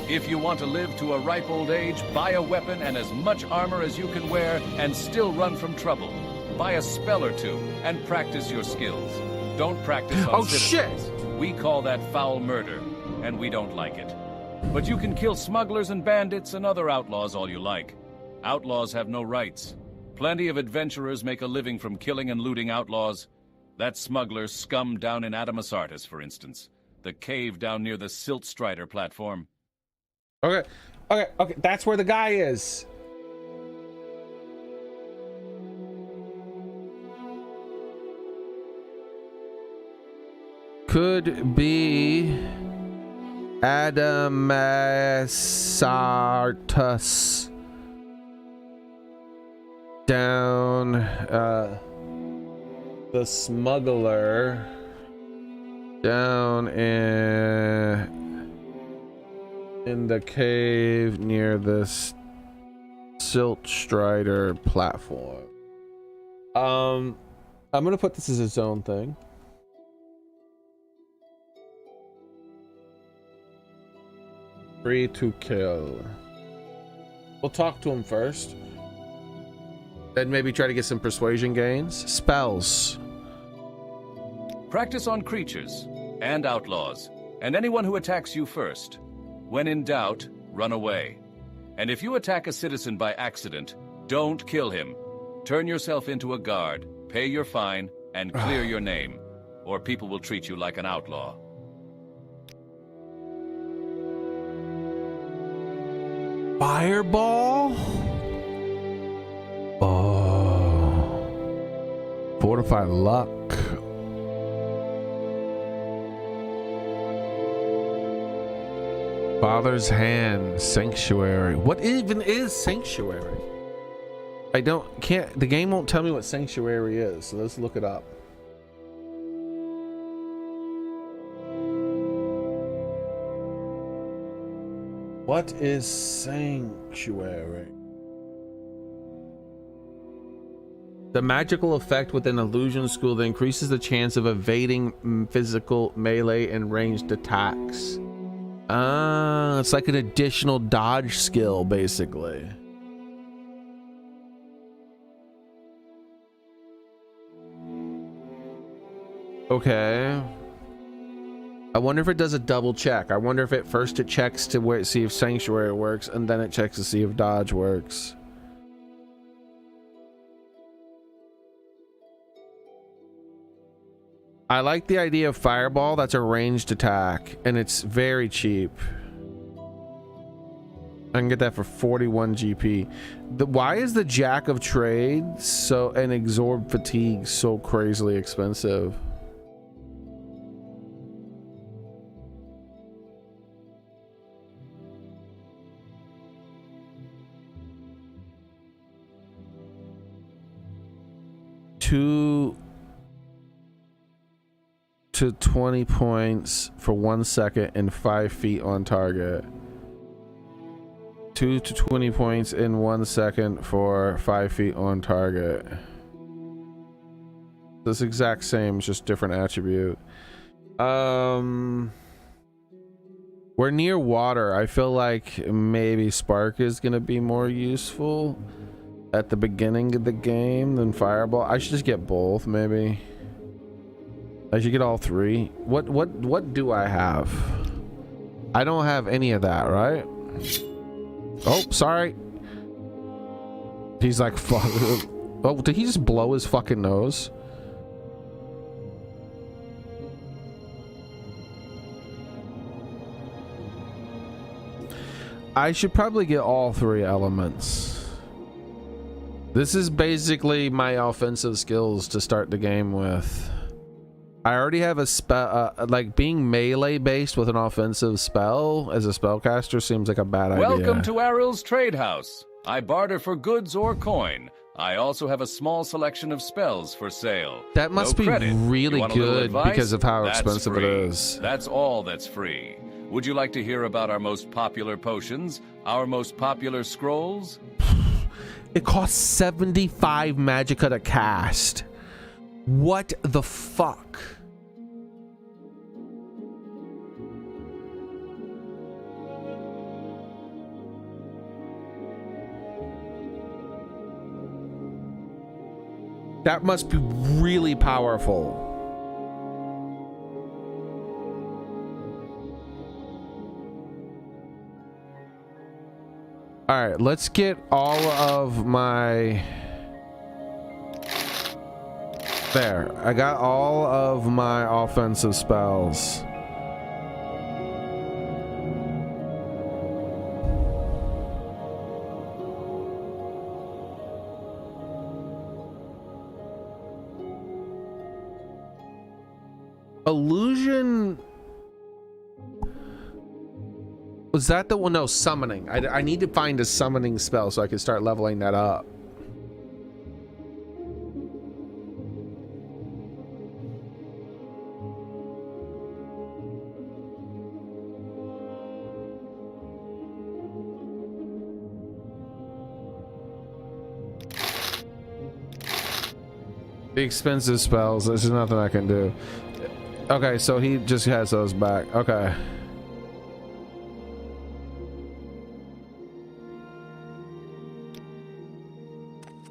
If you want to live to a ripe old age, buy a weapon and as much armor as you can wear and still run from trouble. Buy a spell or two and practice your skills. Don't practice on citizens. Shit! We call that foul murder, and we don't like it. But you can kill smugglers and bandits and other outlaws all you like. Outlaws have no rights. Plenty of adventurers make a living from killing and looting outlaws. That smuggler's scum down in Adamus Artis, for instance. The cave down near the Silt Strider platform. Okay, Okay, that's where the guy is. Could be Adamasartus down the smuggler down in the cave near this Silt Strider platform. I'm gonna put this as its own thing. Free to kill. We'll talk to him first. Then maybe try to get some persuasion gains. Spells. Practice on creatures and outlaws, and anyone who attacks you first. When in doubt, run away. And if you attack a citizen by accident, don't kill him. Turn yourself into a guard, pay your fine, and clear your name, or people will treat you like an outlaw. Fireball? Oh. Fortify luck. Father's hand. Sanctuary. What even is sanctuary? The game won't tell me what sanctuary is, so let's look it up. What is sanctuary? The magical effect within illusion school that increases the chance of evading physical, melee, and ranged attacks. It's like an additional dodge skill, basically. Okay. I wonder if it does a double check. I wonder if it checks to see if sanctuary works, and then it checks to see if dodge works. I like the idea of fireball. That's a ranged attack, and it's very cheap. I can get that for 41 GP. Why is the Jack of Trades and Absorb Fatigue so crazily expensive? To 20 points for 1 second and 5 feet on target. 2 to 20 points in 1 second for 5 feet on target. This exact same, just different attribute. We're near water. I feel like maybe Spark is gonna be more useful at the beginning of the game than Fireball. I should just get both, maybe. I should get all three. What do I have? I don't have any of that, right? Oh, sorry. He's like, fuck. Oh, did he just blow his fucking nose? I should probably get all three elements. This is basically my offensive skills to start the game with. I already have a spell, like being melee based with an offensive spell as a spellcaster seems like a bad idea. Welcome to Aril's Trade House. I barter for goods or coin. I also have a small selection of spells for sale. That must be really good because of how expensive it is. That's all that's free. Would you like to hear about our most popular potions? Our most popular scrolls? It costs 75 magicka to cast. What the fuck? That must be really powerful. All right, let's get all of my... There, I got all of my offensive spells. Illusion. Was that the one? No, summoning. I need to find a summoning spell so I can start leveling that up. The expensive spells. There's nothing I can do. Okay, so he just has those back. Okay.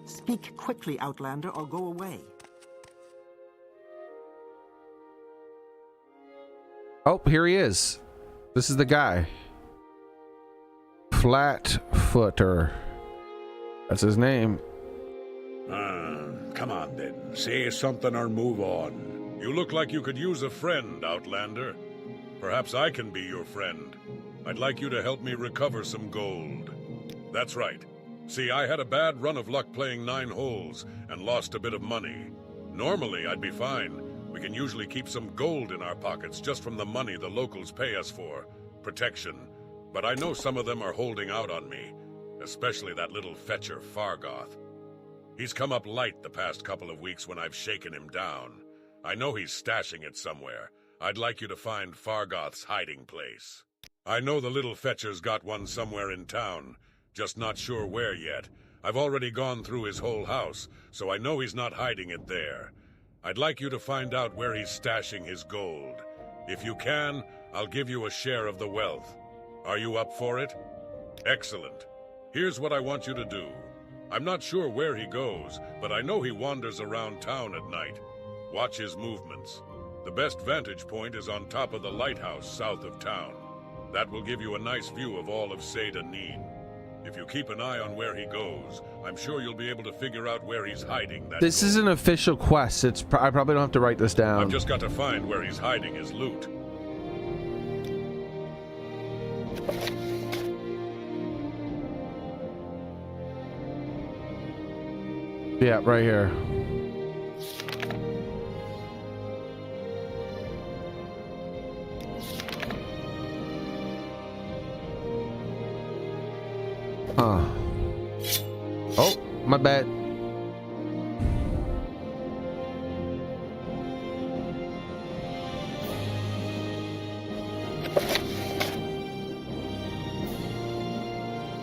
Speak quickly, Outlander, or go away. Oh, here he is. This is the guy. Flatfooter. That's his name. Come on then. Say something or move on. You look like you could use a friend, Outlander. Perhaps I can be your friend. I'd like you to help me recover some gold. That's right. See, I had a bad run of luck playing 9 holes and lost a bit of money. Normally, I'd be fine. We can usually keep some gold in our pockets just from the money the locals pay us for. Protection. But I know some of them are holding out on me. Especially that little fetcher, Fargoth. He's come up light the past couple of weeks when I've shaken him down. I know he's stashing it somewhere. I'd like you to find Fargoth's hiding place. I know the little fetcher's got one somewhere in town. Just not sure where yet. I've already gone through his whole house, so I know he's not hiding it there. I'd like you to find out where he's stashing his gold. If you can, I'll give you a share of the wealth. Are you up for it? Excellent. Here's what I want you to do. I'm not sure where he goes, but I know he wanders around town at night. Watch his movements. The best vantage point is on top of the lighthouse south of town. That will give you a nice view of all of Seda Neen. If you keep an eye on where he goes, I'm sure you'll be able to figure out where he's hiding that This gold. is an official quest. I probably don't have to write this down. I've just got to find where he's hiding his loot. Yeah, right here. Oh, my bad.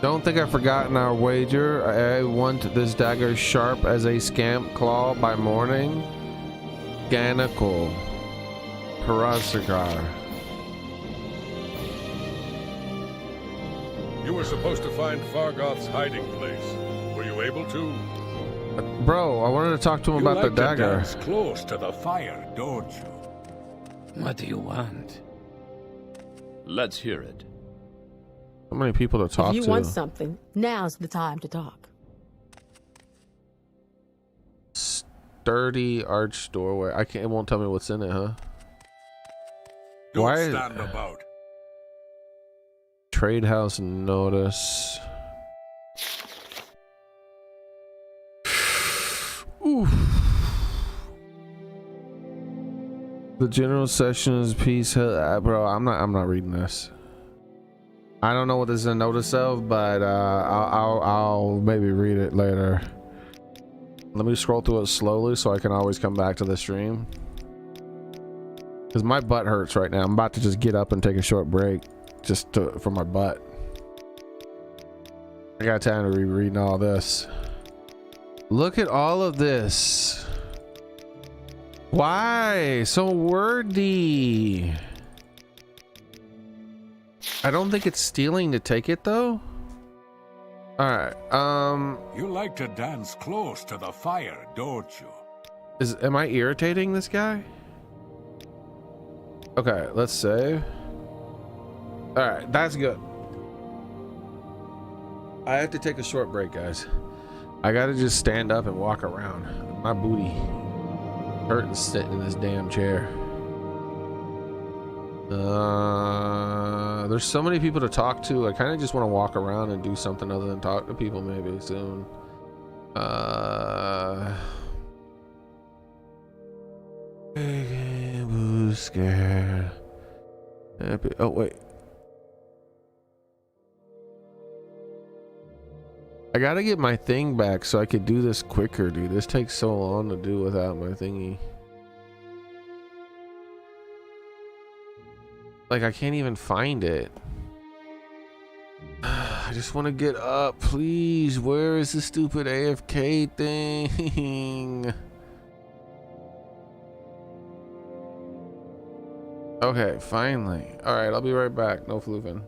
Don't think I've forgotten our wager. I want this dagger sharp as a scamp claw by morning. Ganical. Parasagar. You were supposed to find Fargoth's hiding place. Were you able to? Bro, I wanted to talk to him about the dagger. You like to dance close to the fire, don't you? What do you want? Let's hear it. So many people to talk to. If you want something, now's the time to talk. Sturdy arch doorway. I can't. It won't tell me what's in it, huh? Don't stand about. Trade house notice. Oof. The general sessions piece. Bro, I'm not reading this. I don't know what this is a notice of, but I'll maybe read it later. Let me scroll through it slowly so I can always come back to the stream. Because my butt hurts right now. I'm about to just get up and take a short break for my butt. I got time to be reading all this. Look at all of this. Why so wordy? I don't think it's stealing to take it though. All right. You like to dance close to the fire, don't you? Am I irritating this guy? Okay, let's save. All right, that's good. I have to take a short break, guys. I gotta just stand up and walk around. My booty hurting sitting in this damn chair. There's so many people to talk to. I kind of just want to walk around and do something other than talk to people maybe soon. Scared. Happy. Oh wait. I gotta get my thing back so I could do this quicker, dude. This takes so long to do without my thingy. Like I can't even find it. I just want to get up, please. Where is the stupid AFK thing? Okay, finally. All right, I'll be right back. No floofing.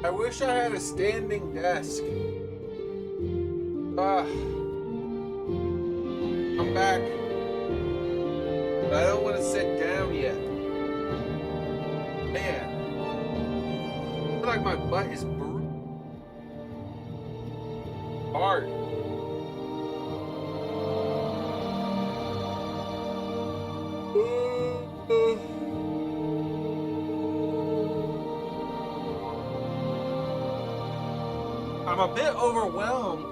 I wish I had a standing desk. I'm back. But I don't want to sit down yet. Man. I feel like my butt is hard. I'm a bit overwhelmed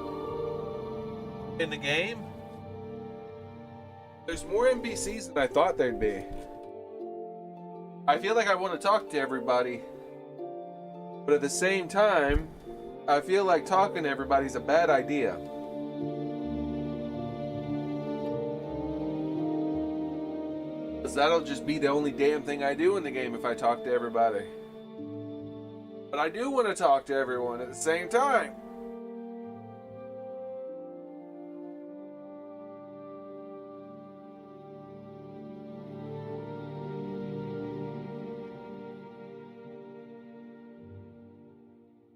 in the game. There's more NPCs than I thought there'd be. I feel like I want to talk to everybody, but at the same time, I feel like talking to everybody's a bad idea. Because that'll just be the only damn thing I do in the game if I talk to everybody. But I do want to talk to everyone at the same time.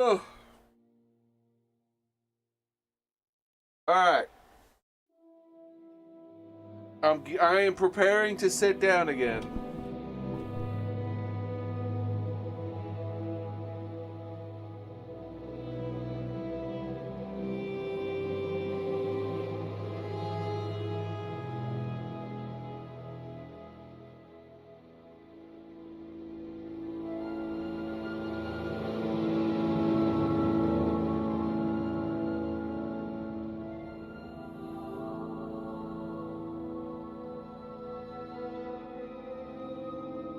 Oh. All right. I am preparing to sit down again.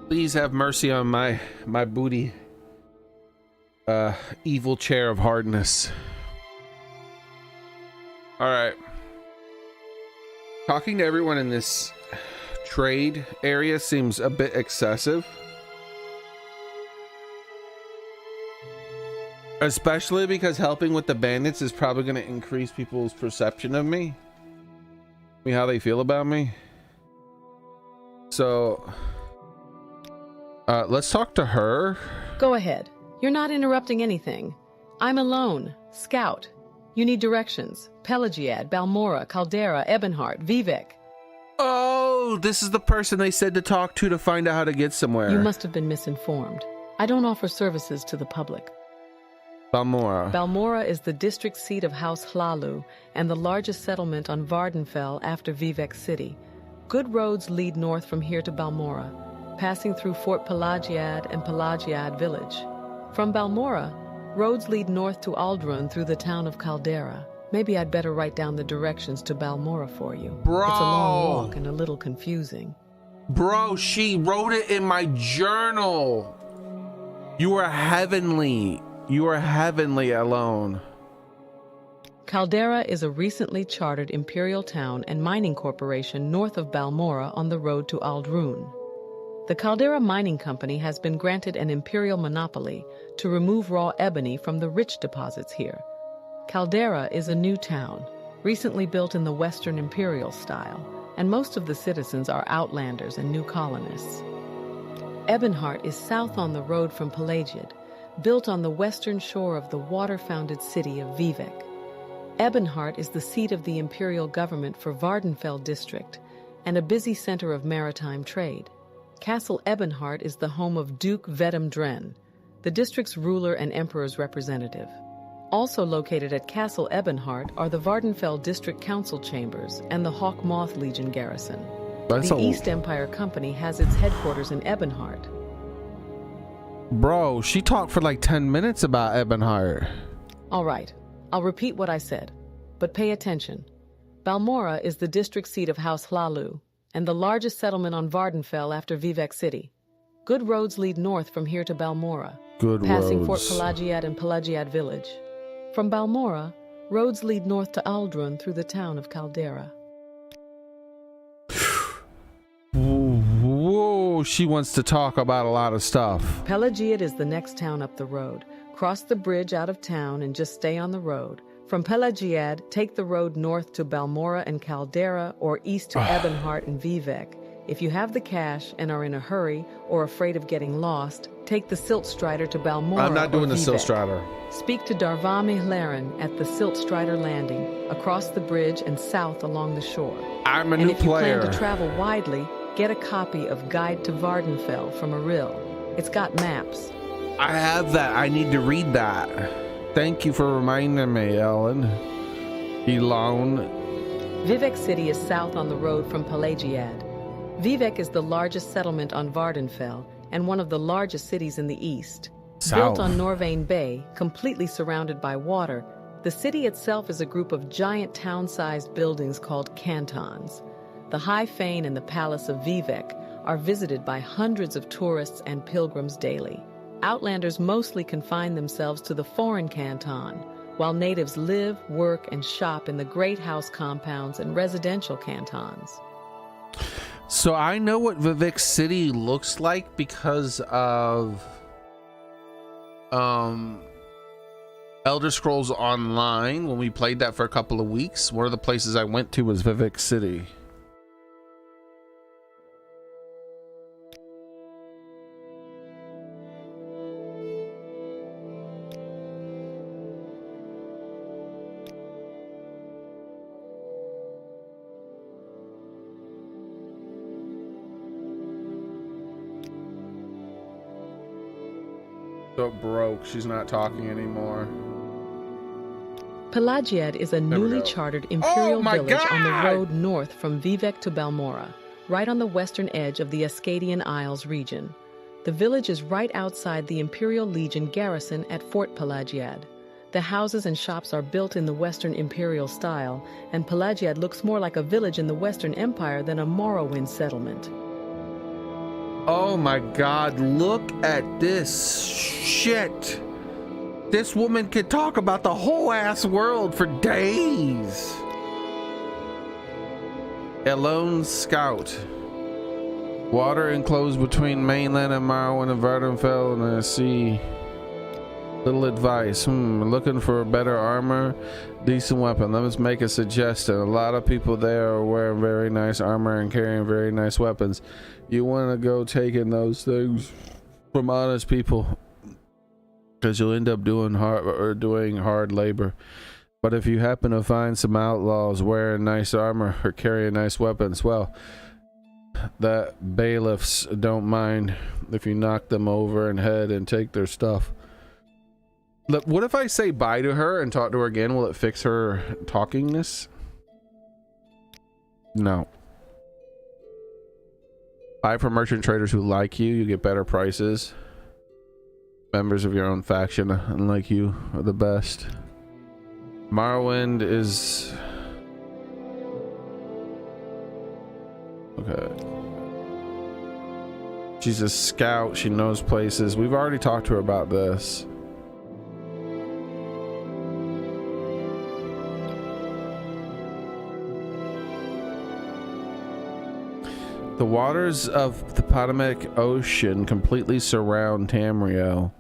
Please have mercy on my booty. Evil chair of hardness. All right. Talking to everyone in this trade area seems a bit excessive. Especially because helping with the bandits is probably going to increase people's perception of me. How they feel about me. So... let's talk to her. Go ahead. You're not interrupting anything. I'm alone. Scout. You need directions. Pelagiad, Balmora, Caldera, Ebonheart, Vivek. Oh, this is the person they said to talk to find out how to get somewhere. You must have been misinformed. I don't offer services to the public. Balmora. Balmora is the district seat of House Hlalu and the largest settlement on Vardenfell after Vivek City. Good roads lead north from here to Balmora, passing through Fort Pelagiad and Pelagiad village. From Balmora, roads lead north to Aldrun through the town of Caldera. Maybe I'd better write down the directions to Balmora for you. Bro! It's a long walk and a little confusing. Bro, she wrote it in my journal. You are heavenly. You are heavenly alone. Caldera is a recently chartered imperial town and mining corporation north of Balmora on the road to Aldrun. The Caldera Mining Company has been granted an imperial monopoly to remove raw ebony from the rich deposits here. Caldera is a new town, recently built in the Western imperial style, and most of the citizens are outlanders and new colonists. Ebonheart is south on the road from Pelagiad, built on the western shore of the water-founded city of Vivek. Ebonheart is the seat of the imperial government for Vardenfell district and a busy center of maritime trade. Castle Ebonheart is the home of Duke Vedum Dren, the district's ruler and emperor's representative. Also located at Castle Ebonheart are the Vardenfell District Council Chambers and the Hawk Moth Legion garrison. The East Empire Company has its headquarters in Ebonheart. Bro, she talked for like 10 minutes about Ebonheart. All right, I'll repeat what I said, but pay attention. Balmora is the district seat of House Hlalu and the largest settlement on Vardenfell after Vivek City. Good roads lead north from here to Balmora, passing Fort Pelagiad and Pelagiad village. From Balmora, roads lead north to Aldrun through the town of Caldera. Whoa, she wants to talk about a lot of stuff. Pelagiad is the next town up the road. Cross the bridge out of town and just stay on the road. From Pelagiad, take the road north to Balmora and Caldera or east to Ebonheart and Vivek. If you have the cash and are in a hurry or afraid of getting lost, take the Silt Strider to Balmora. I'm not doing the Silt Strider. Speak to Darvami Hlaren at the Silt Strider landing, across the bridge and south along the shore. I'm a new player. And if you plan to travel widely, get a copy of Guide to Vardenfell from Aril. It's got maps. I have that. I need to read that. Thank you for reminding me, Elon. Vivek City is south on the road from Pelagiad. Vivek is the largest settlement on Vardenfell and one of the largest cities in the east. South. Built on Norvain Bay, completely surrounded by water, the city itself is a group of giant town-sized buildings called cantons. The High Fane and the Palace of Vivek are visited by hundreds of tourists and pilgrims daily. Outlanders mostly confine themselves to the foreign canton, while natives live, work, and shop in the great house compounds and residential cantons. So I know what Vivek City looks like because of Elder Scrolls Online. When we played that for a couple of weeks, one of the places I went to was Vivek City. So it broke. She's not talking anymore. Pelagiad is a newly chartered imperial village on the road north from Vivek to Balmora, right on the western edge of the Ascadian Isles region. The village is right outside the Imperial Legion garrison at Fort Pelagiad. The houses and shops are built in the Western Imperial style, and Pelagiad looks more like a village in the Western Empire than a Morrowind settlement. Oh my god, look at this shit. This woman could talk about the whole ass world for days. A lone scout. Water enclosed between mainland and Morrowind and Vardenfell and the sea. Little advice. Looking for a better armor, decent weapon. Let us make a suggestion. A lot of people there are wearing very nice armor and carrying very nice weapons. You want to go taking those things from honest people, because you'll end up doing hard labor. But if you happen to find some outlaws wearing nice armor or carrying nice weapons, well, that bailiffs don't mind if you knock them over and head and take their stuff. Look, what if I say bye to her and talk to her again? Will it fix her talkingness? No. Buy from merchant traders who like you. You get better prices. Members of your own faction, unlike you, are the best. Morrowind is... okay. She's a scout. She knows places. We've already talked to her about this. The waters of the Potomac Ocean completely surround Tamriel.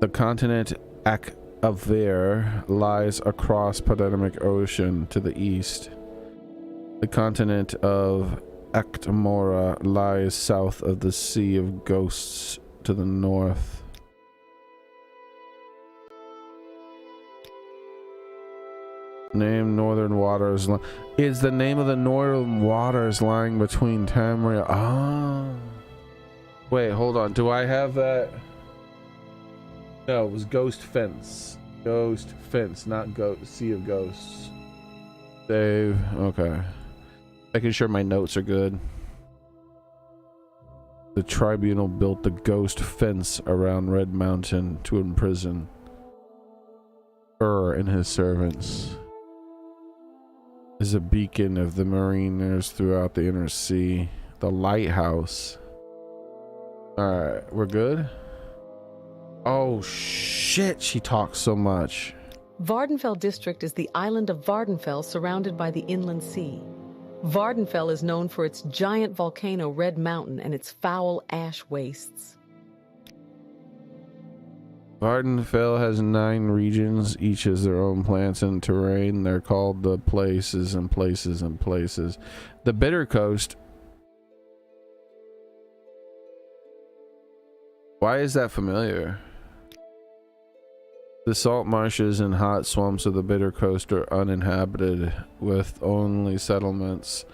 The continent Akavir lies across Potomac Ocean to the east. The continent of Actamora lies south of the Sea of Ghosts to the north. Name Northern Waters. Is the name of the Northern Waters lying between Tamriel? Ah. Wait, hold on. Do I have that? No, it was Ghost Fence. Ghost Fence, not Sea of Ghosts. Save. Okay. Making sure my notes are good. The tribunal built the Ghost Fence around Red Mountain to imprison and his servants. Is a beacon of the mariners throughout the inner sea. The lighthouse. Alright, we're good? Oh shit, she talks so much. Vardenfell district is the island of Vardenfell surrounded by the inland sea. Vardenfell is known for its giant volcano Red Mountain and its foul ash wastes. Vardenfell has 9 regions, each has their own plants and terrain. They're called the places and places and places. The Bitter Coast. Why is that familiar? The salt marshes and hot swamps of the Bitter Coast are uninhabited, with only settlements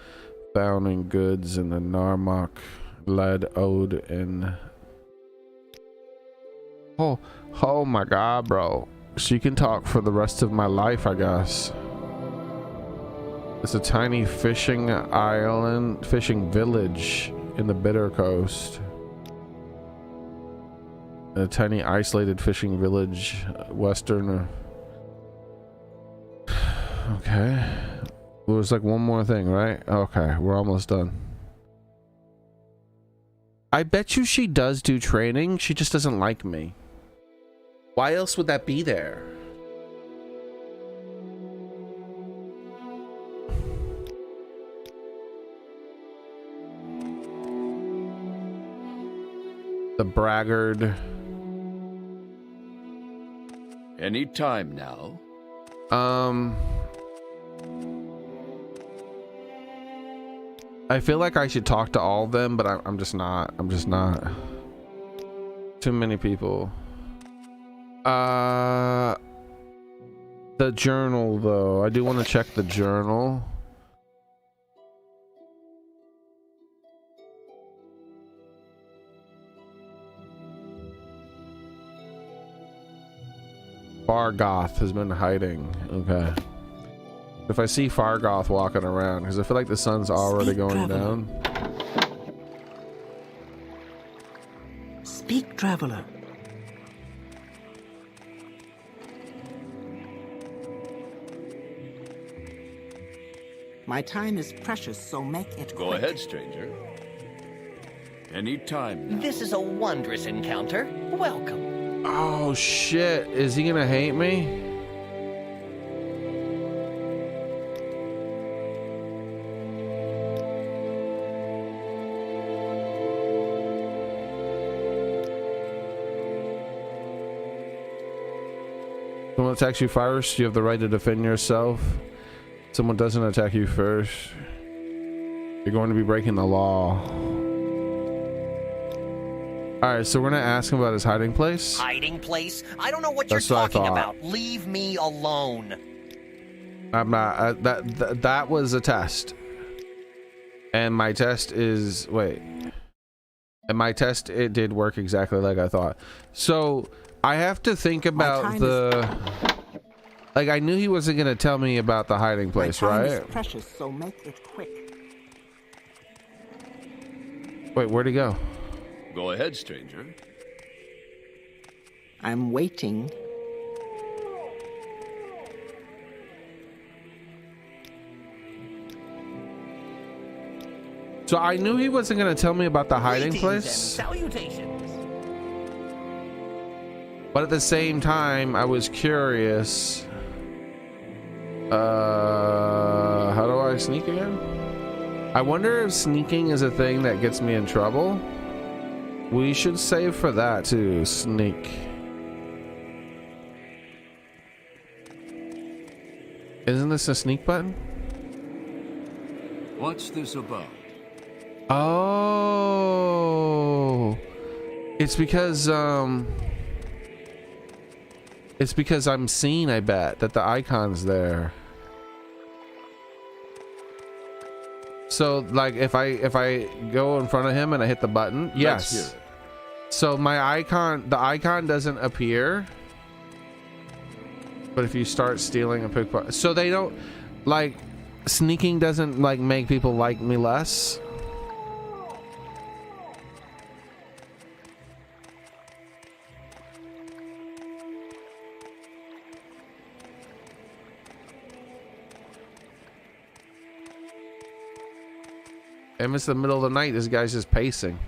found in goods in the Narmak, Lad Ode, and... Oh my god, bro. She can talk for the rest of my life, I guess. It's a tiny fishing village in the Bitter Coast. A tiny isolated fishing village, western. Okay. There was like one more thing, right? Okay, we're almost done. I bet you she does do training. She just doesn't like me. Why else would that be there? The braggart. Any time now. I feel like I should talk to all of them, but I'm just not. I'm just not. Too many people. The journal, though. I do want to check the journal. Fargoth has been hiding. Okay. If I see Fargoth walking around, because I feel like the sun's already going down. Speak, traveler. My time is precious, so make it Go quick. ahead, stranger. Any time now. This is a wondrous encounter. Welcome. Oh shit, is he gonna hate me? Someone attacks you first, you have the right to defend yourself. Someone doesn't attack you first, you're going to be breaking the law. All right, so we're gonna ask him about his hiding place. Hiding place? I don't know what That's you're what I talking thought. about. Leave me alone. I'm not. That was a test, and my test is and my test, it did work exactly like I thought. So I have to think about like, I knew he wasn't gonna tell me about the hiding place, My time right? is precious, so make it quick. Wait, where'd he go? Go ahead, stranger. I'm waiting. So I knew he wasn't gonna tell me about the hiding Greetings place, and salutations. but at the same time, I was curious. How do I sneak again? I wonder if sneaking is a thing that gets me in trouble. We should save for that too. Sneak. Isn't this a sneak button? What's this about? Oh, it's because I'm seeing, I bet, that the icon's there. So like if I go in front of him and I hit the button, yes. Let's hear it. So the icon doesn't appear. But if you start stealing a pickpocket, so they don't, like, sneaking doesn't like make people like me less. And it's the middle of the night, this guy's just pacing.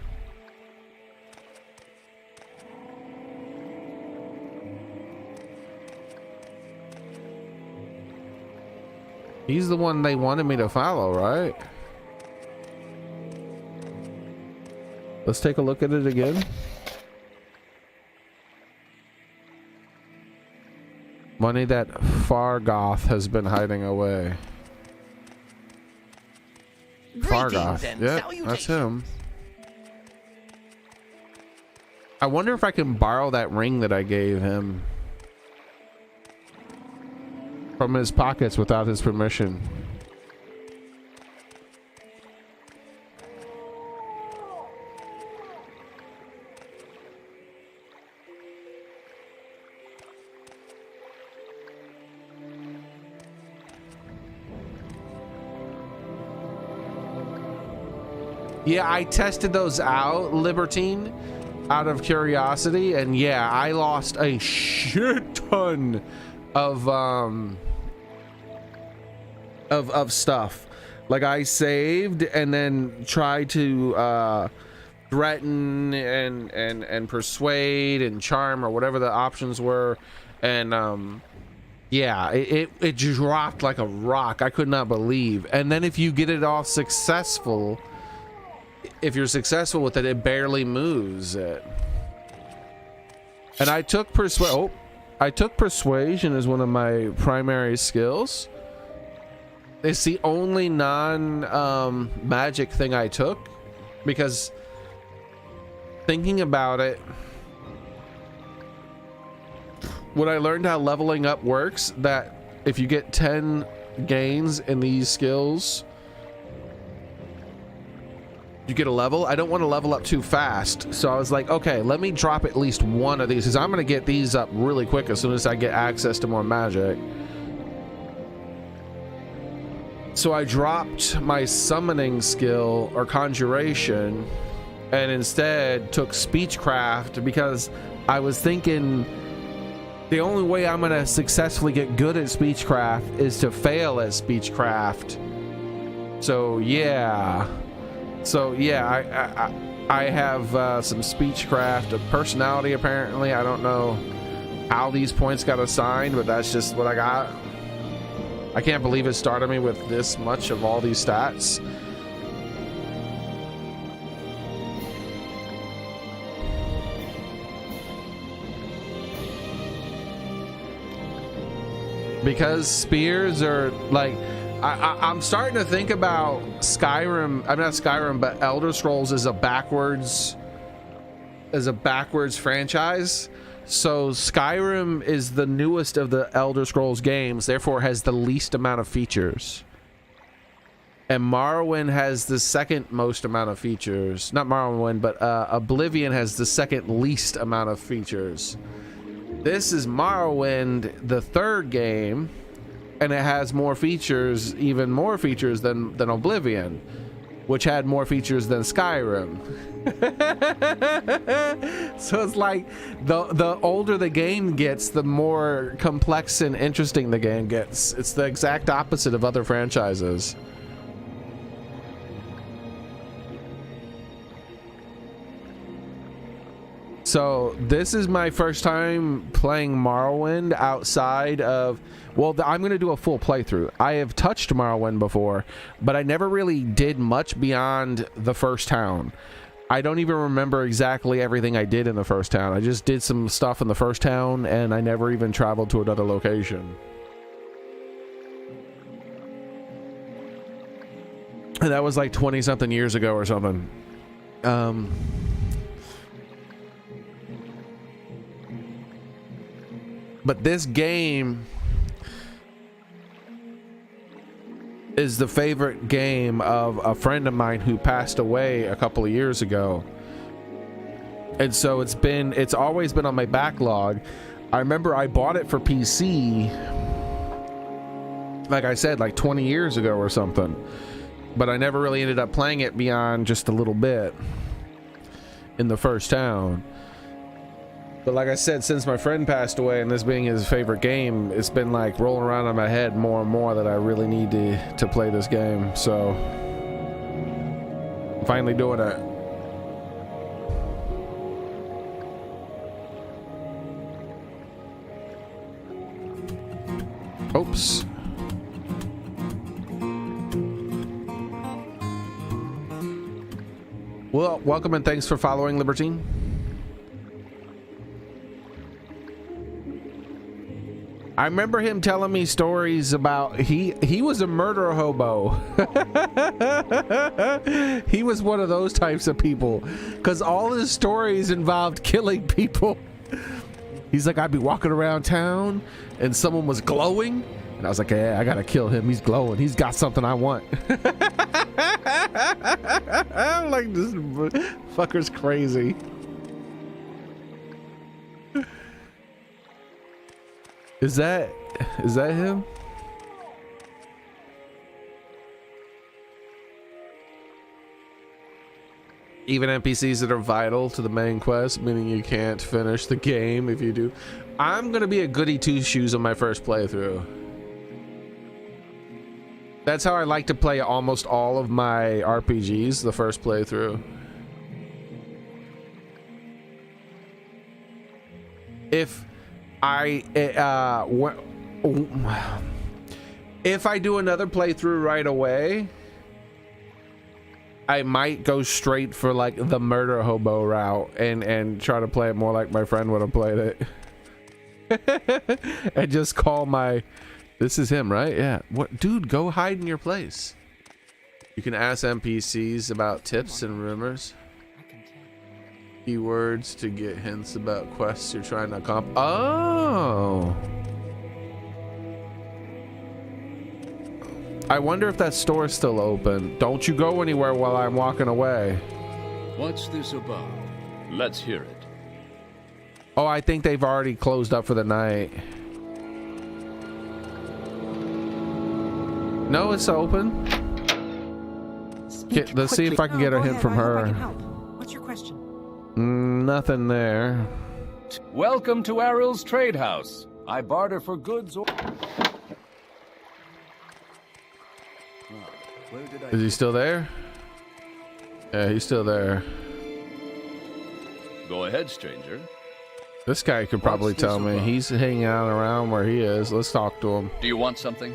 He's the one they wanted me to follow, right? Let's take a look at it again. Money that Fargoth has been hiding away. Fargoth. Yep, that's him. I wonder if I can borrow that ring that I gave him from his pockets without his permission. Yeah, I tested those out, Libertine, out of curiosity, and yeah, I lost a shit ton of stuff. Like, I saved and then tried to threaten and persuade and charm or whatever the options were, and yeah, it dropped like a rock. I could not believe. And then if you get it all successful, if you're successful with it, it barely moves it. And I took persuasion as one of my primary skills. It's the only non magic thing I took, because thinking about it, when I learned how leveling up works, that if you get 10 gains in these skills, you get a level. I don't want to level up too fast, so I was like, okay, let me drop at least one of these, because I'm going to get these up really quick as soon as I get access to more magic. So I dropped my summoning skill or conjuration and instead took speechcraft, because I was thinking the only way I'm going to successfully get good at speechcraft is to fail at speechcraft. So yeah, I have some speechcraft of personality apparently. I don't know how these points got assigned, but that's just what I got. I can't believe it started me with this much of all these stats. Because spears are like, I'm starting to think about Skyrim. I'm not Skyrim, but Elder Scrolls as a backwards franchise. So Skyrim is the newest of the Elder Scrolls games, therefore has the least amount of features. And Morrowind has the second most amount of features. Not Morrowind, but Oblivion has the second least amount of features. This is Morrowind, the third game, and it has more features, even more features than Oblivion, which had more features than Skyrim. So it's like the older the game gets, the more complex and interesting the game gets. It's the exact opposite of other franchises. So this is my first time playing Morrowind outside of, well, I'm going to do a full playthrough. I have touched Morrowind before, but I never really did much beyond the first town. I don't even remember exactly everything I did in the first town. I just did some stuff in the first town, and I never even traveled to another location. And that was like 20-something years ago or something. But this game is the favorite game of a friend of mine who passed away a couple of years ago. And so it's always been on my backlog. I remember I bought it for PC, like I said, like 20 years ago or something. But I never really ended up playing it beyond just a little bit in the first town. But like I said, since my friend passed away and this being his favorite game, it's been like rolling around in my head more and more that I really need to play this game. So I'm finally doing it. Oops. Well, welcome and thanks for following, Libertine. I remember him telling me stories about he was a murder hobo. He was one of those types of people, because all his stories involved killing people. He's like, I'd be walking around town and someone was glowing and I was like, yeah, I gotta kill him. He's glowing. He's got something I want. I'm like, this fucker's crazy. Is that him? Even NPCs that are vital to the main quest, meaning you can't finish the game if you do. I'm gonna be a goody two-shoes on my first playthrough. That's how I like to play almost all of my RPGs, the first playthrough. If I do another playthrough right away, I might go straight for like the murder hobo route and try to play it more like my friend would have played it. And just call my, this is him, right? Yeah. What, dude, go hide in your place. You can ask NPCs about tips and rumors. Keywords to get hints about quests you're trying to accomplish. Oh. I wonder if that store is still open. Don't you go anywhere while I'm walking away. What's this about? Let's hear it. Oh, I think they've already closed up for the night. No, it's open. Let's see if I can get a hint from her. What's your question? Nothing there. Welcome to Aril's Trade House. I barter for goods or... Is he still there? Yeah, he's still there. Go ahead, stranger. This guy could probably tell me. He's hanging out around where he is. Let's talk to him. Do you want something?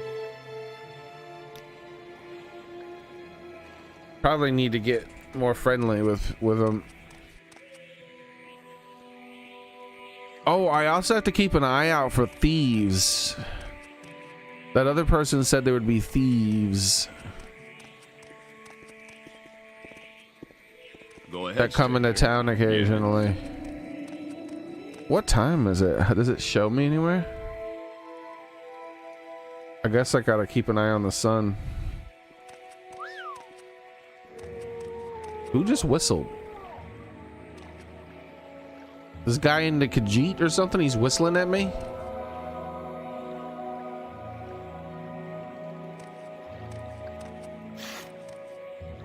Probably need to get more friendly with him. Oh, I also have to keep an eye out for thieves. That other person said there would be thieves. Go ahead, that come into town occasionally. What time is it? Does it show me anywhere? I guess I gotta keep an eye on the sun. Who just whistled? This guy in the Khajiit or something? He's whistling at me?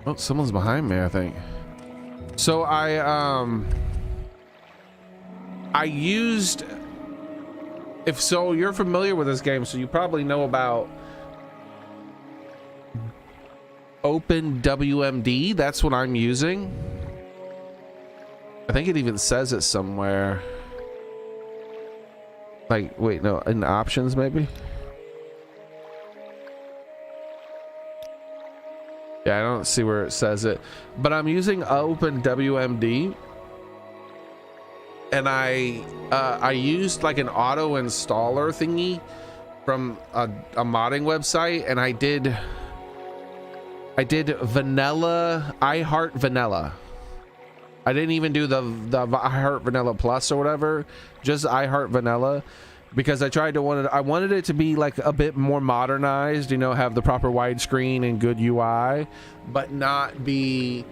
Oh, someone's behind me, I think. So I used, if so, you're familiar with this game, so you probably know about OpenWMD. That's what I'm using. I think it even says it somewhere. Like, wait, no, in options maybe? Yeah, I don't see where it says it, but I'm using OpenWMD, and I used like an auto installer thingy from a modding website, and I did vanilla, I Heart Vanilla. I didn't even do the I Heart Vanilla Plus or whatever, just I Heart Vanilla, because I wanted it to be like a bit more modernized, you know, have the proper widescreen and good UI, but not be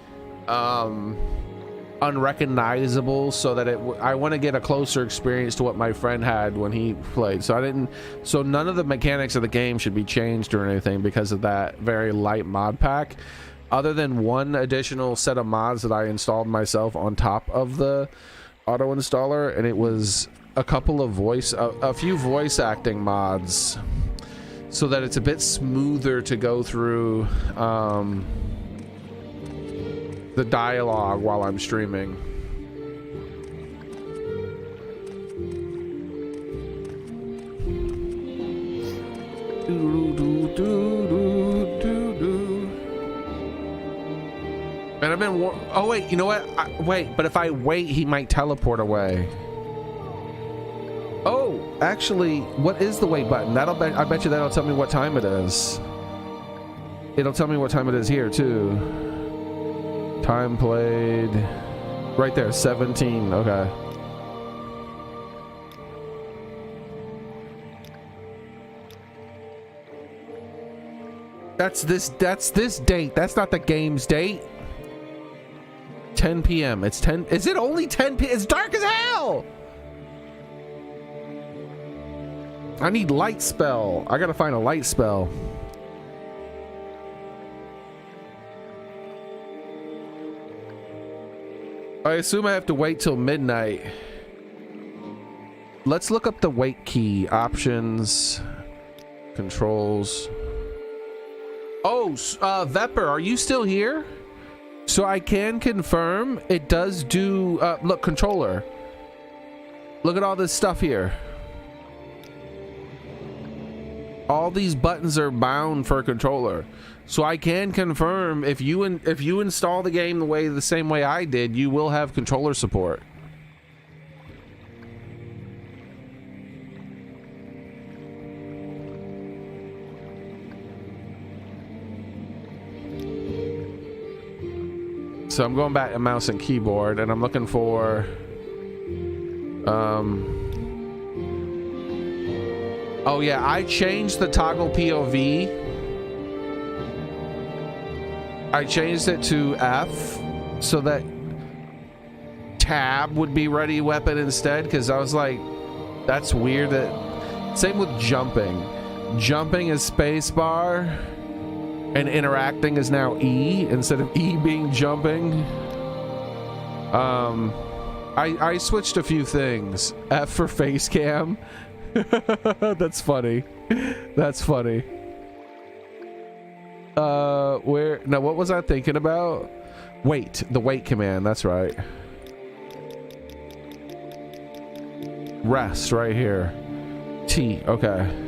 unrecognizable, so that I want to get a closer experience to what my friend had when he played. So none of the mechanics of the game should be changed or anything because of that very light mod pack, other than one additional set of mods that I installed myself on top of the auto installer, and it was a couple of a few voice acting mods, so that it's a bit smoother to go through the dialogue while I'm streaming. And I've been oh wait, you know what? Wait, but if I wait, he might teleport away. Oh, actually, what is the wait button? I bet you that'll tell me what time it is. It'll tell me what time it is here too. Time played. Right there, 17. Okay. That's this date. That's not the game's date. 10 p.m. It's 10. Is it only 10 p.m.? It's dark as hell. I need light spell. I gotta find a light spell. I assume I have to wait till midnight. Let's look up the wait key. Options. Controls. Oh, Vepper, are you still here? So I can confirm it does do, look, controller. Look at all this stuff here. All these buttons are bound for a controller. So I can confirm if you install the game the same way I did, you will have controller support. So I'm going back to mouse and keyboard, and I'm looking for oh yeah, I changed the toggle POV I changed it to F so that tab would be ready weapon instead, because I was like, that's weird. That same with jumping. Jumping is spacebar and interacting is now E instead of E being jumping. I switched a few things. F for face cam. That's funny. That's funny. Where now, what was I thinking about? Wait, the wait command, that's right. Rest right here. T, okay.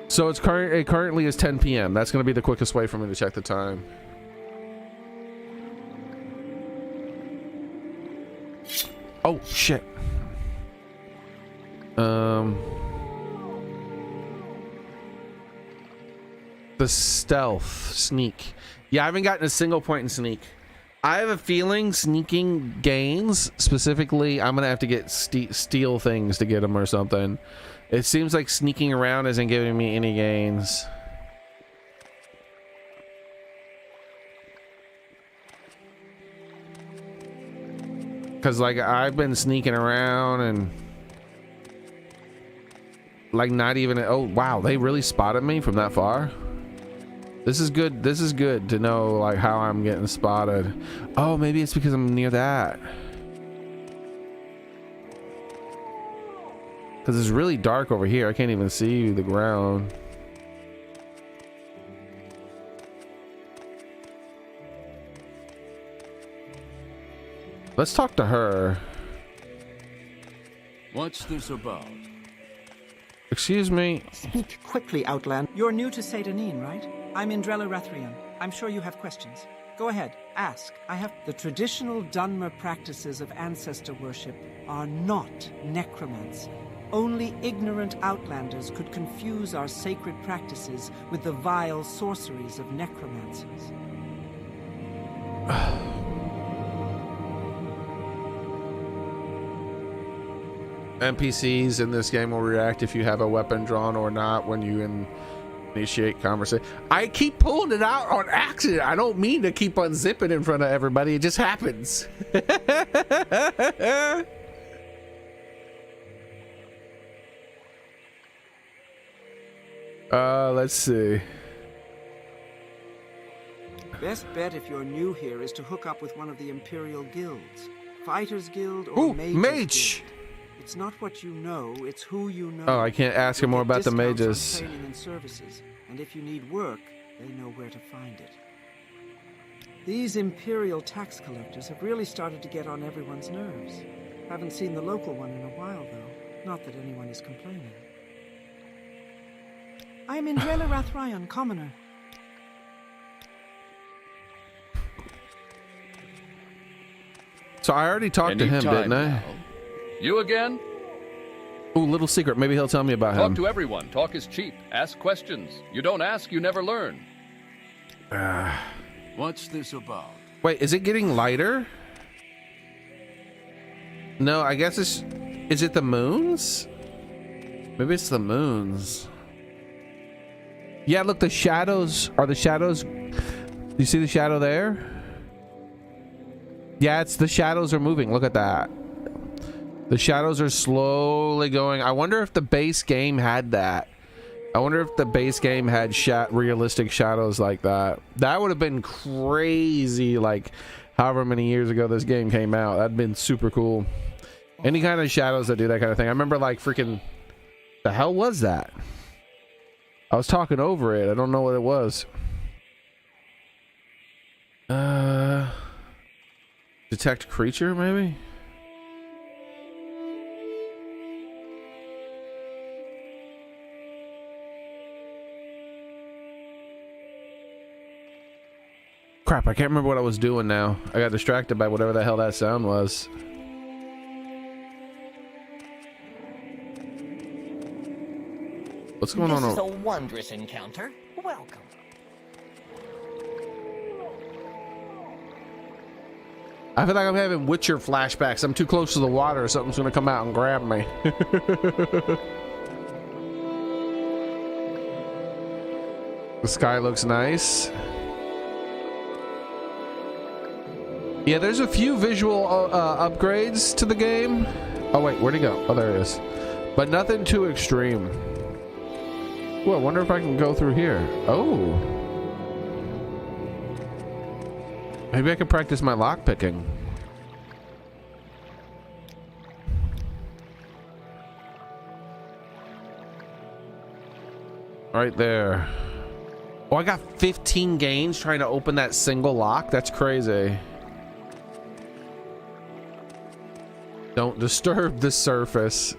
So it currently is 10 p.m. That's going to be the quickest way for me to check the time. Oh shit. The stealth sneak. Yeah, I haven't gotten a single point in sneak. I have a feeling sneaking gains, specifically I'm gonna have to get steal things to get them or something. It seems like sneaking around isn't giving me any gains. Cause like I've been sneaking around and like not even, oh wow, they really spotted me from that far. This is good. This is good to know like how I'm getting spotted. Oh, maybe it's because I'm near that. Because it's really dark over here. I can't even see the ground. Let's talk to her. What's this about? Excuse me. Speak quickly, Outland. You're new to Satanin, right? I'm Indrella Rathrian. I'm sure you have questions. Go ahead, ask. I have... The traditional Dunmer practices of ancestor worship are not necromancy. Only ignorant outlanders could confuse our sacred practices with the vile sorceries of necromancers. NPCs in this game will react if you have a weapon drawn or not when you initiate conversation. I keep pulling it out on accident. I don't mean to keep unzipping in front of everybody. It just happens. Let's see. Best bet if you're new here is to hook up with one of the Imperial guilds. Fighters Guild or Mages Guild. It's not what you know, it's who you know. Oh, I can't ask him more about the mages. Training and services, and if you need work, they know where to find it. These Imperial tax collectors have really started to get on everyone's nerves. Haven't seen the local one in a while, though. Not that anyone is complaining. I'm Indrella Rathrian, commoner. So I already talked to him, didn't I? Now. You again? Ooh, little secret. Maybe he'll tell me about him. Talk to everyone. Talk is cheap. Ask questions. You don't ask, you never learn. What's this about? Wait, is it getting lighter? No, I guess it's... Is it the moons? Maybe it's the moons. Yeah, look, the shadows... Are the shadows... Do you see the shadow there? Yeah, it's the shadows are moving. Look at that. The shadows are slowly going. I wonder if the base game had that. I wonder if the base game had realistic shadows like that. That would have been crazy, like however many years ago this game came out. That'd been super cool. Any kind of shadows that do that kind of thing. I remember like freaking... The hell was that? I was talking over it. I don't know what it was. Detect creature, maybe? Crap, I can't remember what I was doing now. I got distracted by whatever the hell that sound was. What's going on? This is a wondrous encounter. Welcome. I feel like I'm having Witcher flashbacks. I'm too close to the water, something's gonna come out and grab me. The sky looks nice. Yeah, there's a few visual upgrades to the game. Oh wait, where'd he go? Oh, there he is. But nothing too extreme. Well, I wonder if I can go through here. Oh. Maybe I can practice my lock picking. Right there. Oh, I got 15 gains trying to open that single lock. That's crazy. Don't disturb the surface.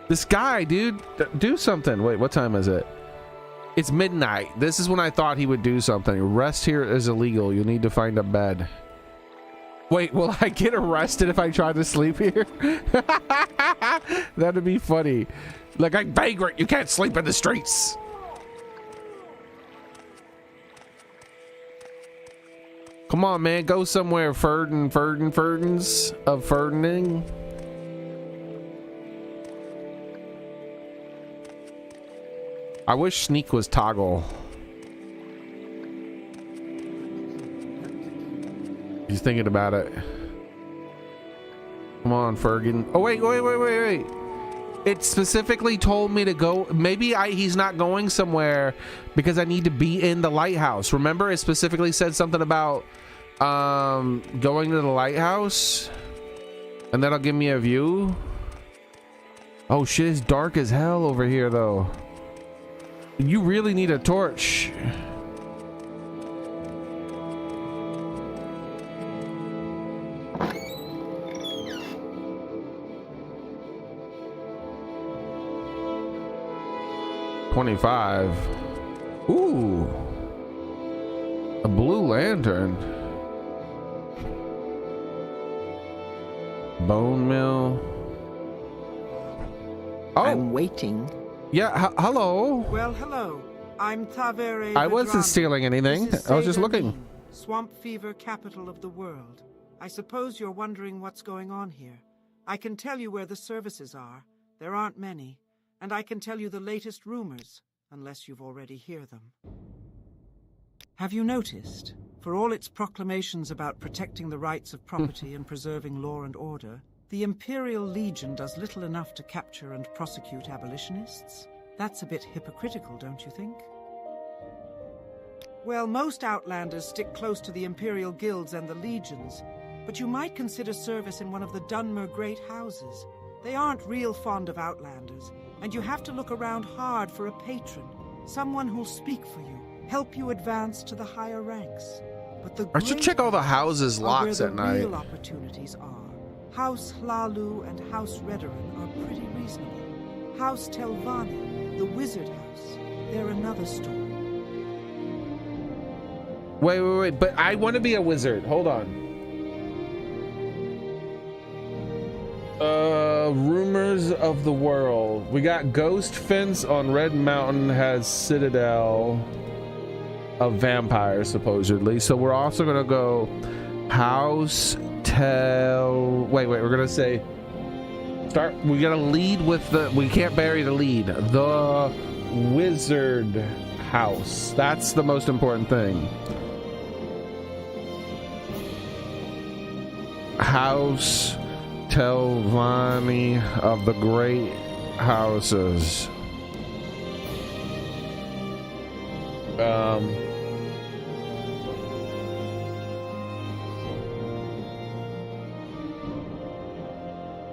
This guy, dude, do something. Wait, what time is it? It's midnight. This is when I thought he would do something. Rest here is illegal. You'll need to find a bed. Wait, will I get arrested if I try to sleep here? That'd be funny. Like, I'm vagrant. You can't sleep in the streets. Come on, man. Go somewhere. Ferdens of Ferdening. I wish sneak was toggle. He's thinking about it. Come on, Fergan. Oh, wait. It specifically told me to go. Maybe he's not going somewhere because I need to be in the lighthouse. Remember, it specifically said something about going to the lighthouse, and that'll give me a view. Oh shit, it's dark as hell over here though. You really need a torch. $25. Ooh, a blue lantern. Bone mill. Oh, I'm waiting. Yeah, hello. Well, hello. I'm Tavere. I wasn't stealing anything. I was just looking. Swamp fever capital of the world. I suppose you're wondering what's going on here. I can tell you where the services are. There aren't many. And I can tell you the latest rumors, unless you've already heard them. Have you noticed? For all its proclamations about protecting the rights of property and preserving law and order, the Imperial Legion does little enough to capture and prosecute abolitionists. That's a bit hypocritical, don't you think? Well, most Outlanders stick close to the Imperial Guilds and the Legions, but you might consider service in one of the Dunmer Great Houses. They aren't real fond of Outlanders, and you have to look around hard for a patron, someone who'll speak for you, help you advance to the higher ranks. But the I should check all the houses' locks at night. Real opportunities are. House Hlalu and House Redoran are pretty reasonable. House Telvanni, the Wizard House, they're another story. Wait, but I want to be a wizard. Hold on. Rumors of the world. We got Ghost Fence on Red Mountain has Citadel of vampires, supposedly. So we're also gonna go House Wait, we're gonna say start. We gotta lead with the. We can't bury the lead. The Wizard House. That's the most important thing. House Telvanni of the Great Houses.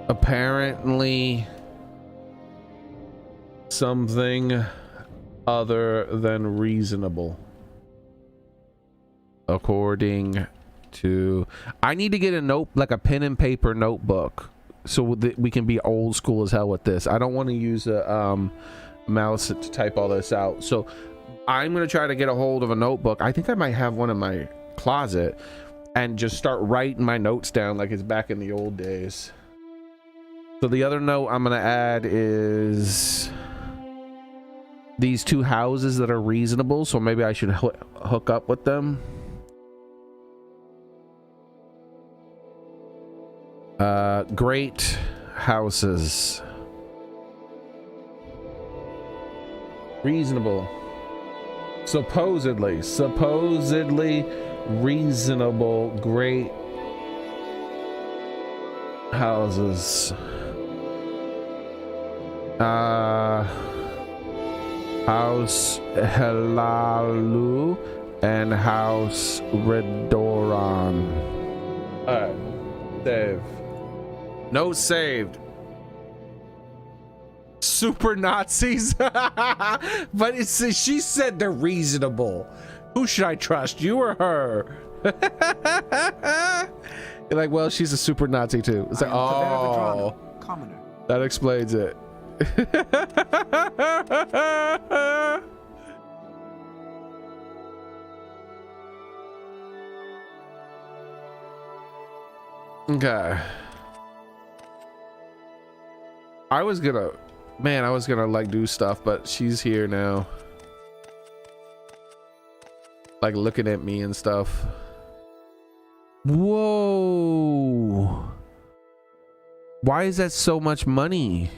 Apparently something other than reasonable, according to. I need to get a note, like a pen and paper notebook, so that we can be old school as hell with this. I don't want to use a mouse to type all this out, so I'm gonna try to get a hold of a notebook. I think I might have one in my closet, and just start writing my notes down like it's back in the old days. So the other note I'm gonna add is these two houses that are reasonable, so maybe I should hook up with them. Great houses. Reasonable. Supposedly reasonable, great houses. House Helalu and House Redoran. Alright, save. No saved. Super Nazis. But she said they're reasonable. Who should I trust, you or her? You're like, well, she's a super Nazi too. It's like, oh, commoner. That explains it. Okay. I was gonna like do stuff, but she's here now. Like looking at me and stuff. Whoa. Why is that so much money?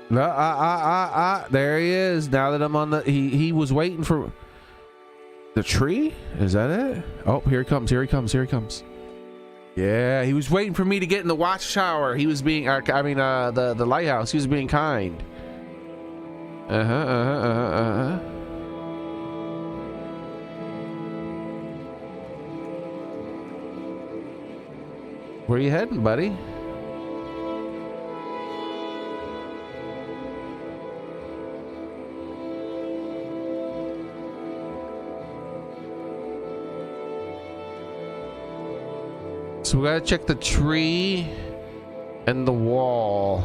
No, there he is. Now that I'm on the, he was waiting for the tree. Is that it? Oh, here he comes. Here he comes. Here he comes. Yeah, he was waiting for me to get in the watchtower. He was being, the lighthouse. He was being kind. Where you heading, buddy? So we gotta check the tree and the wall.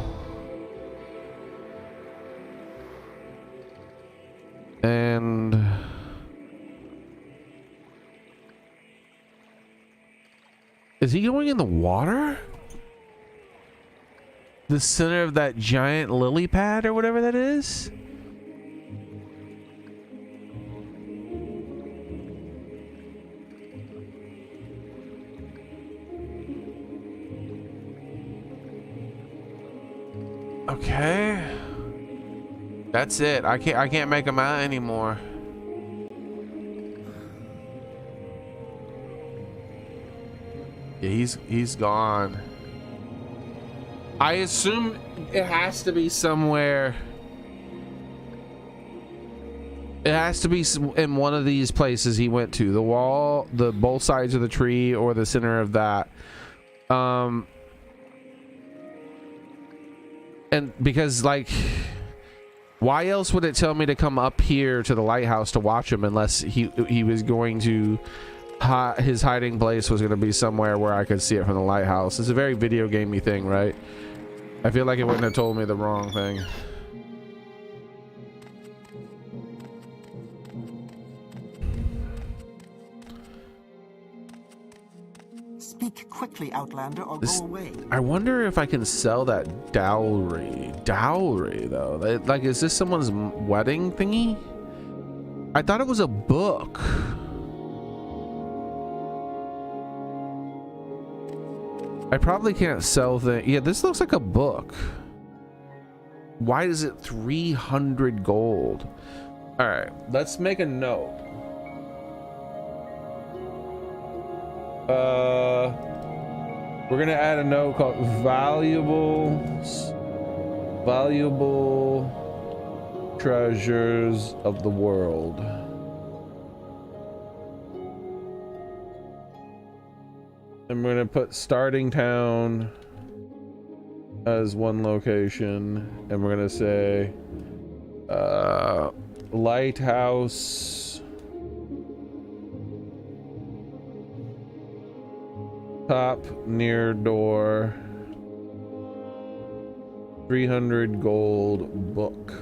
And is he going in the water? The center of that giant lily pad or whatever that is? Okay, that's it. I can't make him out anymore. Yeah, he's gone. I assume it has to be somewhere. It has to be in one of these places he went to. The wall, the both sides of the tree, or the center of that. And because, like, why else would it tell me to come up here to the lighthouse to watch him unless he was going to, his hiding place was going to be somewhere where I could see it from the lighthouse. It's a very video gamey thing, right? I feel like it wouldn't have told me the wrong thing. Speak quickly, Outlander, or go away. I wonder if I can sell that dowry. Dowry, though. Like, is this someone's wedding thingy? I thought it was a book. I probably can't sell things. Yeah, this looks like a book. Why is it 300 gold? All right, let's make a note. We're gonna add a note called valuable treasures of the world. And we're gonna put starting town as one location, and we're gonna say lighthouse top near door, 300 gold book.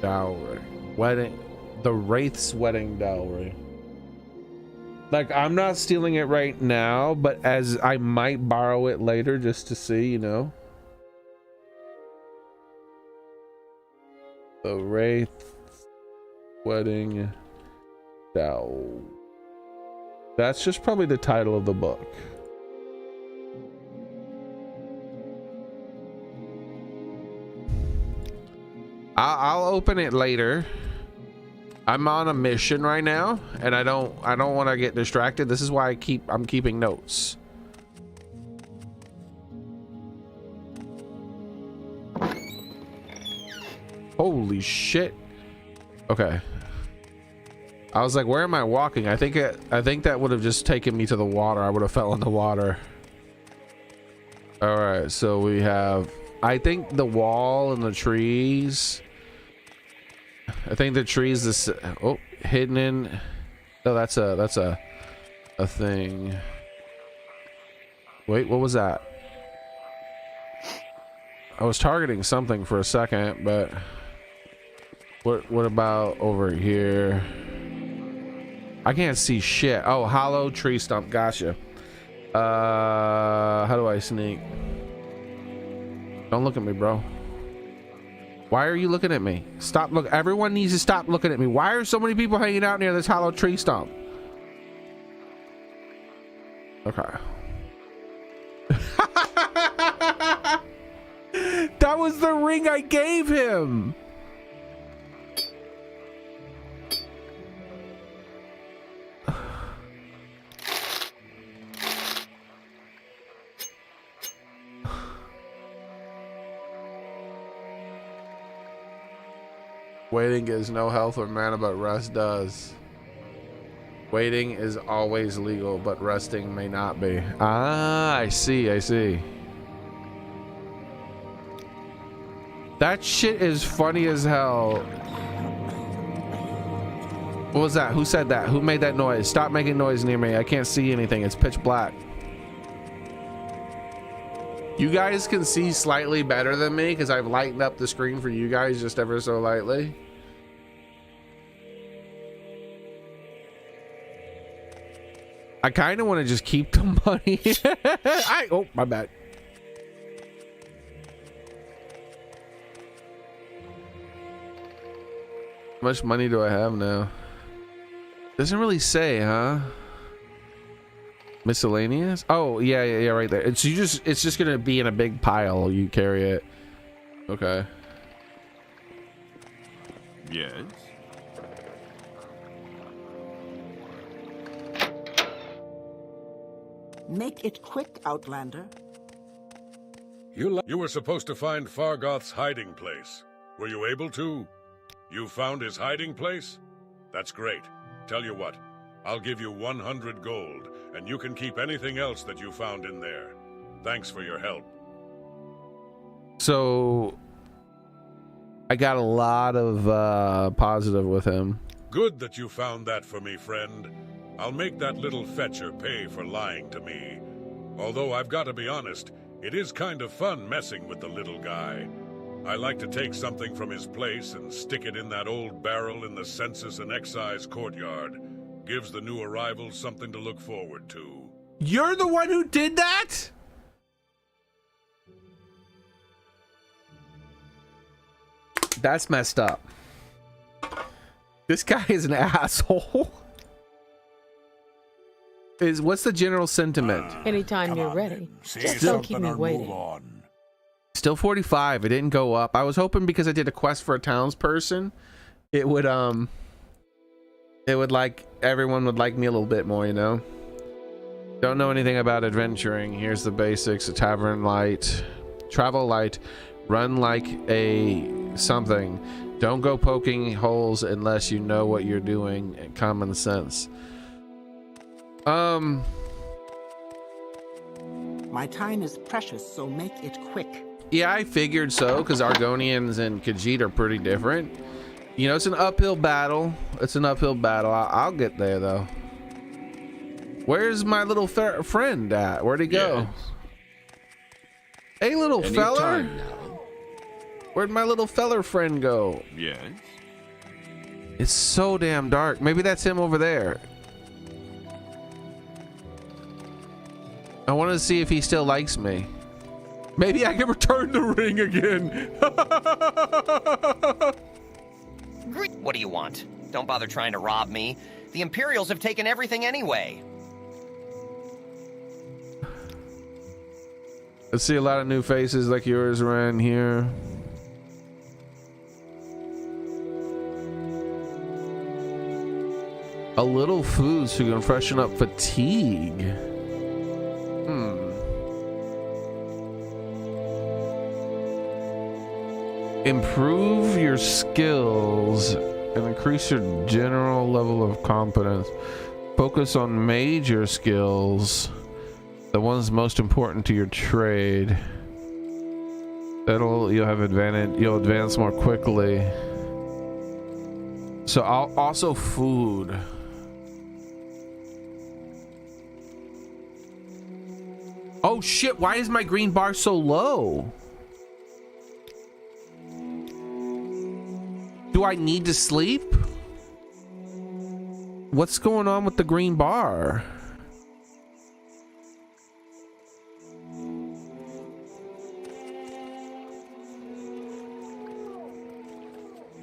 dowry. Wedding. The Wraith's wedding dowry. Like, I'm not stealing it right now, but as I might borrow it later just to see, you know. The Wraith's wedding dowry. That's just probably the title of the book. I'll open it later. I'm on a mission right now, and I don't want to get distracted. This is why I'm keeping notes. Holy shit. Okay. I was like, where am I walking? I think that would have just taken me to the water. I would have fell in the water. All right, so we have, I think, the wall and the trees. I think the trees is hidden in. Oh, that's a thing. Wait, what was that? I was targeting something for a second, but what about over here? I can't see shit. Oh, hollow tree stump. Gotcha. How do I sneak? Don't look at me, bro. Why are you looking at me? Stop. Look, everyone needs to stop looking at me. Why are so many people hanging out near this hollow tree stump? Okay. That was the ring I gave him. Waiting gives no health or mana, but rest does. Waiting is always legal, but resting may not be. Ah, I see, I see. That shit is funny as hell. What was that? Who said that? Who made that noise? Stop making noise near me. I can't see anything. It's pitch black. You guys can see slightly better than me because I've lightened up the screen for you guys just ever so lightly. I kind of want to just keep the money. Oh, my bad. How much money do I have now? Doesn't really say, huh? Miscellaneous? Oh, yeah, right there. It's just gonna be in a big pile. You carry it. Okay. Yes. Make it quick, Outlander. You were supposed to find Fargoth's hiding place. Were you able to? You found his hiding place? That's great. Tell you what, I'll give you 100 gold, and you can keep anything else that you found in there. Thanks for your help. So, I got a lot of positive with him. Good that you found that for me, friend. I'll make that little fetcher pay for lying to me. Although I've got to be honest, it is kind of fun messing with the little guy. I like to take something from his place and stick it in that old barrel in the Census and Excise courtyard. Gives the new arrivals something to look forward to. You're the one who did that? That's messed up. This guy is an asshole. What's the general sentiment? Anytime you're ready. Just don't keep me waiting. Still 45. It didn't go up. I was hoping because I did a quest for a townsperson, it would like everyone would like me a little bit more, you know. Don't know anything about adventuring. Here's the basics: a tavern light, travel light, run like a something. Don't go poking holes unless you know what you're doing. Common sense. My time is precious, so make it quick. Yeah, I figured so, because Argonians and Khajiit are pretty different. You know, it's an uphill battle. It's an uphill battle. I'll get there, though. Where's my little friend at? Where'd he go? Yes. Hey, little Any fella. time now. Where'd my little feller friend go? Yes. It's so damn dark. Maybe that's him over there. I want to see if he still likes me. Maybe I can return the ring again. What do you want? Don't bother trying to rob me. The Imperials have taken everything anyway. I see a lot of new faces like yours around here. A little food so you can freshen up fatigue. Improve your skills and increase your general level of competence. Focus on major skills, the ones most important to your trade. You'll have advantage. You'll advance more quickly. So I'll also food. Oh shit, why is my green bar so low? Do I need to sleep? What's going on with the green bar?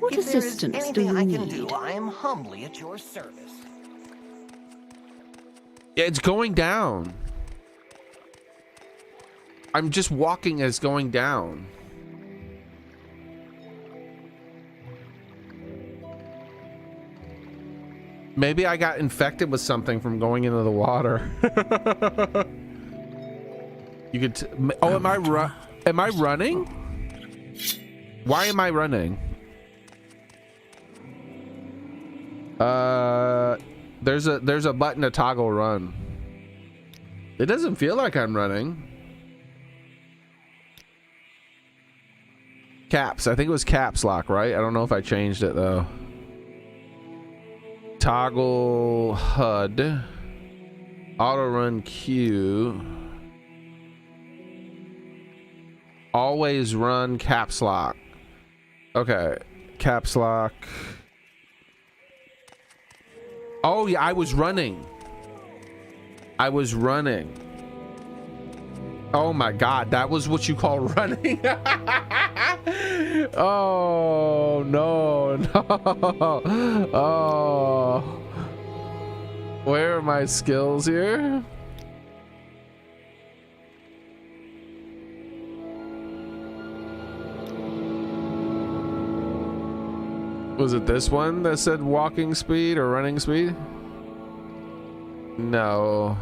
What assistance do you need? I am humbly at your service. Yeah, it's going down. I'm just walking as going down. Maybe I got infected with something from going into the water. You could. Oh, am I running? Why am I running? There's a button to toggle run. It doesn't feel like I'm running. Caps. I think it was caps lock, right? I don't know if I changed it though. Toggle HUD. Auto run Q. Always run caps lock. Okay. Caps lock. Oh yeah, I was running. Oh my god, that was what you call running. Oh no. Oh, where are my skills here? Was it this one that said walking speed or running speed? No.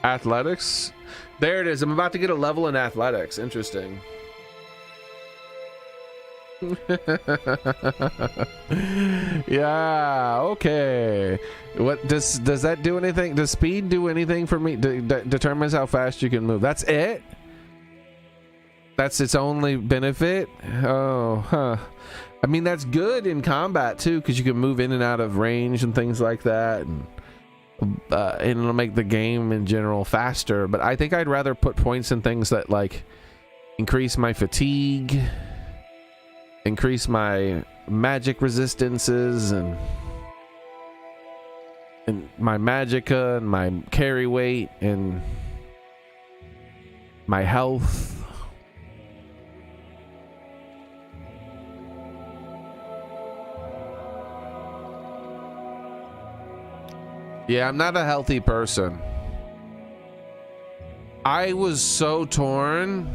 Athletics. There it is. I'm about to get a level in athletics. Interesting. Yeah, okay. What does that do anything? Does speed do anything for me? Determines how fast you can move. That's it? That's its only benefit? Oh, huh. I mean, that's good in combat too, because you can move in and out of range and things like that, and it'll make the game in general faster. But I think I'd rather put points in things that like increase my fatigue, increase my magic resistances, and my magicka, and my carry weight, and my health. Yeah, I'm not a healthy person. I was so torn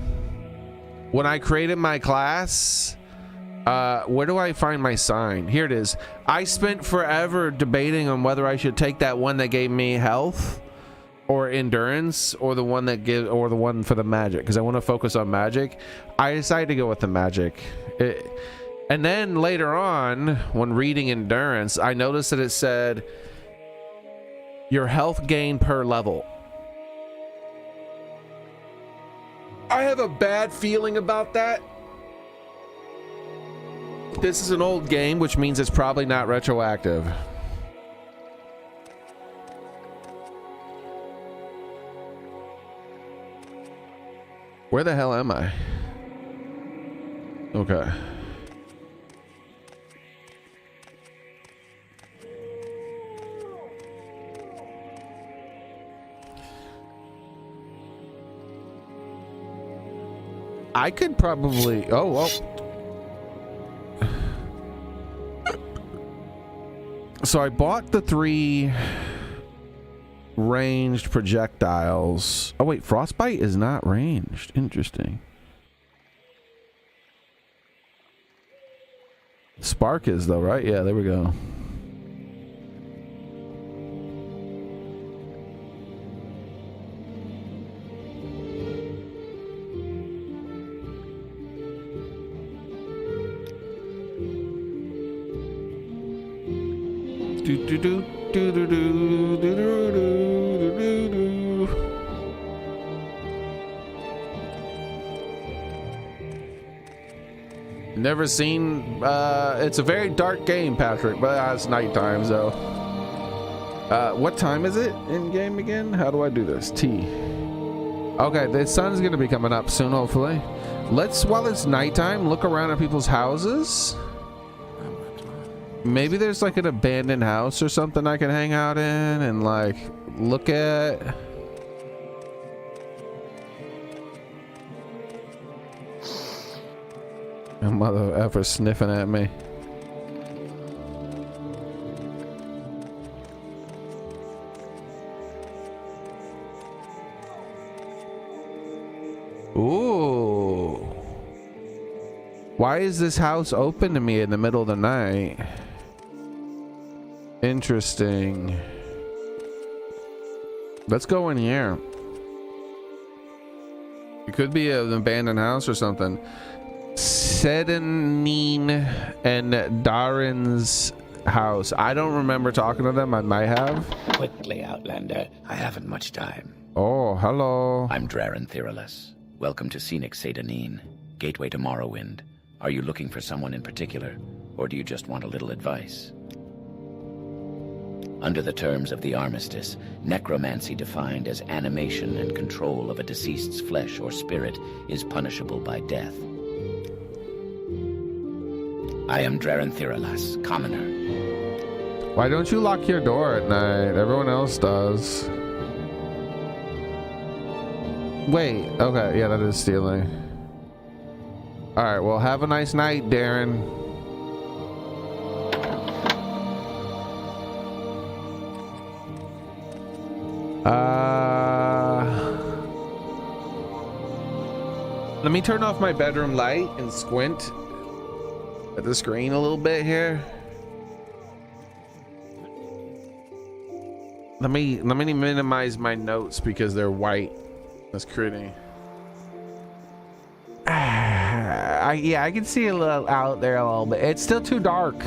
when I created my class. Where do I find my sign? Here it is. I spent forever debating on whether I should take that one that gave me health or endurance, or the one that or the one for the magic, because I want to focus on magic. I decided to go with the magic. And then later on, when reading endurance, I noticed that it said your health gain per level. I have a bad feeling about that. This is an old game, which means it's probably not retroactive. Where the hell am I? Okay. I could probably, oh, well. So I bought the 3 ranged projectiles. Oh wait, frostbite is not ranged. Interesting. Spark is though, right? Yeah, there we go. Do do do do do do do do do do. Never seen. It's a very dark game, Patrick, but it's nighttime, so. What time is it in game again? How do I do this? T. Okay, the sun's gonna be coming up soon, hopefully. Let's, while it's nighttime, look around at people's houses. Maybe there's like an abandoned house or something I can hang out in and like look at. A mother effer sniffing at me. Ooh. Why is this house open to me in the middle of the night? Interesting. Let's go in here. It could be an abandoned house or something. Sedanine and Darin's house. I don't remember talking to them. I might have. Quickly, Outlander. I haven't much time. Oh, hello. I'm Draren Thyrillus. Welcome to scenic Sedanine, gateway to Morrowind. Are you looking for someone in particular, or do you just want a little advice? Under the terms of the armistice, necromancy defined as animation and control of a deceased's flesh or spirit is punishable by death. I am Draren Thyrillus, commoner. Why don't you lock your door at night? Everyone else does. Wait, okay, yeah, that is stealing. Alright, well, have a nice night, Darren. Let me turn off my bedroom light and squint at the screen a little bit here. Let me minimize my notes because they're white. That's pretty. Yeah, I can see a little out there a little bit. It's still too dark.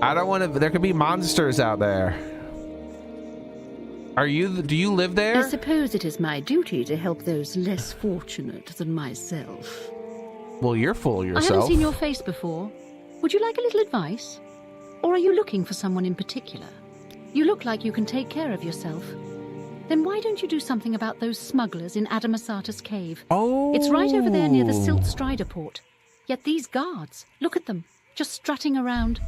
I don't want to. There could be monsters out there. Do you live there? I suppose it is my duty to help those less fortunate than myself. Well, you're full of yourself. I haven't seen your face before. Would you like a little advice? Or are you looking for someone in particular? You look like you can take care of yourself. Then why don't you do something about those smugglers in Adamasata's cave? Oh. It's right over there near the Silt Strider port. Yet these guards, look at them, just strutting around.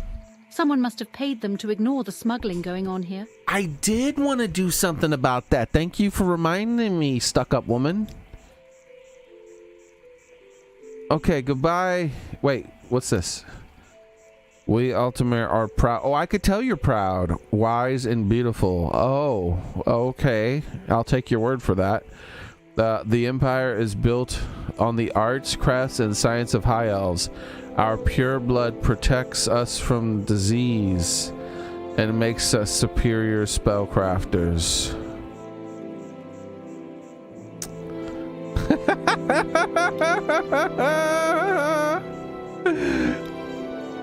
Someone must have paid them to ignore the smuggling going on here. I did want to do something about that. Thank you for reminding me, stuck-up woman. Okay, goodbye. Wait, what's this? We Altamir are proud. Oh, I could tell you're proud, wise, and beautiful. Oh, okay. I'll take your word for that. The Empire is built on the arts, crafts, and science of High Elves. Our pure blood protects us from disease and makes us superior spellcrafters.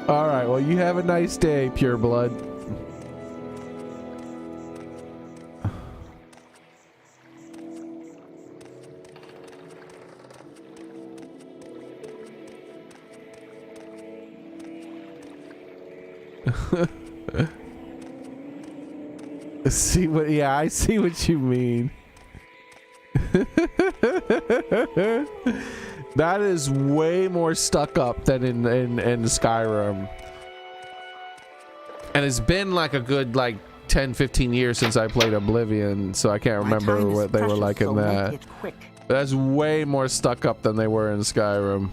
All right, well, you have a nice day, pure blood. I see what you mean. That is way more stuck up than in Skyrim. And it's been like a good like 10-15 years since I played Oblivion, so I can't remember what they were like in that. That's way more stuck up than they were in Skyrim.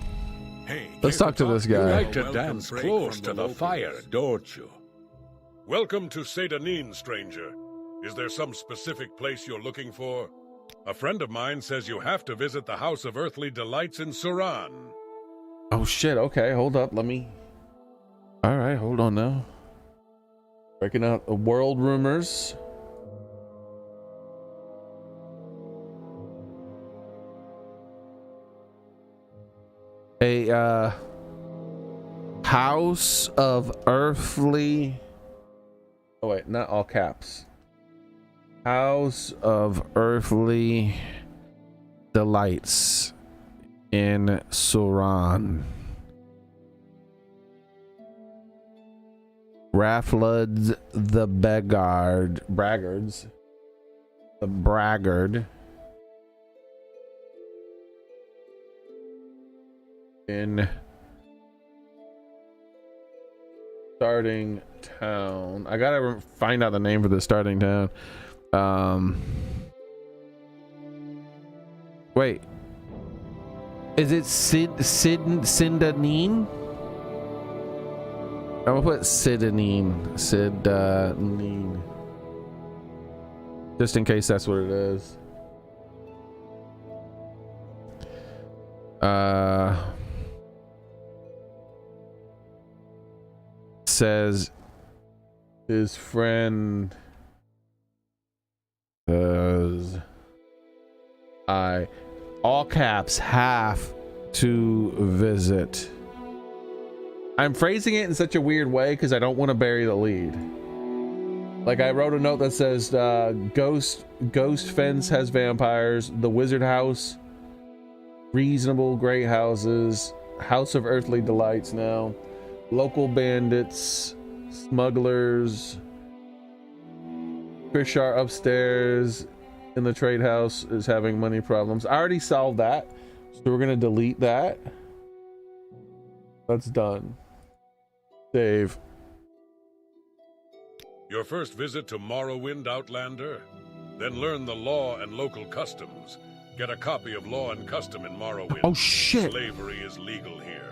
Hey, let's talk to this guy. You like to dance close to the fire, don't you? Welcome to Sedanine, stranger. Is there some specific place you're looking for? A friend of mine says you have to visit the House of Earthly Delights in Suran. Oh shit, okay, hold up, let me... Alright, hold on now. Checking out the world rumors. A House of Earthly... Oh wait, not all caps. House of Earthly Delights in Suran. Rafflud the Braggards. The Braggart. In starting town. I gotta find out the name for the starting town. Wait, is it Sindanine? I'm gonna put Sidanine, just in case that's what it is. Says his friend says I, all caps, have to visit. I'm phrasing it in such a weird way because I don't want to bury the lead. Like, I wrote a note that says ghost fence has vampires, the wizard house, reasonable great houses, House of Earthly Delights now, local bandits, smugglers, Krishar upstairs in the trade house is having money problems. I already solved that, so we're gonna delete that. That's done. Save. Your first visit to Morrowind, Outlander? Then learn the law and local customs. Get a copy of Law and Custom in Morrowind. Oh shit! Slavery is legal here.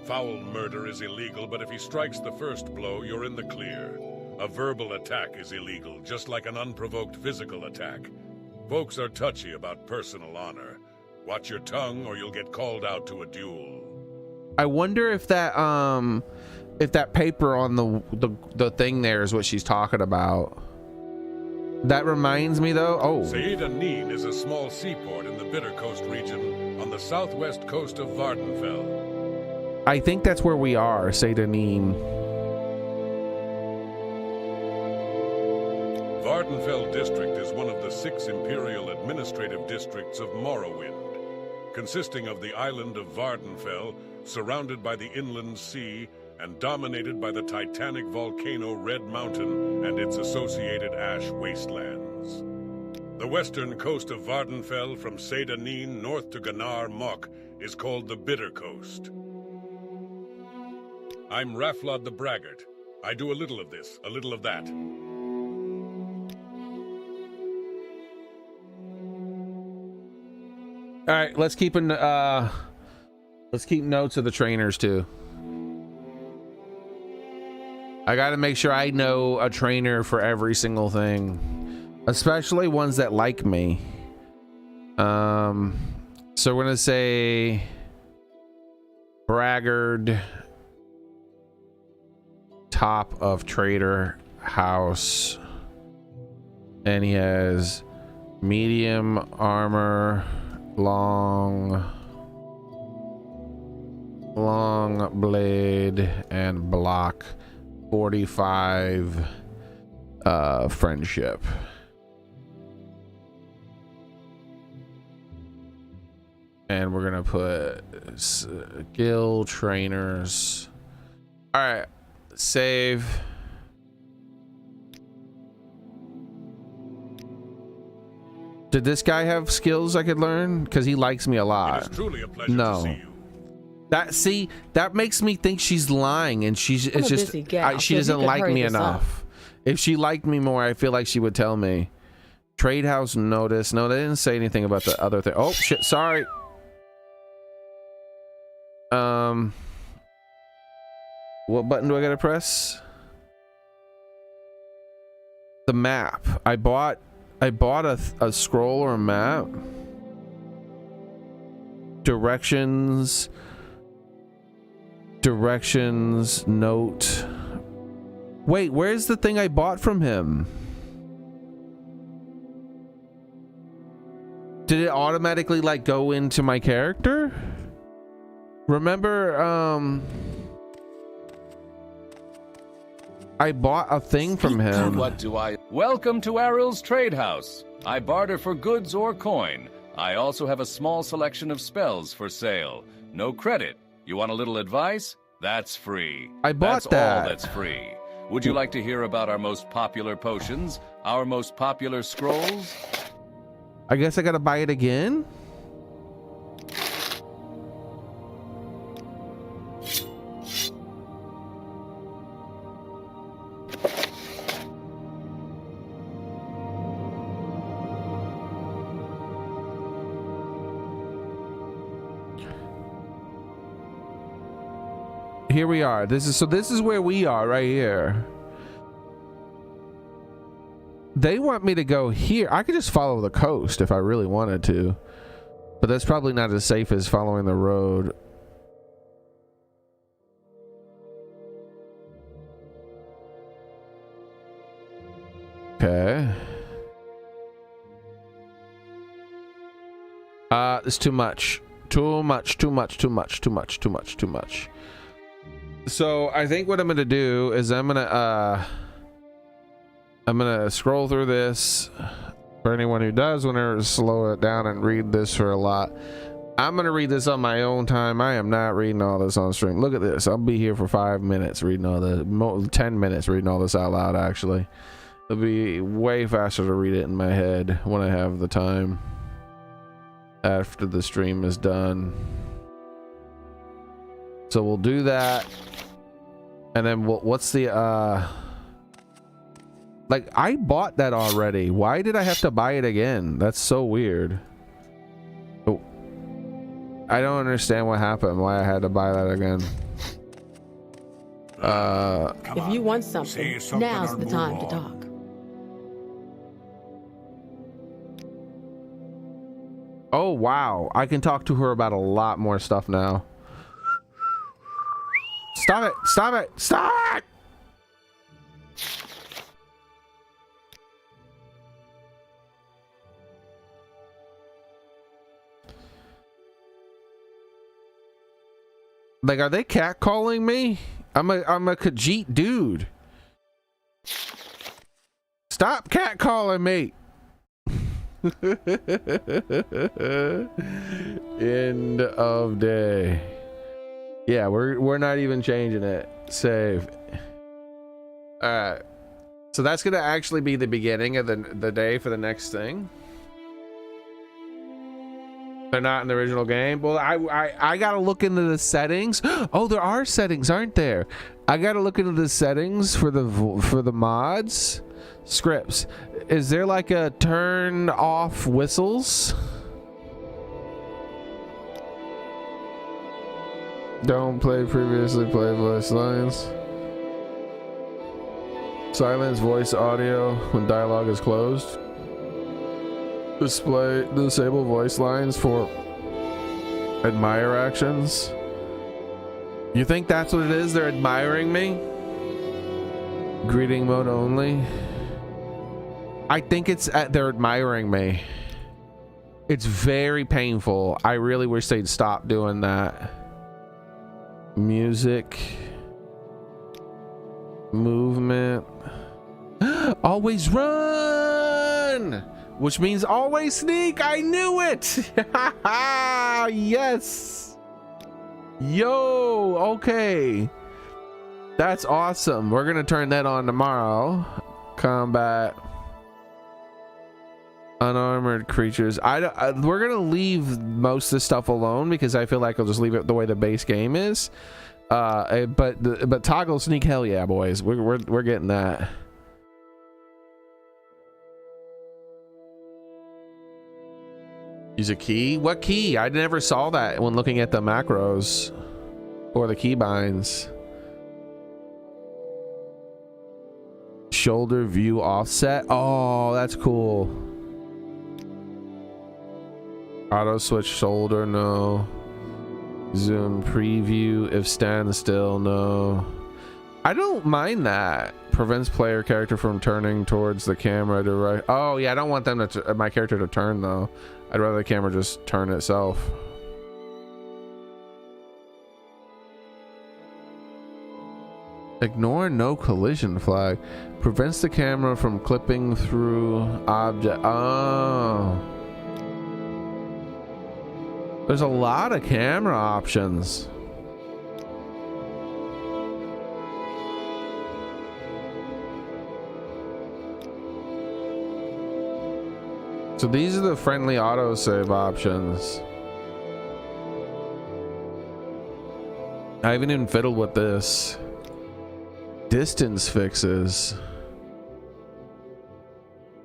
Foul murder is illegal, but if he strikes the first blow, you're in the clear. A verbal attack is illegal, just like an unprovoked physical attack. Folks are touchy about personal honor. Watch your tongue or you'll get called out to a duel. I wonder if that paper on the thing there is what she's talking about. That reminds me though. Oh, Sedanine is a small seaport in the Bitter Coast region on the southwest coast of Vardenfell. I think that's where we are, Sedanine. Vardenfell District is one of the 6 imperial administrative districts of Morrowind, consisting of the island of Vardenfell, surrounded by the inland sea and dominated by the titanic volcano Red Mountain and its associated ash wastelands. The western coast of Vardenfell from Sedanine north to Ganar Mok is called the Bitter Coast. I'm Rafflud the Braggart. I do a little of this, a little of that. All right, let's keep notes of the trainers too. I got to make sure I know a trainer for every single thing, especially ones that like me. So we're gonna say Braggart, top of trader house, and he has medium armor, long blade, and block, 45 friendship. And we're gonna put skill trainers. All right, save. Did this guy have skills I could learn? Because he likes me a lot. It is truly a pleasure to see you. That makes me think she's lying, and she doesn't like me enough. If she liked me more, I feel like she would tell me. Trade house notice. No, they didn't say anything about the other thing. Oh shit, sorry. What button do I gotta press? The map. I bought a scroll or a map. Directions, note. Wait, where's the thing I bought from him? Did it automatically like go into my character? Remember, I bought a thing from him. What do I... Welcome to Aril's Trade House. I barter for goods or coin. I also have a small selection of spells for sale. No credit. You want a little advice? That's free. I bought that. That's all that's free. Would you like to hear about our most popular potions? Our most popular scrolls? I guess I gotta buy it again? Here we are. This is where we are right here. They want me to go here. I could just follow the coast if I really wanted to, but that's probably not as safe as following the road. Okay. It's too much. Too much. So I think what I'm gonna do is I'm gonna scroll through this. For anyone who does want to slow it down and read this for a lot, I'm gonna read this on my own time. I am not reading all this on stream. Look at this. I'll be here for 5 minutes reading all the 10 minutes reading all this out loud. Actually, it'll be way faster to read it in my head when I have the time after the stream is done. So we'll do that. And then what's the like, I bought that already. Why did I have to buy it again? That's so weird. Oh, I don't understand what happened, why I had to buy that again. If you want something, now's the time to talk. Oh wow, I can talk to her about a lot more stuff now. Stop it! Stop it! Stop it! Like, are they catcalling me? I'm a Khajiit dude. Stop catcalling me. End of day. Yeah, we're not even changing it. Save. All right. So that's gonna actually be the beginning of the day for the next thing. They're not in the original game. Well, I gotta look into the settings. Oh, there are settings, aren't there? I gotta look into the settings for the mods scripts. Is there like a turn off whistles? Don't play previously played voice lines. Silence voice audio when dialogue is closed. Disable voice lines for admire actions. You think that's what it is? They're admiring me? Greeting mode only. I think it's they're admiring me. It's very painful. I really wish they'd stop doing that. Music. Movement. Always run! Which means always sneak. I knew it. Yes. Yo, okay. That's awesome. We're gonna turn that on tomorrow. Combat. Unarmored creatures. We're gonna leave most of the stuff alone because I feel like I'll just leave it the way the base game is. But toggle sneak, hell yeah, boys. We're getting that. Use a key? What key? I never saw that when looking at the macros or the keybinds. Shoulder view offset. Oh, that's cool. Auto switch shoulder, no. Zoom preview if stand still, no. I don't mind that. Prevents player character from turning towards the camera to right. Oh yeah, I don't want them to my character to turn though. I'd rather the camera just turn itself. Ignore no collision flag. Prevents the camera from clipping through object. Oh. There's a lot of camera options. So these are the friendly autosave options. I haven't even fiddled with this. Distance fixes.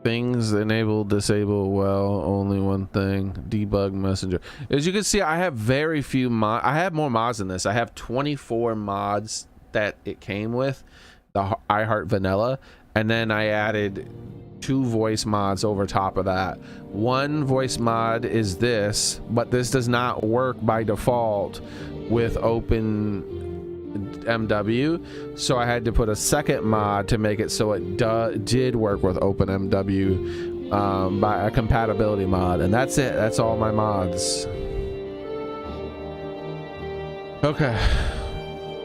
Things enable, disable, well, only one thing. Debug messenger. As you can see, I have very few mods. I have more mods than this. I have 24 mods that it came with, the iHeart Vanilla, and then I added 2 voice mods over top of that. One voice mod is this, but this does not work by default with OpenMW, so I had to put a second mod to make it so it did work with OpenMW by a compatibility mod, and that's it. That's all my mods. Okay,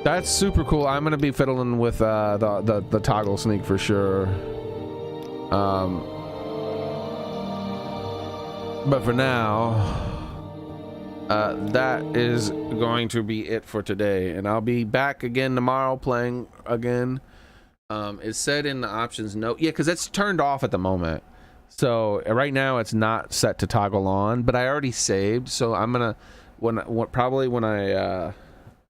that's super cool. I'm gonna be fiddling with the toggle sneak for sure. But for now, that is going to be it for today, and I'll be back again tomorrow playing again. It said in the options note, yeah, because it's turned off at the moment, so right now it's not set to toggle on, but I already saved, so I'm gonna probably when I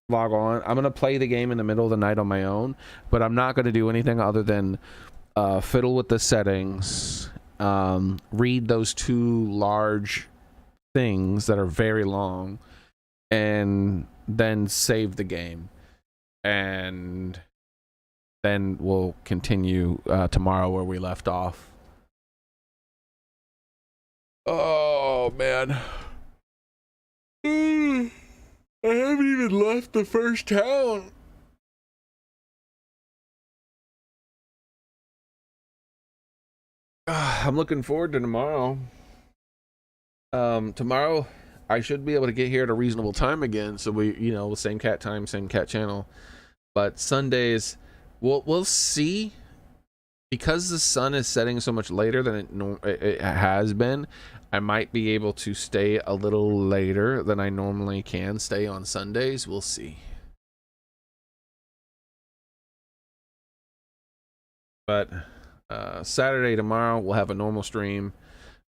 log on, I'm gonna play the game in the middle of the night on my own, but I'm not gonna do anything other than fiddle with the settings, read those 2 large things that are very long, and then save the game, and then we'll continue tomorrow where we left off. Oh man, I haven't even left the first town. I'm looking forward to tomorrow. Tomorrow I should be able to get here at a reasonable time again, so we, same cat time, same cat channel. But Sundays, we'll see, because the sun is setting so much later than it has been. I might be able to stay a little later than I normally can stay on Sundays. We'll see. But Saturday, tomorrow, we'll have a normal stream,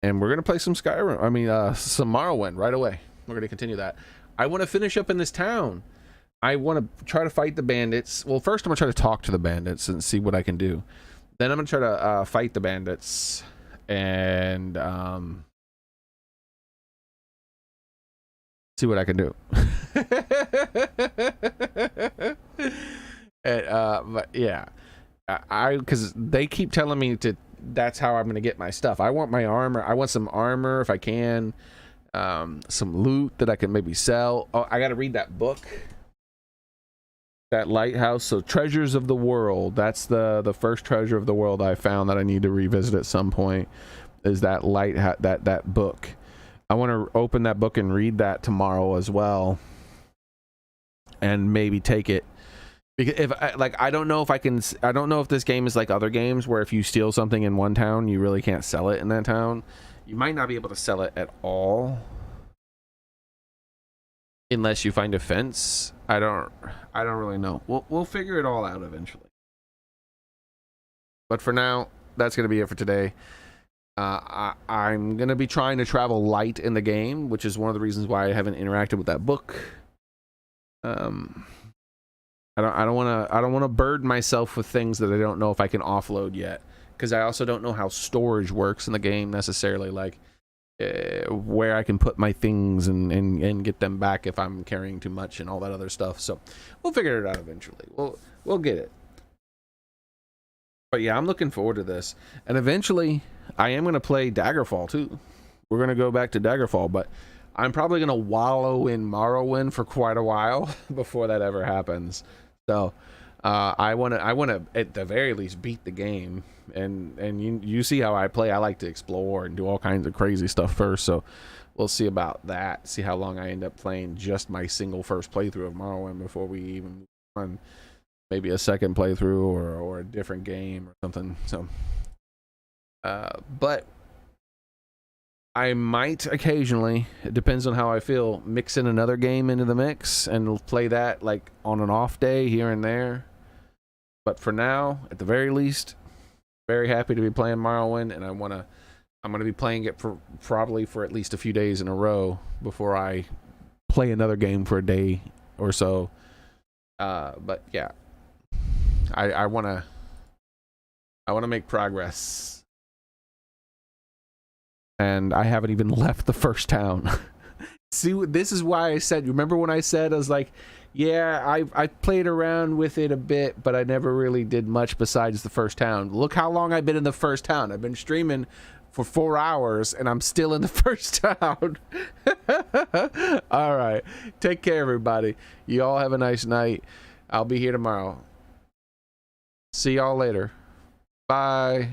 and we're gonna play some Skyrim. Some Morrowind right away. We're gonna continue that. I want to finish up in this town. I want to try to fight the bandits. Well, first I'm gonna try to talk to the bandits and see what I can do. Then I'm gonna try to fight the bandits and see what I can do. But yeah. Because they keep telling me that's how I'm gonna get my stuff. I want my armor. I want some armor if I can, some loot that I can maybe sell. Oh, I gotta read that book, that lighthouse. So Treasures of the World, that's the first treasure of the world I found that I need to revisit at some point, is that that book. I want to open that book and read that tomorrow as well, and maybe take it. Because I don't know if this game is like other games where if you steal something in one town, you really can't sell it in that town. You might not be able to sell it at all unless you find a fence. I don't really know. We'll figure it all out eventually. But for now, that's gonna be it for today. I'm gonna be trying to travel light in the game, which is one of the reasons why I haven't interacted with that book. I don't want to burden myself with things that I don't know if I can offload yet, because I also don't know how storage works in the game necessarily, like where I can put my things and get them back if I'm carrying too much and all that other stuff. So we'll figure it out eventually. We'll get it. But yeah, I'm looking forward to this. And eventually, I am going to play Daggerfall too. We're going to go back to Daggerfall, but I'm probably going to wallow in Morrowind for quite a while before that ever happens. So I want to at the very least beat the game. And you see how I play. I like to explore and do all kinds of crazy stuff first. So we'll see about that. See how long I end up playing just my single first playthrough of Morrowind before we even move on. Maybe a second playthrough or a different game or something. So, but I might occasionally, it depends on how I feel, mix in another game into the mix and play that like on an off day here and there. But for now, at the very least, very happy to be playing Morrowind, and I'm gonna be playing it for probably for at least a few days in a row before I play another game for a day or so. But yeah. I want to make progress, and I haven't even left the first town. See, this is why I said, remember when I said, I was like, yeah, I played around with it a bit, but I never really did much besides the first town. Look how long I've been in the first town. I've been streaming for 4 hours, and I'm still in the first town. All right, take care, everybody. You all have a nice night. I'll be here tomorrow. See y'all later. Bye.